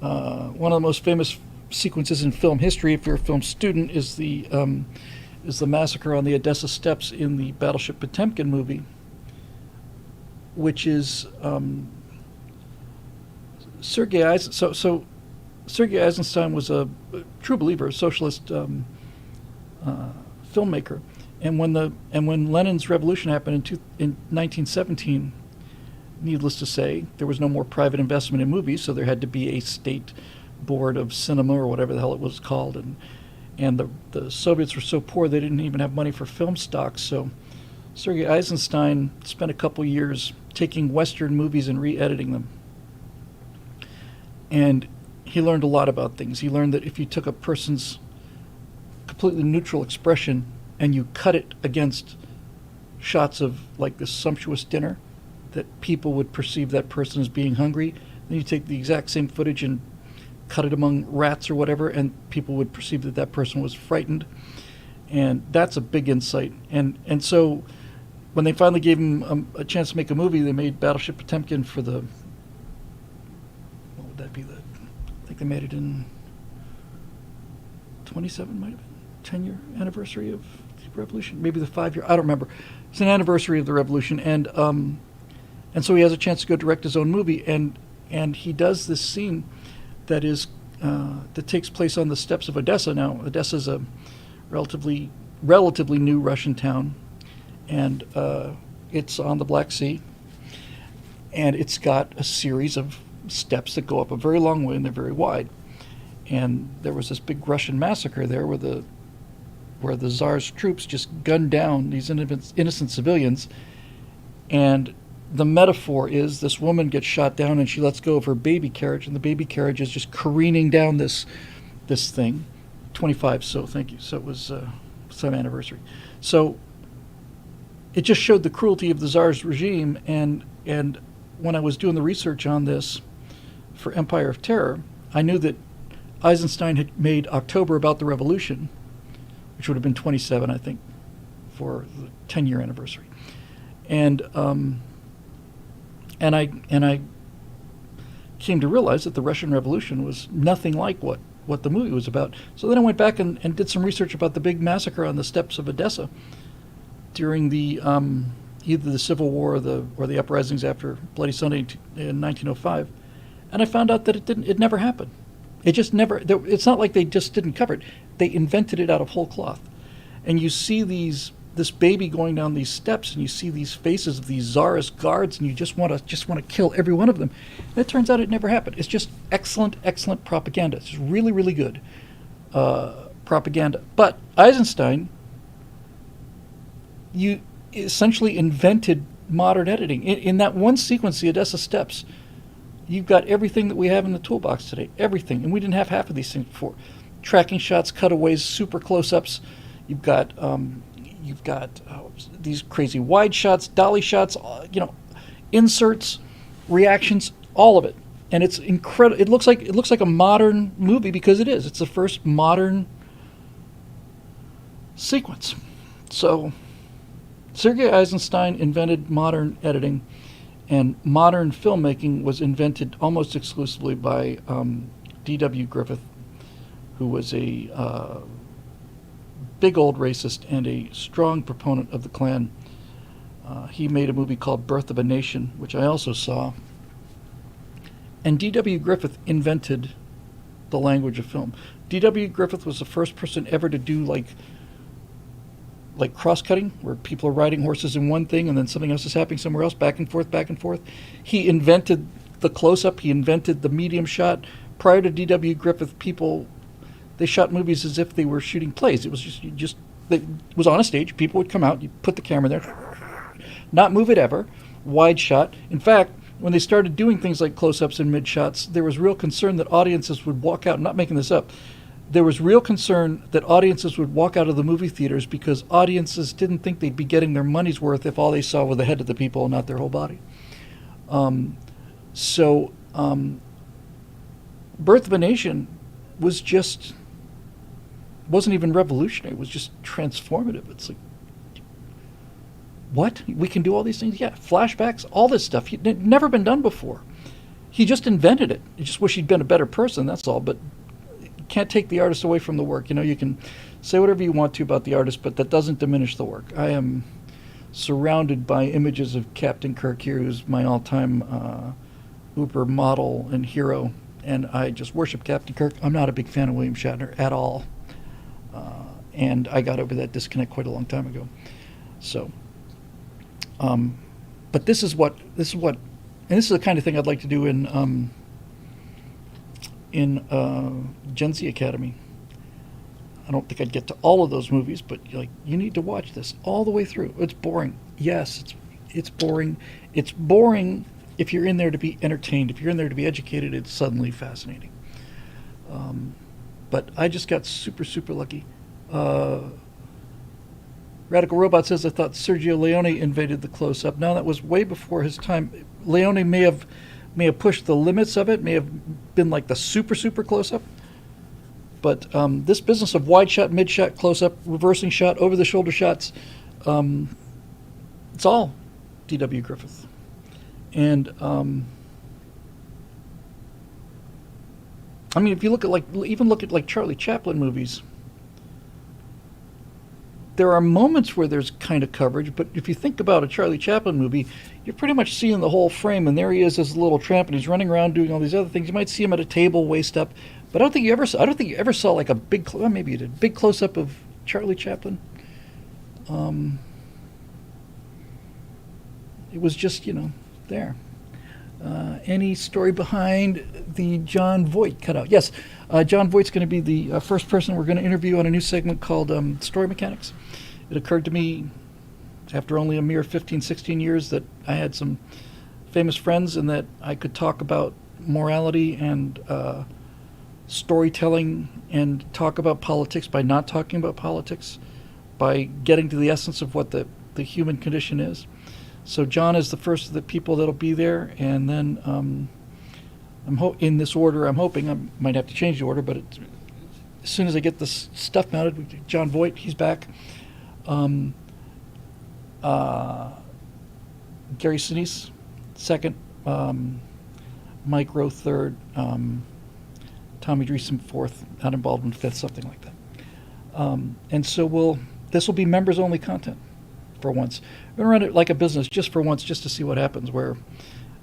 One of the most famous sequences in film history, if you're a film student, is the massacre on the Odessa steps in the Battleship Potemkin movie, which is Sergei Eisenstein was a true believer, a socialist filmmaker, and when Lenin's revolution happened in 1917, needless to say, there was no more private investment in movies, so there had to be a state board of cinema, or whatever the hell it was called, and the Soviets were so poor they didn't even have money for film stocks. So Sergei Eisenstein spent a couple years taking Western movies and re-editing them, and he learned a lot about things. He learned that if you took a person's completely neutral expression and you cut it against shots of like this sumptuous dinner, that people would perceive that person as being hungry. Then you take the exact same footage and cut it among rats or whatever, and people would perceive that that person was frightened. And that's a big insight. And so when they finally gave him a chance to make a movie, they made Battleship Potemkin for the, what would that be, I think they made it in 27, might have been, 10-year anniversary of the revolution, maybe the 5-year, I don't remember. It's an anniversary of the revolution, and so he has a chance to go direct his own movie, and he does this scene that takes place on the steps of Odessa. Now, Odessa is a relatively new Russian town, and it's on the Black Sea, and it's got a series of steps that go up a very long way, and they're very wide. And there was this big Russian massacre there where the Tsar's troops just gunned down these innocent civilians, and the metaphor is this woman gets shot down and she lets go of her baby carriage, and the baby carriage is just careening down this thing. 25, so thank you. So it was some anniversary. So it just showed the cruelty of the Tsar's regime, and when I was doing the research on this for Empire of Terror, I knew that Eisenstein had made October About the Revolution, which would have been 27, I think, for the 10-year anniversary. And I came to realize that the Russian Revolution was nothing like what the movie was about. So then I went back and did some research about the big massacre on the steppes of Odessa during the either the Civil War or the uprisings after Bloody Sunday in 1905, and I found out that it never happened. It just never. It's not like they just didn't cover it. They invented it out of whole cloth, and you see this baby going down these steps, and you see these faces of these czarist guards, and you just want to kill every one of them. And it turns out it never happened. It's just excellent propaganda. It's really, really good propaganda. But Eisenstein, you essentially invented modern editing. In that one sequence, the Odessa steps, you've got everything that we have in the toolbox today. Everything. And we didn't have half of these things before. Tracking shots, cutaways, super close-ups. You've got these crazy wide shots, dolly shots, inserts, reactions, all of it. And it's incredible. It looks like a modern movie because it is. It's the first modern sequence. So Sergei Eisenstein invented modern editing, and modern filmmaking was invented almost exclusively by D.W. Griffith, who was a big old racist and a strong proponent of the Klan. He made a movie called Birth of a Nation, which I also saw. And D.W. Griffith invented the language of film. D.W. Griffith was the first person ever to do like cross-cutting, where people are riding horses in one thing and then something else is happening somewhere else, back and forth, back and forth. He invented the close-up. He invented the medium shot. Prior to D.W. Griffith, they shot movies as if they were shooting plays. It was it was on a stage. People would come out. You put the camera there, not move it ever. Wide shot. In fact, when they started doing things like close-ups and mid-shots, there was real concern that audiences would walk out. I'm not making this up. There was real concern that audiences would walk out of the movie theaters because audiences didn't think they'd be getting their money's worth if all they saw were the head of the people and not their whole body. Birth of a Nation wasn't even revolutionary. It was just transformative. It's like, what? We can do all these things? Yeah, flashbacks, all this stuff. It never been done before. He just invented it. I just wish he'd been a better person, that's all. But can't take the artist away from the work. You can say whatever you want to about the artist, but that doesn't diminish the work. I am surrounded by images of Captain Kirk here, who's my all-time Uber model and hero, and I just worship Captain Kirk. I'm not a big fan of William Shatner at all, and I got over that disconnect quite a long time ago. So, but this is and this is the kind of thing I'd like to do in Gen Z Academy. I don't think I'd get to all of those movies, but you need to watch this all the way through. It's boring. Yes, it's boring. It's boring if you're in there to be entertained. If you're in there to be educated, it's suddenly fascinating. But I just got super, super lucky. Radical Robot says, I thought Sergio Leone invaded the close-up. No, that was way before his time. Leone may have pushed the limits of it, may have been like the super, super close-up. But this business of wide shot, mid shot, close-up, reversing shot, over-the-shoulder shots, it's all D.W. Griffith. And if you look at Charlie Chaplin movies, there are moments where there's kind of coverage, but if you think about a Charlie Chaplin movie, you're pretty much seeing the whole frame, and there he is as a little tramp, and he's running around doing all these other things. You might see him at a table, waist up, but I don't think you ever saw like a big, well, maybe you did, big close-up of Charlie Chaplin. It was just, there. Any story behind the John Voight cutout? Yes, John Voight's going to be the first person we're going to interview on a new segment called Story Mechanics. It occurred to me after only a mere 15, 16 years, that I had some famous friends and that I could talk about morality and storytelling and talk about politics by not talking about politics, by getting to the essence of what the human condition is. So John is the first of the people that'll be there, and then in this order, I'm hoping, I might have to change the order, but as soon as I get this stuff mounted, John Voight, he's back. Gary Sinise, second. Mike Rowe, third. Tommy Dreesen, fourth. Adam Baldwin, fifth, something like that. And so this will be members-only content for once. We're going to run it like a business just for once, just to see what happens, where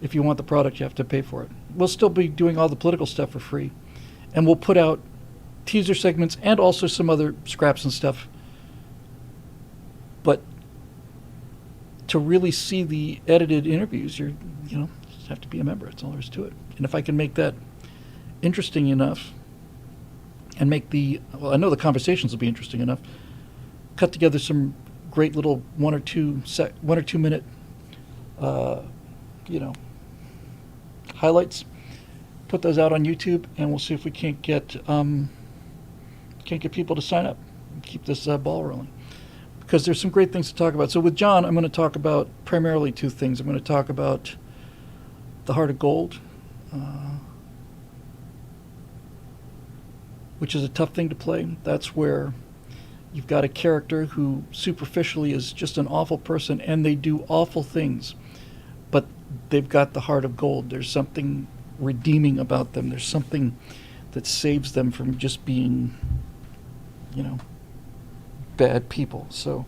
if you want the product, you have to pay for it. We'll still be doing all the political stuff for free. And we'll put out teaser segments and also some other scraps and stuff. But to really see the edited interviews, you have to be a member. That's all there is to it. And if I can make that interesting enough and I know the conversations will be interesting enough, cut together some great little 1 or 2 minute highlights, put those out on YouTube, and we'll see if we can't get people to sign up and keep this ball rolling, because there's some great things to talk about. So with John, I'm going to talk about primarily 2 things. I'm going to talk about The Heart of Gold, which is a tough thing to play. That's where you've got a character who superficially is just an awful person, and they do awful things, but they've got the heart of gold. There's something redeeming about them. There's something that saves them from just being, bad people. So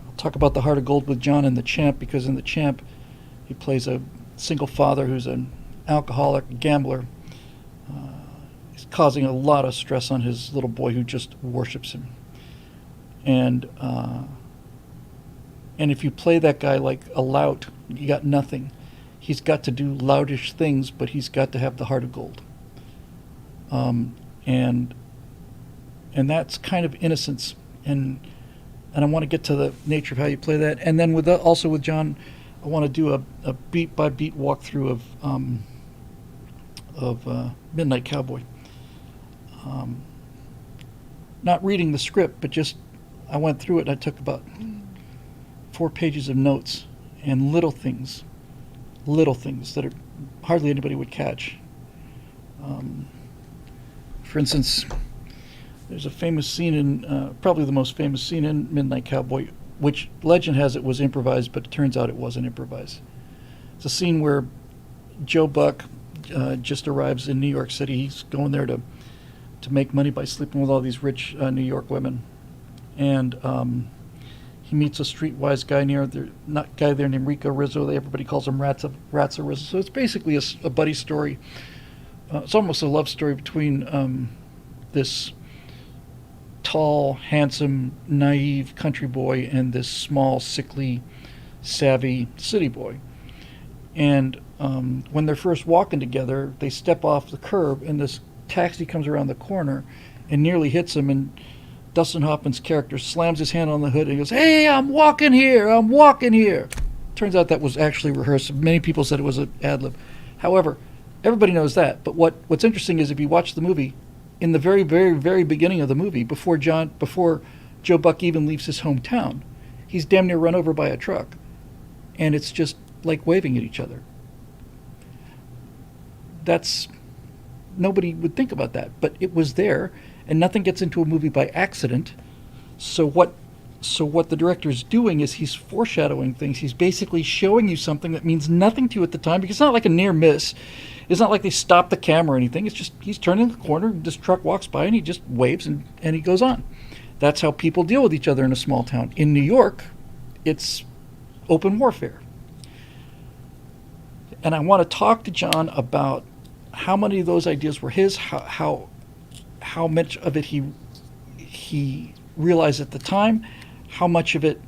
I'll talk about The Heart of Gold with John in The Champ, because in The Champ, he plays a single father who's an alcoholic, gambler. He's causing a lot of stress on his little boy, who just worships him. And if you play that guy like a lout, you got nothing. He's got to do loutish things, but he's got to have the heart of gold. And that's kind of innocence. And I want to get to the nature of how you play that. And then also with John, I want to do a beat by beat walkthrough of Midnight Cowboy. Not reading the script, but just I went through it and I took about 4 pages of notes and little things that hardly anybody would catch. For instance, there's a famous scene in, probably the most famous scene in Midnight Cowboy, which legend has it was improvised, but it turns out it wasn't improvised. It's a scene where Joe Buck just arrives in New York City. He's going there to make money by sleeping with all these rich New York women. And he meets a streetwise guy there named Rico Rizzo. Everybody calls him Ratza Rizzo. So it's basically a buddy story. It's almost a love story between this tall, handsome, naive country boy and this small, sickly, savvy city boy. And when they're first walking together, they step off the curb, and this taxi comes around the corner and nearly hits him, and Dustin Hoffman's character slams his hand on the hood and he goes, "Hey, I'm walking here." Turns out that was actually rehearsed. Many people said it was an ad lib. However, everybody knows that. But what's interesting is if you watch the movie, in the very, very, very beginning of the movie, before Joe Buck even leaves his hometown, he's damn near run over by a truck. And it's just like waving at each other. Nobody would think about that, but it was there, and nothing gets into a movie by accident. So what the director is doing is he's foreshadowing things. He's basically showing you something that means nothing to you at the time, because it's not like a near miss. It's not like they stop the camera or anything. It's just he's turning the corner, and this truck walks by, and he just waves, and he goes on. That's how people deal with each other in a small town. In New York, it's open warfare. And I want to talk to John about how many of those ideas were his, how much of it he realized at the time, how much of it,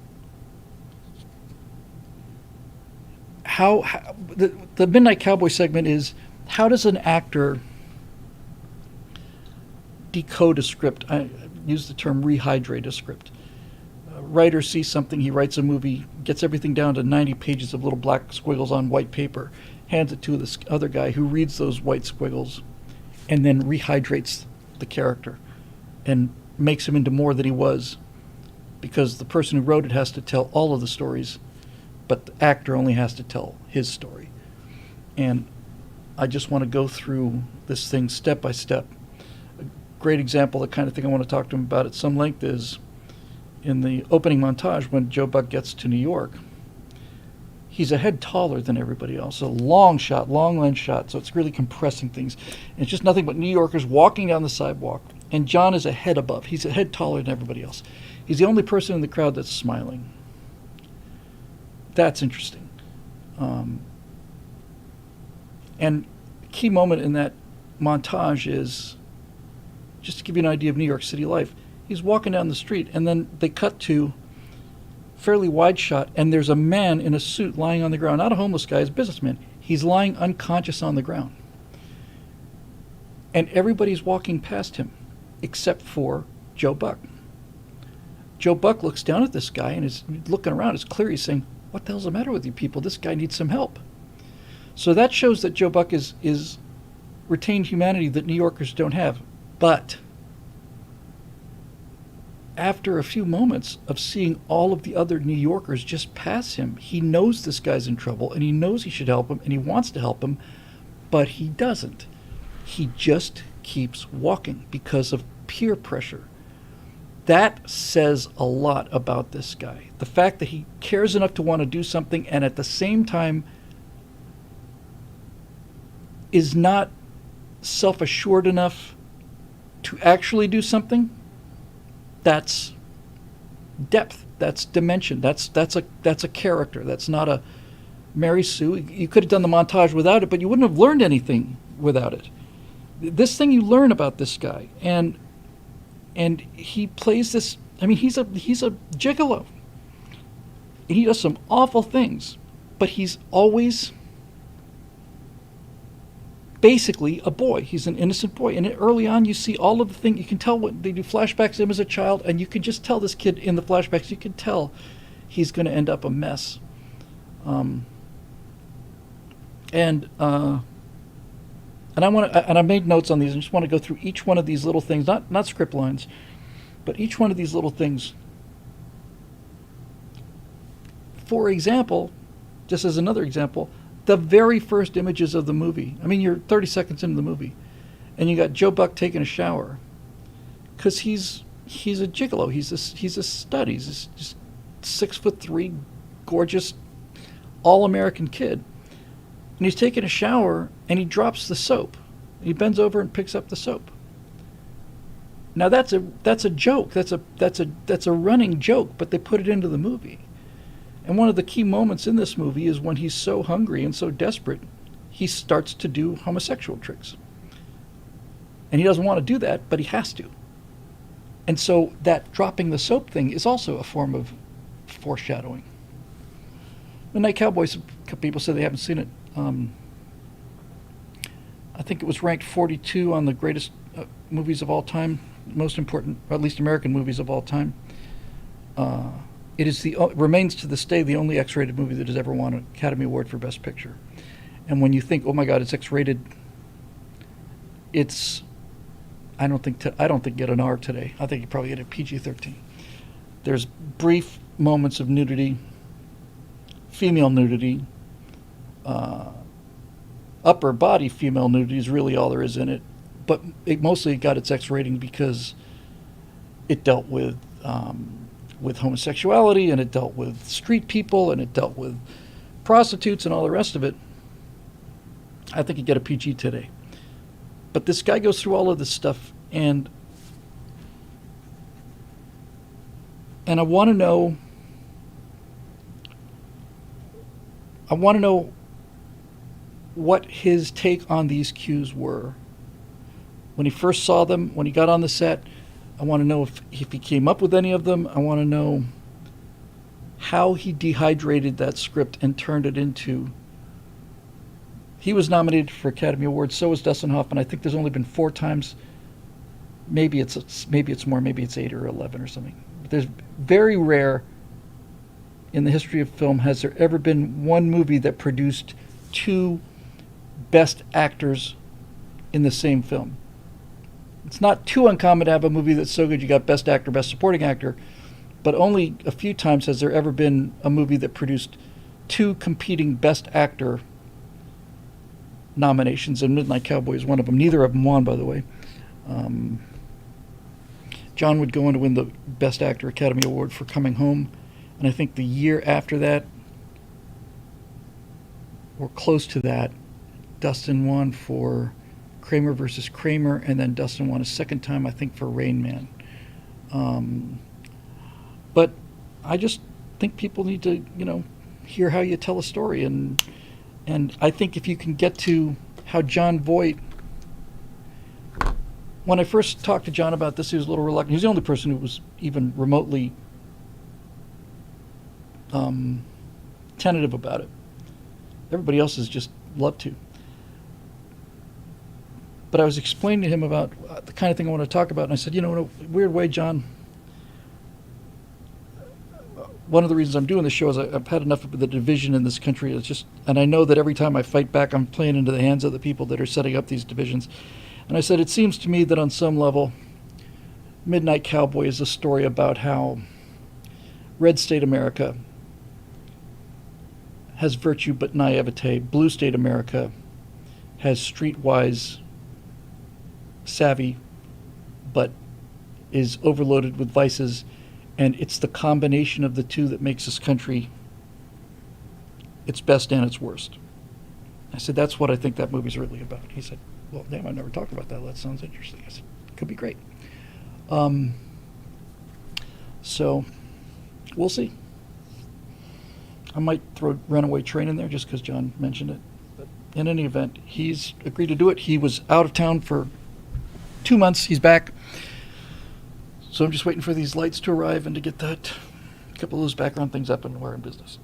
the Midnight Cowboy segment is, how does an actor decode a script? I use the term rehydrate a script. writer sees something, he writes a movie, gets everything down to 90 pages of little black squiggles on white paper, hands it to this other guy who reads those white squiggles and then rehydrates the character and makes him into more than he was, because the person who wrote it has to tell all of the stories, but the actor only has to tell his story. And I just want to go through this thing step by step. A great example, the kind of thing I want to talk to him about at some length, is in the opening montage when Joe Buck gets to New York. He's a head taller than everybody else. A long shot, long lens shot, so it's really compressing things. And it's just nothing but New Yorkers walking down the sidewalk. And John is a head above. He's a head taller than everybody else. He's the only person in the crowd that's smiling. That's interesting. And the key moment in that montage is, just to give you an idea of New York City life, he's walking down the street, and then they cut to fairly wide shot, and there's a man in a suit lying on the ground. Not a homeless guy, he's a businessman. He's lying unconscious on the ground. And everybody's walking past him, except for Joe Buck. Joe Buck looks down at this guy and is looking around. It's clear he's saying, "What the hell's the matter with you people? This guy needs some help." So that shows that Joe Buck is retained humanity that New Yorkers don't have. But after a few moments of seeing all of the other New Yorkers just pass him, he knows this guy's in trouble, and he knows he should help him, and he wants to help him, but he doesn't. He just keeps walking because of peer pressure. That says a lot about this guy. The fact that he cares enough to want to do something, and at the same time is not self-assured enough to actually do something. That's depth. That's dimension. That's a character. That's not a Mary Sue. You could have done the montage without it, but you wouldn't have learned anything without it. This thing you learn about this guy, and he plays this. I mean, he's a gigolo. He does some awful things, but he's always basically a boy. He's an innocent boy. And early on, you see all of the things. You can tell what they do flashbacks of him as a child, and you can just tell this kid in the flashbacks, you can tell he's going to end up a mess. And I made notes on these. I just want to go through each one of these little things, not script lines, but each one of these little things. For example, just as another example, the very first images of the movie. I mean, you're 30 seconds into the movie, and you got Joe Buck taking a shower, because he's a gigolo. He's a stud. He's just 6'3", gorgeous, all-American kid, and he's taking a shower, and he drops the soap. He bends over and picks up the soap. Now that's a joke. That's a running joke, but they put it into the movie. And one of the key moments in this movie is when he's so hungry and so desperate, he starts to do homosexual tricks. And he doesn't want to do that, but he has to. And so that dropping the soap thing is also a form of foreshadowing. The Night Cowboys, people say they haven't seen it. I think it was ranked 42 on the greatest movies of all time, most important, or at least American movies of all time. It is remains to this day the only X-rated movie that has ever won an Academy Award for Best Picture. And when you think, oh my God, it's X-rated, I don't think get an R today. I think you probably get a PG-13. There's brief moments of nudity, female nudity, upper body female nudity is really all there is in it. But it mostly got its X rating because it dealt with homosexuality, and it dealt with street people, and it dealt with prostitutes and all the rest of it. I think you get a PG today. But this guy goes through all of this stuff, and I want to know what his take on these cues were. When he first saw them, when he got on the set, I want to know if he came up with any of them. I want to know how he dehydrated that script and turned it into... He was nominated for Academy Awards, so was Dustin Hoffman. I think there's only been 4 times. Maybe it's more, maybe it's 8 or 11 or something. But There's very rare in the history of film has there ever been one movie that produced two best actors in the same film. It's not too uncommon to have a movie that's so good you got best actor, best supporting actor, but only a few times has there ever been a movie that produced two competing best actor nominations, and Midnight Cowboy is one of them. Neither of them won, by the way. John would go on to win the Best Actor Academy Award for Coming Home, and I think the year after that, or close to that, Dustin won for Kramer versus Kramer, and then Dustin won a second time, I think, for Rain Man. But I just think people need to, hear how you tell a story, and I think if you can get to how John Voight, when I first talked to John about this, he was a little reluctant. He's the only person who was even remotely tentative about it. Everybody else has just loved to. But I was explaining to him about the kind of thing I want to talk about, and I said, in a weird way, John, one of the reasons I'm doing this show is I've had enough of the division in this country. And I know that every time I fight back, I'm playing into the hands of the people that are setting up these divisions. And I said, it seems to me that on some level, Midnight Cowboy is a story about how Red State America has virtue but naivete. Blue State America has streetwise savvy but is overloaded with vices. And it's the combination of the two that makes this country its best and its worst. I said, that's what I think that movie's really about. He said, well, damn, I've never talked about that. That sounds interesting. I said, could be great. So, we'll see. I might throw Runaway Train in there just because John mentioned it. But in any event, he's agreed to do it. He was out of town for 2 months. He's back. So I'm just waiting for these lights to arrive and to get a couple of those background things up and we're in business.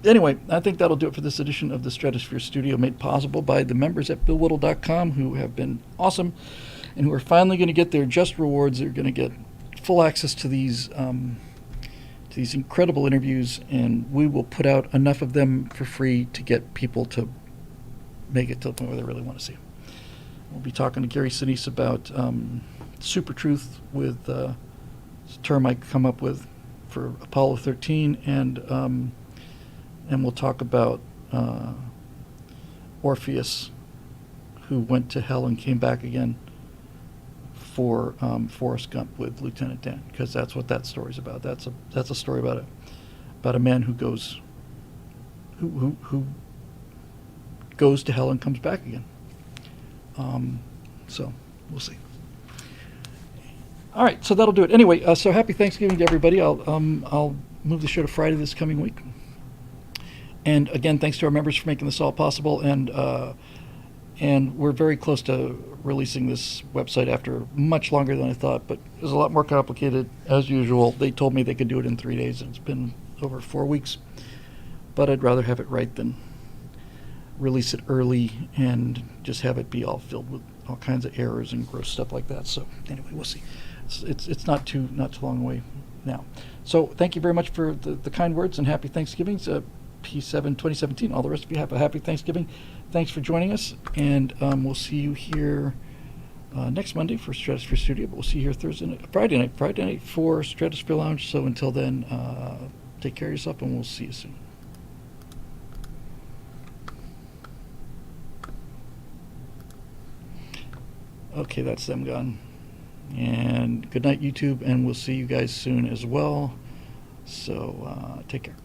Anyway, I think that'll do it for this edition of the Stratosphere Studio, made possible by the members at BillWhittle.com, who have been awesome and who are finally going to get their just rewards. They're going to get full access to these incredible interviews, and we will put out enough of them for free to get people to make it to the point where they really want to see them. We'll be talking to Gary Sinise about Super Truth with a term I come up with for Apollo 13, and we'll talk about Orpheus, who went to hell and came back again for Forrest Gump with Lieutenant Dan, because that's what that story's about. That's a story about a man who goes to hell and comes back again. So we'll see. All right, so that'll do it. Anyway, so happy Thanksgiving to everybody. I'll move the show to Friday this coming week. And again, thanks to our members for making this all possible. And we're very close to releasing this website after much longer than I thought, but it was a lot more complicated as usual. They told me they could do it in 3 days, and it's been over 4 weeks. But I'd rather have it right than release it early and just have it be all filled with all kinds of errors and gross stuff like that. So anyway, we'll see. It's not too long away now. So thank you very much for the kind words, and happy Thanksgiving. P7 2017. All the rest of you have a happy Thanksgiving. Thanks for joining us, and we'll see you here next Monday for Stratosphere Studio, but we'll see you here Friday night for Stratosphere Lounge. So until then, take care of yourself, and we'll see you soon. Okay, that's them gone. And good night, YouTube, and we'll see you guys soon as well. So take care.